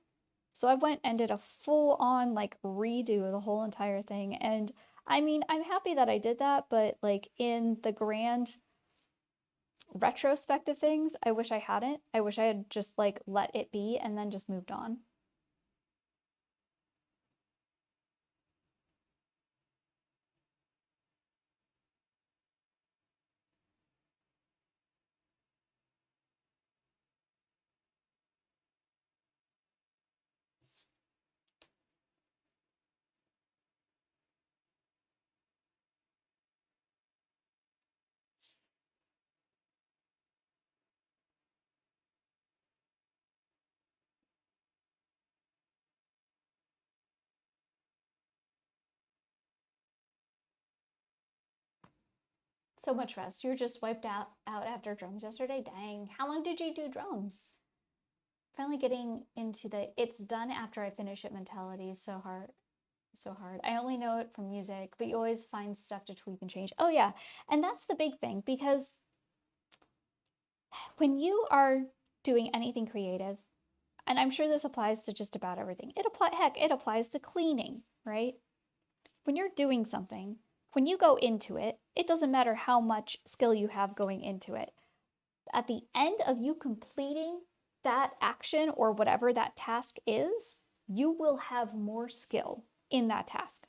So I went and did a full on like redo of the whole entire thing. And I mean, I'm happy that I did that, but like in the grand retrospective things, I wish I hadn't. I wish I had just like let it be and then just moved on. So much rest. You were just wiped out after drums yesterday. Dang. How long did you do drums? Finally getting into the it's done after I finish it mentality is so hard. So hard. I only know it from music, but you always find stuff to tweak and change. Oh yeah. And that's the big thing because when you are doing anything creative, and I'm sure this applies to just about everything. It applies to cleaning, right? When you're doing something, when you go into it, it doesn't matter how much skill you have going into it. At the end of you completing that action or whatever that task is, you will have more skill in that task.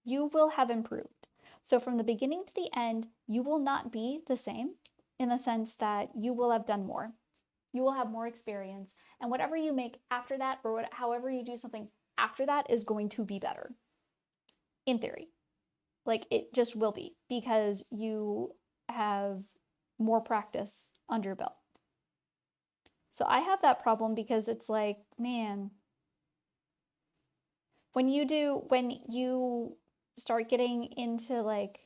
You will have improved. So from the beginning to the end, you will not be the same in the sense that you will have done more. You will have more experience, and whatever you make after that, or however you do something after that, is going to be better. In theory. Like, it just will be, because you have more practice under your belt. So I have that problem because it's like, man, when you start getting into like,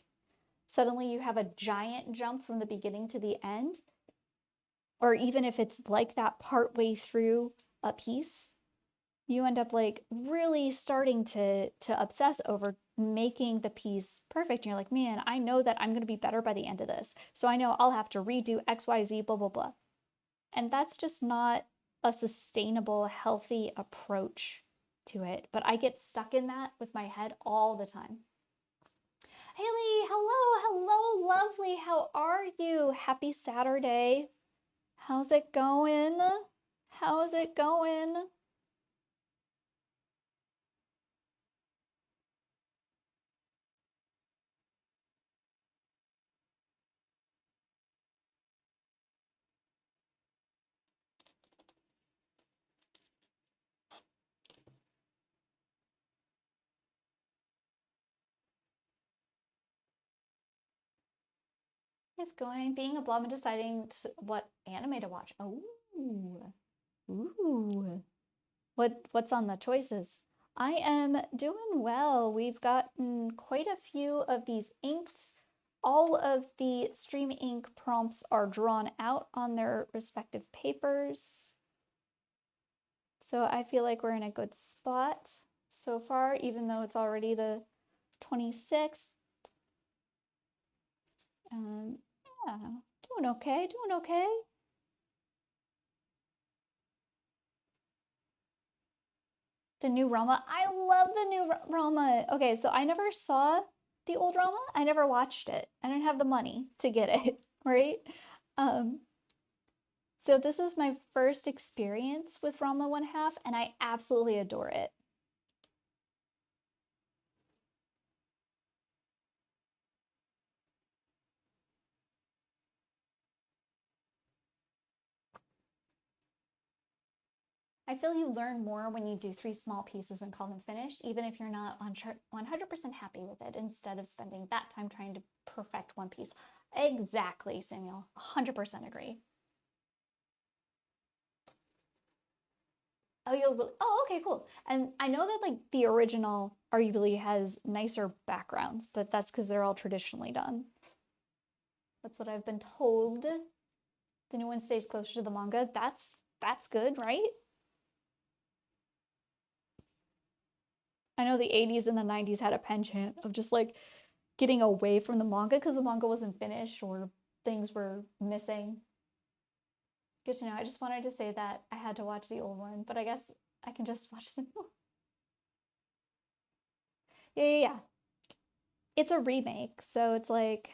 suddenly you have a giant jump from the beginning to the end, or even if it's like that partway through a piece, you end up like really starting to obsess over making the piece perfect. And you're like, man, I know that I'm going to be better by the end of this. So I know I'll have to redo X, Y, Z, blah, blah, blah. And that's just not a sustainable, healthy approach to it. But I get stuck in that with my head all the time. Haley, hello, hello, lovely. How are you? Happy Saturday. How's it going? How's it going? It's going, being a blob and deciding what anime to watch. Oh, ooh. What's on the choices? I am doing well. We've gotten quite a few of these inked. All of the StreamInK prompts are drawn out on their respective papers. So I feel like we're in a good spot so far, even though it's already the 26th. Yeah, doing okay, doing okay. The new Rama. I love the new Rama. Okay, so I never saw the old Rama. I never watched it. I didn't have the money to get it, right? Um, so this is my first experience with Rama 1/2, and I absolutely adore it. I feel you learn more when you do 3 small pieces and call them finished, even if you're not 100% happy with it, instead of spending that time trying to perfect one piece. Exactly, Samuel. 100% agree. Oh, you'll really, oh, okay, cool. And I know that like the original arguably has nicer backgrounds, but that's because they're all traditionally done. That's what I've been told. The new one stays closer to the manga. That's good, right? I know the 80s and the 90s had a penchant of just like getting away from the manga because the manga wasn't finished or things were missing. Good to know. I just wanted to say that I had to watch the old one, but I guess I can just watch the new one. Yeah, yeah, yeah. It's a remake, so it's like,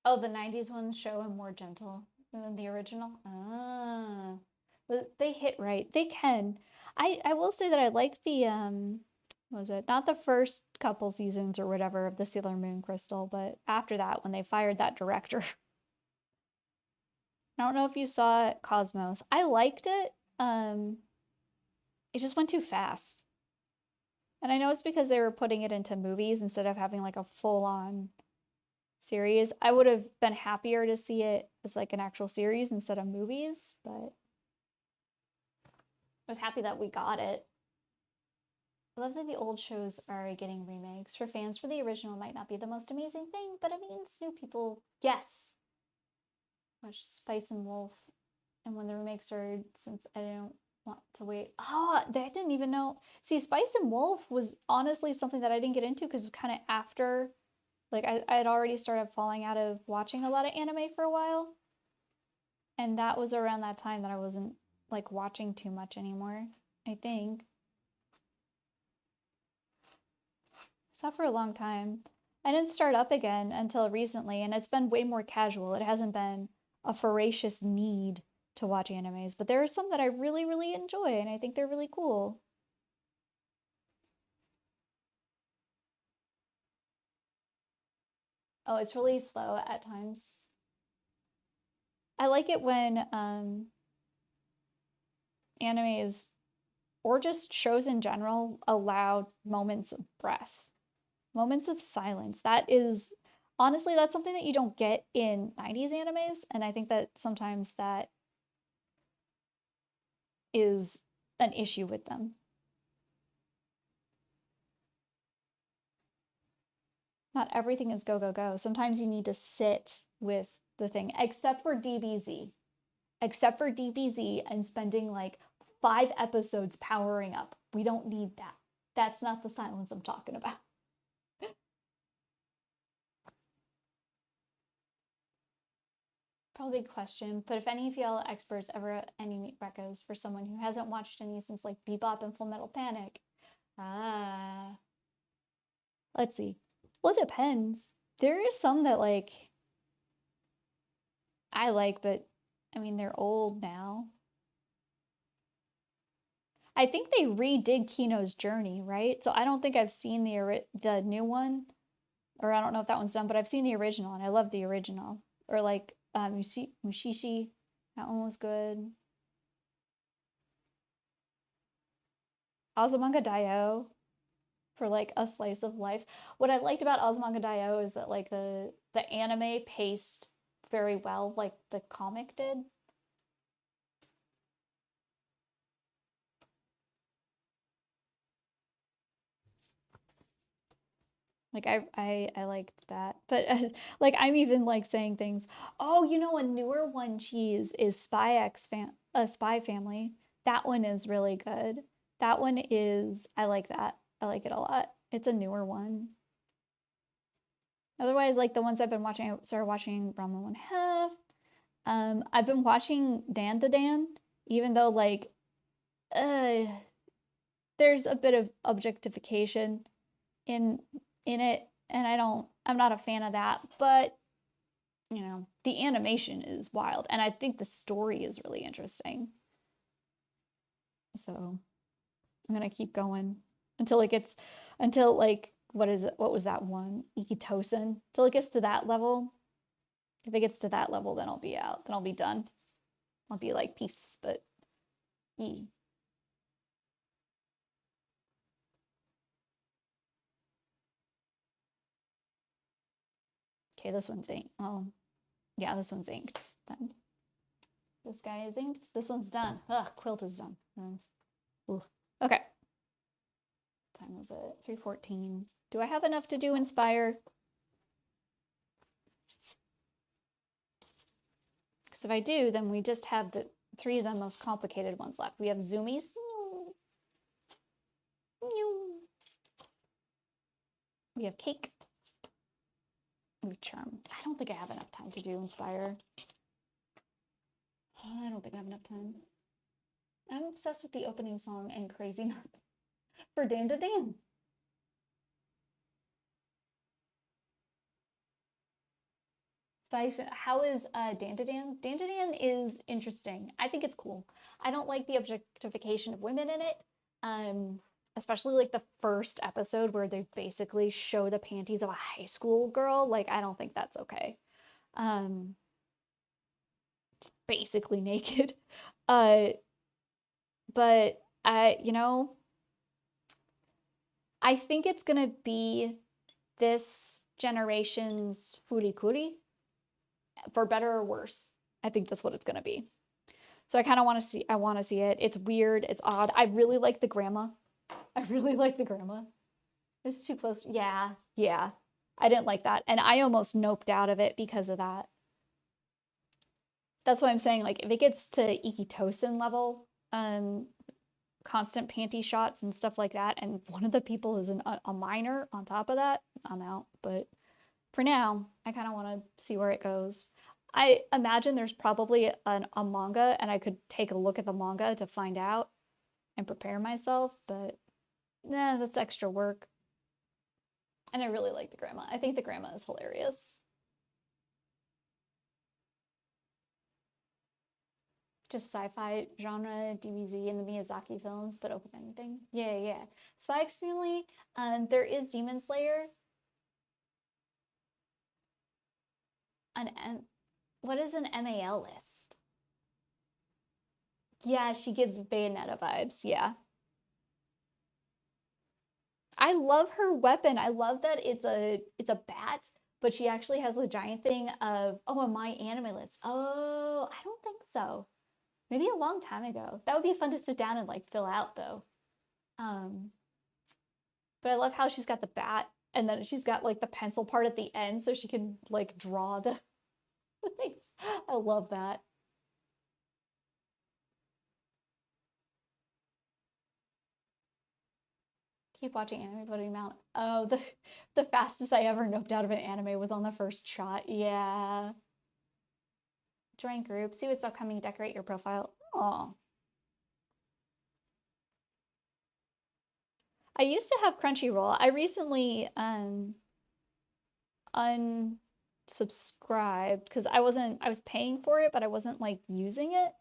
oh, the 90s ones show him more gentle than the original. Ah. But they hit right. They can. I will say that I like the what was it? Not the first couple seasons or whatever of the Sailor Moon Crystal, but after that when they fired that director. I don't know if you saw Cosmos. I liked it. It just went too fast. And I know it's because they were putting it into movies instead of having like a full-on series. I would have been happier to see it as like an actual series instead of movies, but I was happy that we got it. I love that the old shows are getting remakes. For fans, for the original might not be the most amazing thing, but it means new people, yes. Watch Spice and Wolf, and when the remake started, since I don't want to wait. Oh, I didn't even know. See, Spice and Wolf was honestly something that I didn't get into because it was kind of after, like I had already started falling out of watching a lot of anime for a while. And that was around that time that I wasn't like watching too much anymore, I think. Saw for a long time. I didn't start up again until recently, and it's been way more casual. It hasn't been a voracious need to watch animes, but there are some that I really, really enjoy, and I think they're really cool. Oh, it's really slow at times. I like it when animes or just shows in general allow moments of breath, moments of silence. That is honestly, that's something that you don't get in 90s animes, and I think that sometimes that is an issue with them. Not everything is go, go, go. Sometimes you need to sit with the thing, except for DBZ. Except for DBZ and spending like 5 episodes powering up. We don't need that. That's not the silence I'm talking about. Probably a big question, but if any of y'all experts ever any recos for someone who hasn't watched any since like Bebop and Full Metal Panic. Let's see. Well, it depends. There are some that like I like, but I mean they're old now. I think they redid Kino's Journey, right? So I don't think I've seen the new one, or I don't know if that one's done, but I've seen the original and I love the original. Or like Mushishi, that one was good. Azumanga Daioh for like a slice of life. What I liked about Azumanga Daioh is that like the anime paced very well, like the comic did. Like I liked that, but like I'm even like saying things. Oh, you know, a newer one cheese is Spy Family. That one is really good. That one is I like that. I like it a lot. It's a newer one. Otherwise, like the ones I've been watching, I started watching Brahma 1/2. I've been watching Dan to Dan, even though like uh there's a bit of objectification in it, and I'm not a fan of that, but you know, the animation is wild and I think the story is really interesting. So, I'm going to keep going until it gets until like what is it? What was that one? Ikitosen. Till it gets to that level. If it gets to that level, then I'll be out. Then I'll be done. I'll be like peace, but e. Okay, this one's inked. Oh, yeah, this one's inked then. This guy is inked. This one's done. Ugh, quilt is done. Ooh. Okay. What time was it? 3:14. Do I have enough to do Inspire? Because if I do, then we just have the 3 of the most complicated ones left. We have Zoomies. We have Cake. We have Charm. I don't think I have enough time to do Inspire. I don't think I have enough time. I'm obsessed with the opening song and Crazy Nuts for Dan to Dan. Spice, how is Dan to Dan? Dan to Dan is interesting. I think it's cool. I don't like the objectification of women in it. Especially like the first episode where they basically show the panties of a high school girl. Like, I don't think that's okay. It's basically naked. But you know, I think it's gonna be this generation's furikuri, for better or worse. I think that's what it's gonna be. So I kind of want to see, I want to see it. It's weird, it's odd. I really like the grandma. I really like the grandma. It's too close. Yeah, yeah. I didn't like that. And I almost noped out of it because of that. That's why I'm saying, like, if it gets to Ikitosen level, constant panty shots and stuff like that, and one of the people is a minor on top of that, I'm out. But for now, I kind of want to see where it goes. I imagine there's probably a manga, and I could take a look at the manga to find out and prepare myself, but nah, that's extra work. And I really like the grandma. I think the grandma is hilarious. Just sci-fi genre, DBZ, and the Miyazaki films, but open anything. Yeah, yeah. Spy X Family, there is Demon Slayer. What is an MAL list? Yeah, she gives Bayonetta vibes, yeah. I love her weapon. I love that it's a bat, but she actually has the giant thing of, oh, a My Anime List. Oh, I don't think so. Maybe a long time ago. That would be fun to sit down and like fill out though. But I love how she's got the bat and then she's got like the pencil part at the end so she can like draw the things. I love that. Keep watching anime, voting amount. Oh, the fastest I ever noped out of an anime was on the first shot. Yeah. Join group, see what's upcoming, decorate your profile. Oh. I used to have Crunchyroll. I recently unsubscribed because I was paying for it, but I wasn't like using it.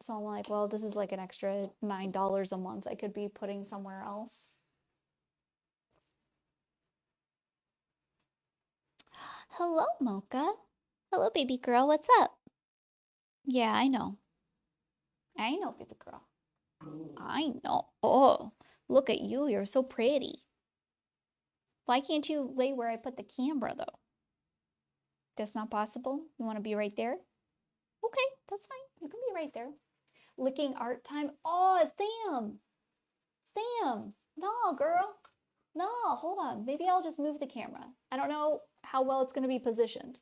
So I'm like, well, this is like an extra $9 a month I could be putting somewhere else. Hello, Mocha. Hello, baby girl. What's up? Yeah, I know. I know, baby girl. I know. Oh, look at you. You're so pretty. Why can't you lay where I put the camera, though? That's not possible? You want to be right there? Okay, that's fine. You can be right there. Licking art time. Oh, Sam. Sam. No, girl. No, hold on. Maybe I'll just move the camera. I don't know how well it's going to be positioned.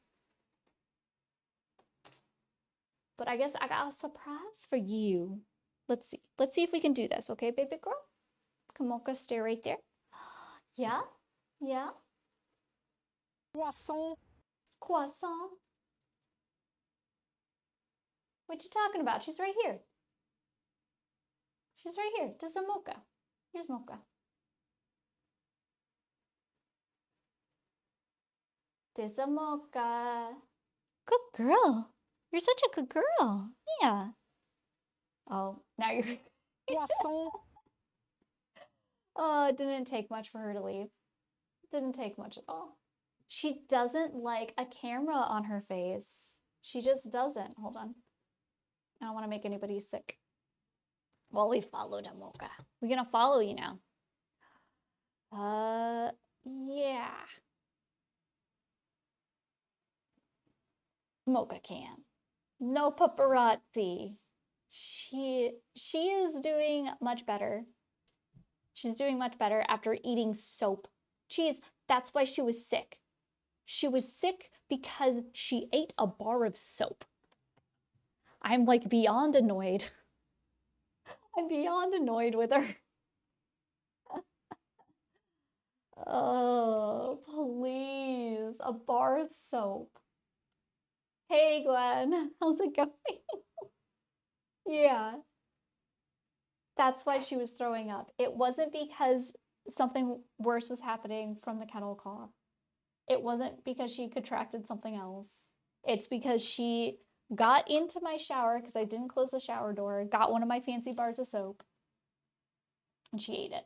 But I guess I got a surprise for you. Let's see. Let's see if we can do this, okay, baby girl? Kamoka, stay right there. Yeah? Yeah? Croissant. Croissant? What you talking about? She's right here. She's right here. This is a Mocha. Here's Mocha. This is a Mocha. Good girl. You're such a good girl. Yeah. Oh, now you're... Croissant. Oh, it didn't take much for her to leave. It didn't take much at all. She doesn't like a camera on her face. She just doesn't. Hold on. I don't want to make anybody sick. Well, we followed a Mocha. We're gonna follow you now. Yeah. Mocha can. No paparazzi. She is doing much better. She's doing much better after eating soap. Jeez, that's why she was sick. She was sick because she ate a bar of soap. I'm like beyond annoyed. I'm beyond annoyed with her. Oh, please. A bar of soap. Hey, Glenn. How's it going? Yeah. That's why she was throwing up. It wasn't because something worse was happening from the kennel cough. It wasn't because she contracted something else. It's because she got into my shower because I didn't close the shower door, got one of my fancy bars of soap, and she ate it.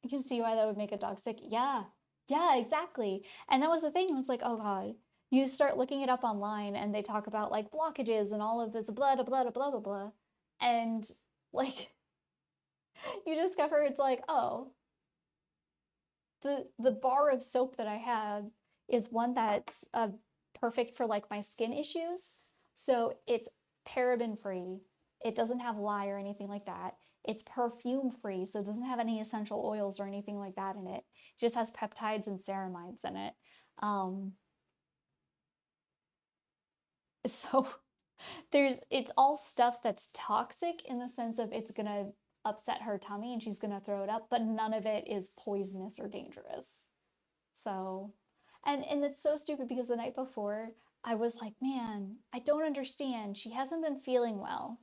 You can see why that would make a dog sick. Yeah, yeah, exactly. And that was the thing. It was like, oh God, you start looking it up online and they talk about like blockages and all of this blah, blah, blah, blah, blah, blah. And like, you discover it's like, oh, the bar of soap that I had is one that's perfect for like my skin issues. So it's paraben free. It doesn't have lye or anything like that. It's perfume free, so it doesn't have any essential oils or anything like that in it. It just has peptides and ceramides in it. So it's all stuff that's toxic in the sense of it's gonna upset her tummy and she's gonna throw it up, but none of it is poisonous or dangerous. So, and it's so stupid because the night before I was like, man, I don't understand. She hasn't been feeling well,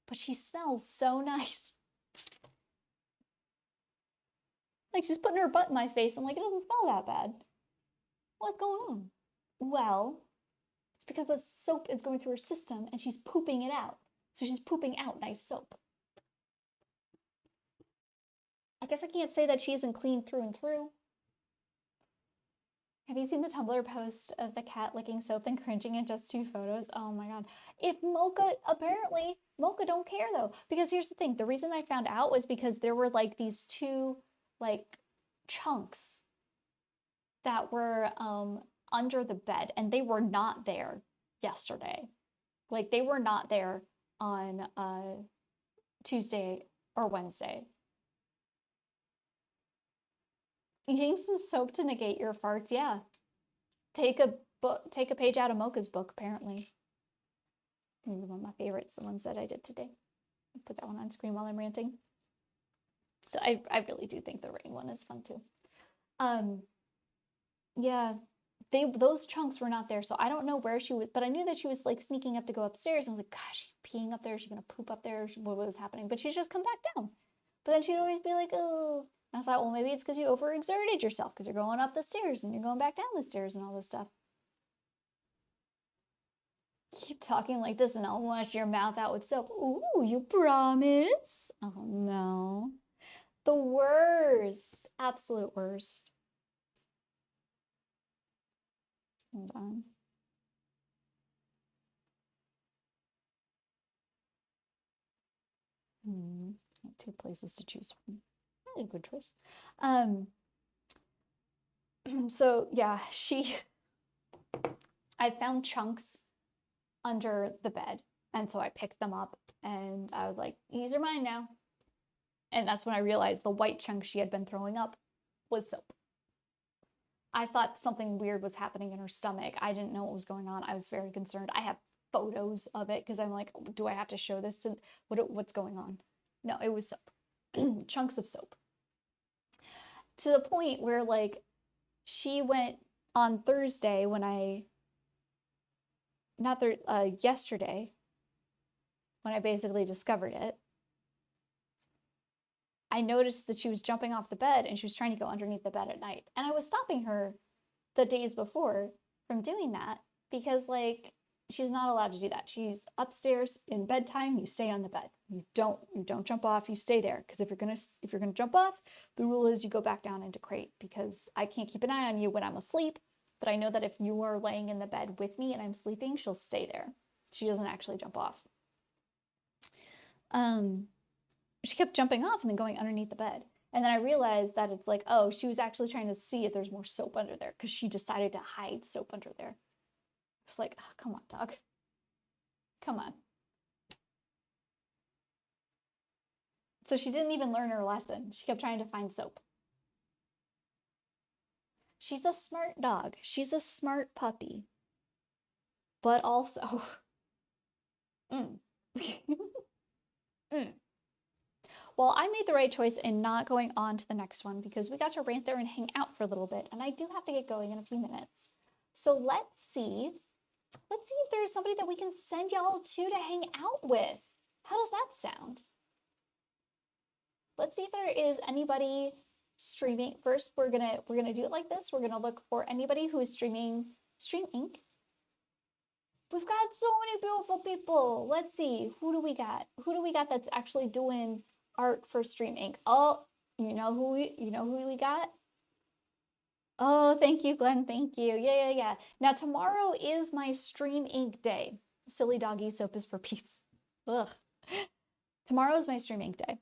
but she smells so nice. Like she's putting her butt in my face. I'm like, it doesn't smell that bad. What's going on? Well, it's because the soap is going through her system and she's pooping it out. So she's pooping out nice soap. I guess I can't say that she isn't clean through and through. Have you seen the Tumblr post of the cat licking soap and cringing at just 2 photos? Oh my god. If Mocha, apparently, Mocha don't care though. Because here's the thing, the reason I found out was because there were like these 2 like chunks that were under the bed and they were not there yesterday. Like they were not there on Tuesday or Wednesday. Eating some soap to negate your farts, yeah. Take a page out of Mocha's book, apparently. One of my favorites, the ones that I did today. I'll put that one on screen while I'm ranting. So I really do think the rain one is fun too. Yeah, those chunks were not there, so I don't know where she was, but I knew that she was like sneaking up to go upstairs. And I was like, gosh, she's peeing up there, is she gonna poop up there? What was happening? But she'd just come back down. But then she'd always be like, oh. And I thought, well, maybe it's because you overexerted yourself because you're going up the stairs and you're going back down the stairs and all this stuff. Keep talking like this and I'll wash your mouth out with soap. Ooh, you promise? Oh no. The worst. Absolute worst. Hold on. Two places to choose from. A good choice. So yeah, I found chunks under the bed, and so I picked them up and I was like, these are mine now. And that's when I realized the white chunk she had been throwing up was soap. I thought something weird was happening in her stomach. I didn't know what was going on. I was very concerned. I have photos of it because I'm like, do I have to show this to what's going on? No, it was soap. Chunks of soap. To the point where like she went on Thursday when yesterday when I basically discovered it. I noticed that she was jumping off the bed and she was trying to go underneath the bed at night. And I was stopping her the days before from doing that because like she's not allowed to do that. She's upstairs in bedtime, you stay on the bed. You don't jump off, you stay there. Because if you're gonna jump off, the rule is you go back down into crate because I can't keep an eye on you when I'm asleep. But I know that if you are laying in the bed with me and I'm sleeping, she'll stay there. She doesn't actually jump off. She kept jumping off and then going underneath the bed. And then I realized that it's like, oh, she was actually trying to see if there's more soap under there because she decided to hide soap under there. It's like, oh, come on, dog. Come on. So she didn't even learn her lesson. She kept trying to find soap. She's a smart dog. She's a smart puppy. But also... Well, I made the right choice in not going on to the next one because we got to rant there and hang out for a little bit, and I do have to get going in a few minutes. So let's see if there's somebody that we can send y'all to hang out with. How does that sound? Let's see if there is anybody streaming. First, we're gonna do it like this. We're gonna look for anybody who is streaming StreamInK. We've got so many beautiful people. Let's see, who do we got? Who do we got that's actually doing art for StreamInK? Oh, you know who we got? Oh, thank you, Glenn. Thank you. Yeah. Now tomorrow is my StreamInK day. Silly doggy soap is for peeps. Ugh. Tomorrow is my StreamInK day.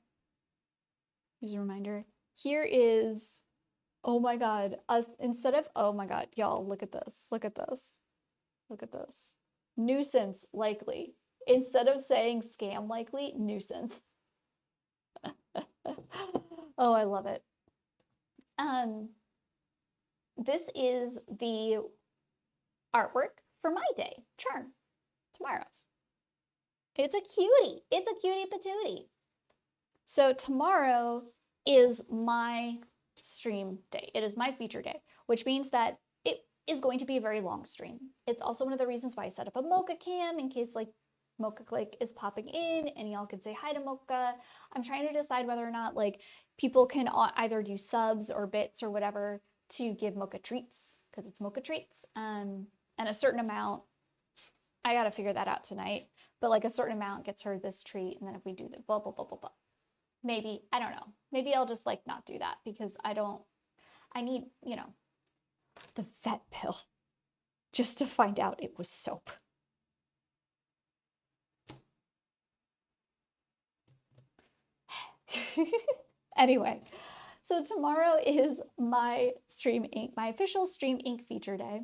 Here's a reminder. Here is Oh my God. Instead of, oh my God, y'all, look at this. Look at this. Look at this. Nuisance likely. Instead of saying scam likely, nuisance. Oh, I love it. This is the artwork for my day, Charm, tomorrow's. It's a cutie. It's a cutie patootie. So tomorrow is my stream day. It is my feature day, which means that it is going to be a very long stream. It's also one of the reasons why I set up a Mocha cam in case like Mocha Click is popping in and y'all can say hi to Mocha. I'm trying to decide whether or not like people can either do subs or bits or whatever to give Mocha treats because it's Mocha treats. And a certain amount, I gotta figure that out tonight, but like a certain amount gets her this treat. And then if we do the blah, blah, blah, blah, blah. Maybe, I don't know. Maybe I'll just like not do that because I need, you know, the vet pill just to find out it was soap. Anyway, so tomorrow is my StreamInK, my official StreamInK feature day.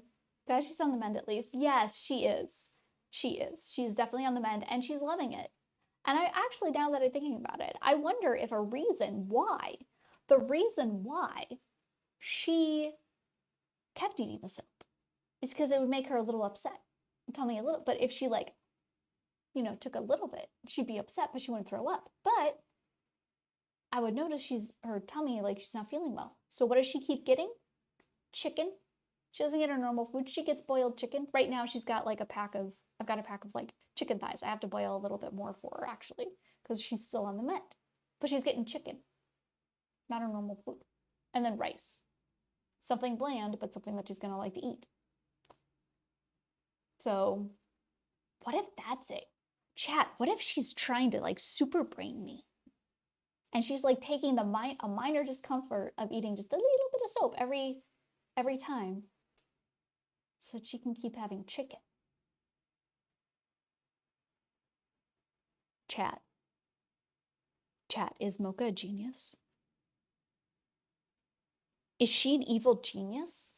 Guys, she's on the mend at least. Yes, she is. She is. She's definitely on the mend and she's loving it. And I actually, now that I'm thinking about it, I wonder if the reason why she kept eating the soap is because it would make her a little upset. Tell me a little, but if she like, you know, took a little bit, she'd be upset, but she wouldn't throw up. But I would notice her tummy, like she's not feeling well. So what does she keep getting? Chicken. She doesn't get her normal food. She gets boiled chicken. Right now she's got like I've got a pack of like chicken thighs. I have to boil a little bit more for her actually, because she's still on the mend. But she's getting chicken, not her normal food. And then rice. Something bland, but something that she's gonna like to eat. So what if that's it? Chat, what if she's trying to like super brain me? And she's like taking a minor discomfort of eating just a little bit of soap every time so that she can keep having chicken. Chat, is Mocha a genius? Is she an evil genius?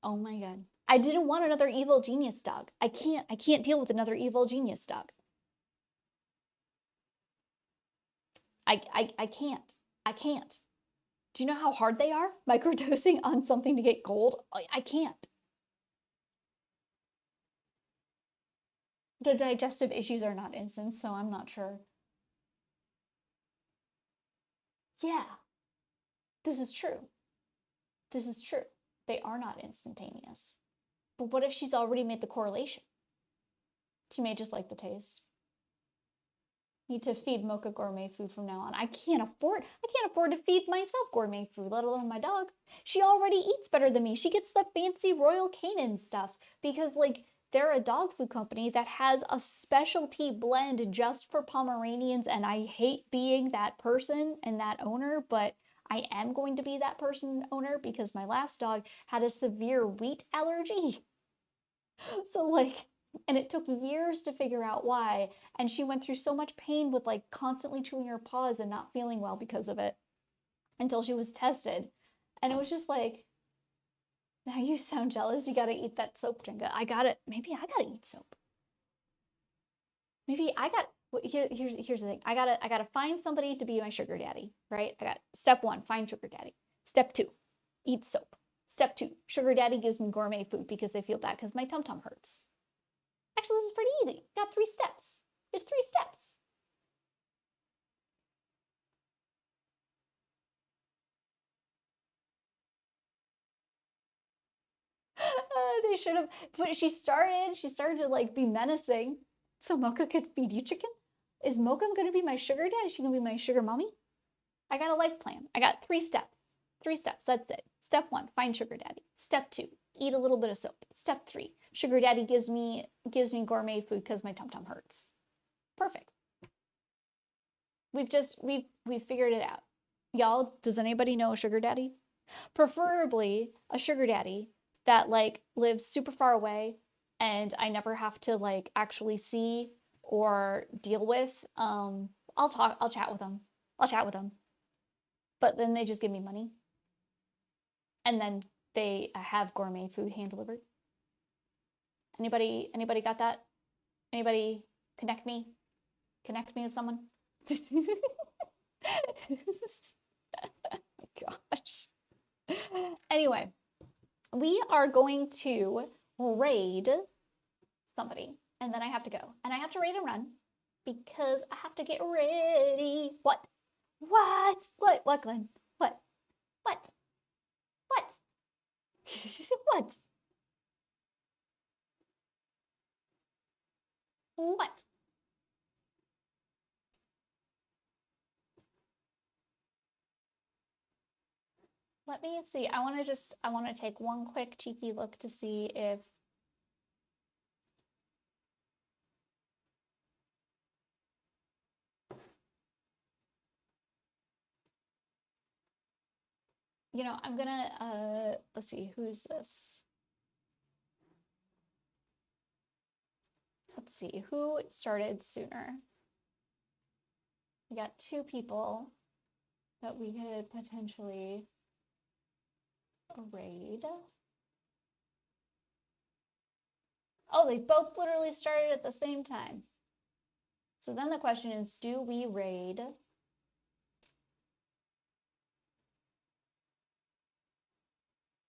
Oh my God. I didn't want another evil genius dog. I can't deal with another evil genius dog. I can't. I can't. Do you know how hard they are? Microdosing on something to get gold? I can't. The digestive issues are not instant, so I'm not sure. Yeah, this is true. This is true. They are not instantaneous. But what if she's already made the correlation? She may just like the taste. Need to feed Mocha gourmet food from now on. I can't afford to feed myself gourmet food, let alone my dog. She already eats better than me. She gets the fancy Royal Canin stuff because like they're a dog food company that has a specialty blend just for Pomeranians, and I hate being that person and that owner, but I am going to be that person owner because my last dog had a severe wheat allergy. So like, and it took years to figure out why. And she went through so much pain with like constantly chewing her paws and not feeling well because of it until she was tested. And it was just like, now you sound jealous. You gotta eat that soap, Jenga. Maybe I gotta eat soap. Maybe I got, here's the thing. I gotta find somebody to be my sugar daddy, right? I got step 1, find sugar daddy. Step 2, eat soap. Step 2, sugar daddy gives me gourmet food because they feel bad because my tum-tum hurts. Actually, this is pretty easy. Got 3 steps. It's 3 steps. They should have, but she started to like be menacing so Mocha could feed you chicken. Is Mocha gonna be my sugar daddy? Is she gonna be my sugar mommy? I got a life plan. I got 3 steps. 3 steps, that's it. Step 1, find sugar daddy. Step 2, eat a little bit of soap. Step 3, sugar daddy gives me gourmet food because my tum-tum hurts. Perfect. We've figured it out. Y'all, does anybody know a sugar daddy? Preferably a sugar daddy that like lives super far away and I never have to like actually see or deal with. I'll chat with them. But then they just give me money. And then they have gourmet food hand delivered. Anybody got that? Anybody connect me? Connect me with someone? Gosh. Anyway, we are going to raid somebody, and then I have to go. And I have to raid and run because I have to get ready. What? What? What, Glenn? What? What? What? What? What? Let me see. I want to take one quick cheeky look to see if I'm gonna let's see, who's this? Let's see, who started sooner? We got 2 people that we could potentially raid. Oh, they both literally started at the same time. So then the question is, do we raid?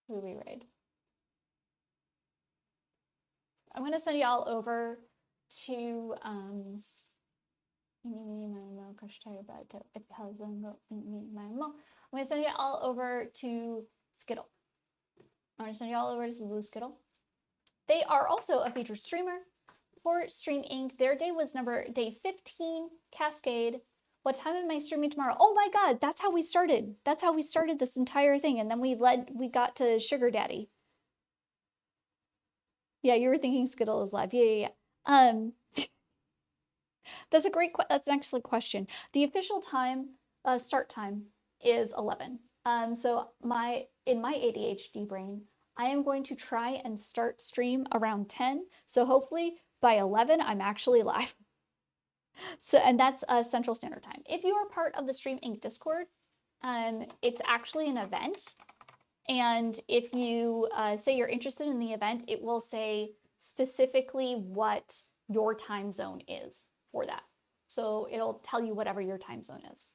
Who do we raid? I'm going to send y'all over to I'm going to send you all over to Skittle. I'm going to send you all over to Blue Skittle. They are also a featured streamer for StreamInK. Their day was day 15, Cascade. What time am I streaming tomorrow? Oh my God, that's how we started. That's how we started this entire thing. And then we got to Sugar Daddy. Yeah, you were thinking Skittle is live. Yeah. That's an excellent question. The official time, start time is 11. So in my ADHD brain, I am going to try and start stream around 10. So hopefully by 11, I'm actually live. So, and that's Central Standard Time. If you are part of the StreamInK Discord, it's actually an event. And if you say you're interested in the event, it will say specifically what your time zone is for that. So it'll tell you whatever your time zone is.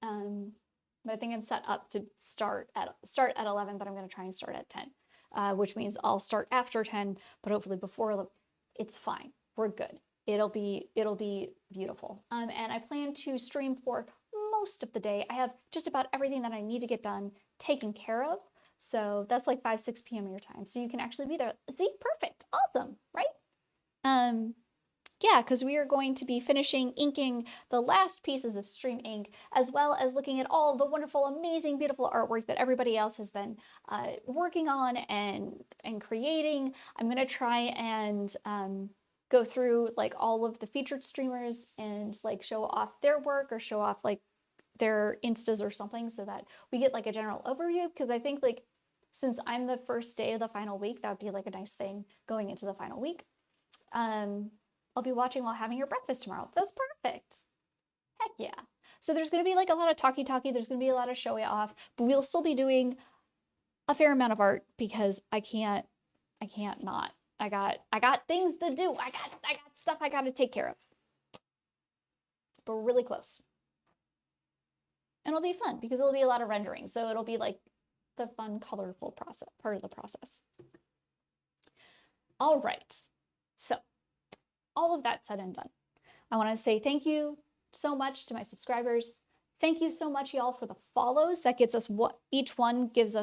But I think I'm set up to start at 11, but I'm going to try and start at 10, which means I'll start after 10, but hopefully before. It's fine. We're good. It'll be beautiful. And I plan to stream for most of the day. I have just about everything that I need to get done taken care of. So that's like 5, 6 p.m. your time. So you can actually be there. See, perfect. Awesome, right? Yeah, because we are going to be finishing inking the last pieces of StreamInK, as well as looking at all the wonderful, amazing, beautiful artwork that everybody else has been working on and creating. I'm going to try and go through like all of the featured streamers and like show off their work or show off like their instas or something so that we get like a general overview, because I think like since I'm the first day of the final week, that would be like a nice thing going into the final week. I'll be watching while having your breakfast tomorrow. That's perfect. Heck yeah. So there's going to be like a lot of talkie. There's going to be a lot of showy off, but we'll still be doing a fair amount of art because I can't not. I got things to do. I got stuff I got to take care of. But we're really close. And it'll be fun because it'll be a lot of rendering. So it'll be like the fun, colorful process, part of the process. All right. So all of that said and done, I want to say thank you so much to my subscribers. Thank you so much, y'all, for the follows. That gets us each one gets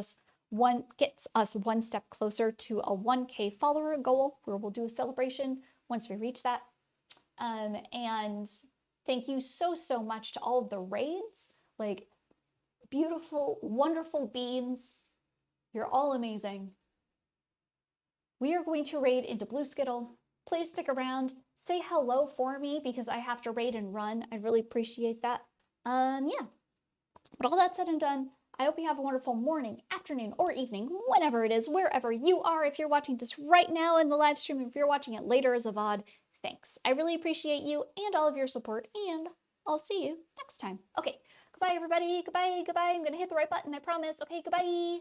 us one step closer to a 1K follower goal, where we'll do a celebration once we reach that. And thank you so much to all of the raids, like beautiful, wonderful beans. You're all amazing. We are going to raid into Blue Skittle. Please stick around. Say hello for me because I have to raid and run. I really appreciate that. Yeah. But all that said and done, I hope you have a wonderful morning, afternoon, or evening, whenever it is, wherever you are. If you're watching this right now in the live stream, if you're watching it later as a VOD, thanks. I really appreciate you and all of your support, and I'll see you next time. Okay, goodbye. Goodbye, everybody. Goodbye, goodbye. I'm gonna hit the right button, I promise. Okay, goodbye.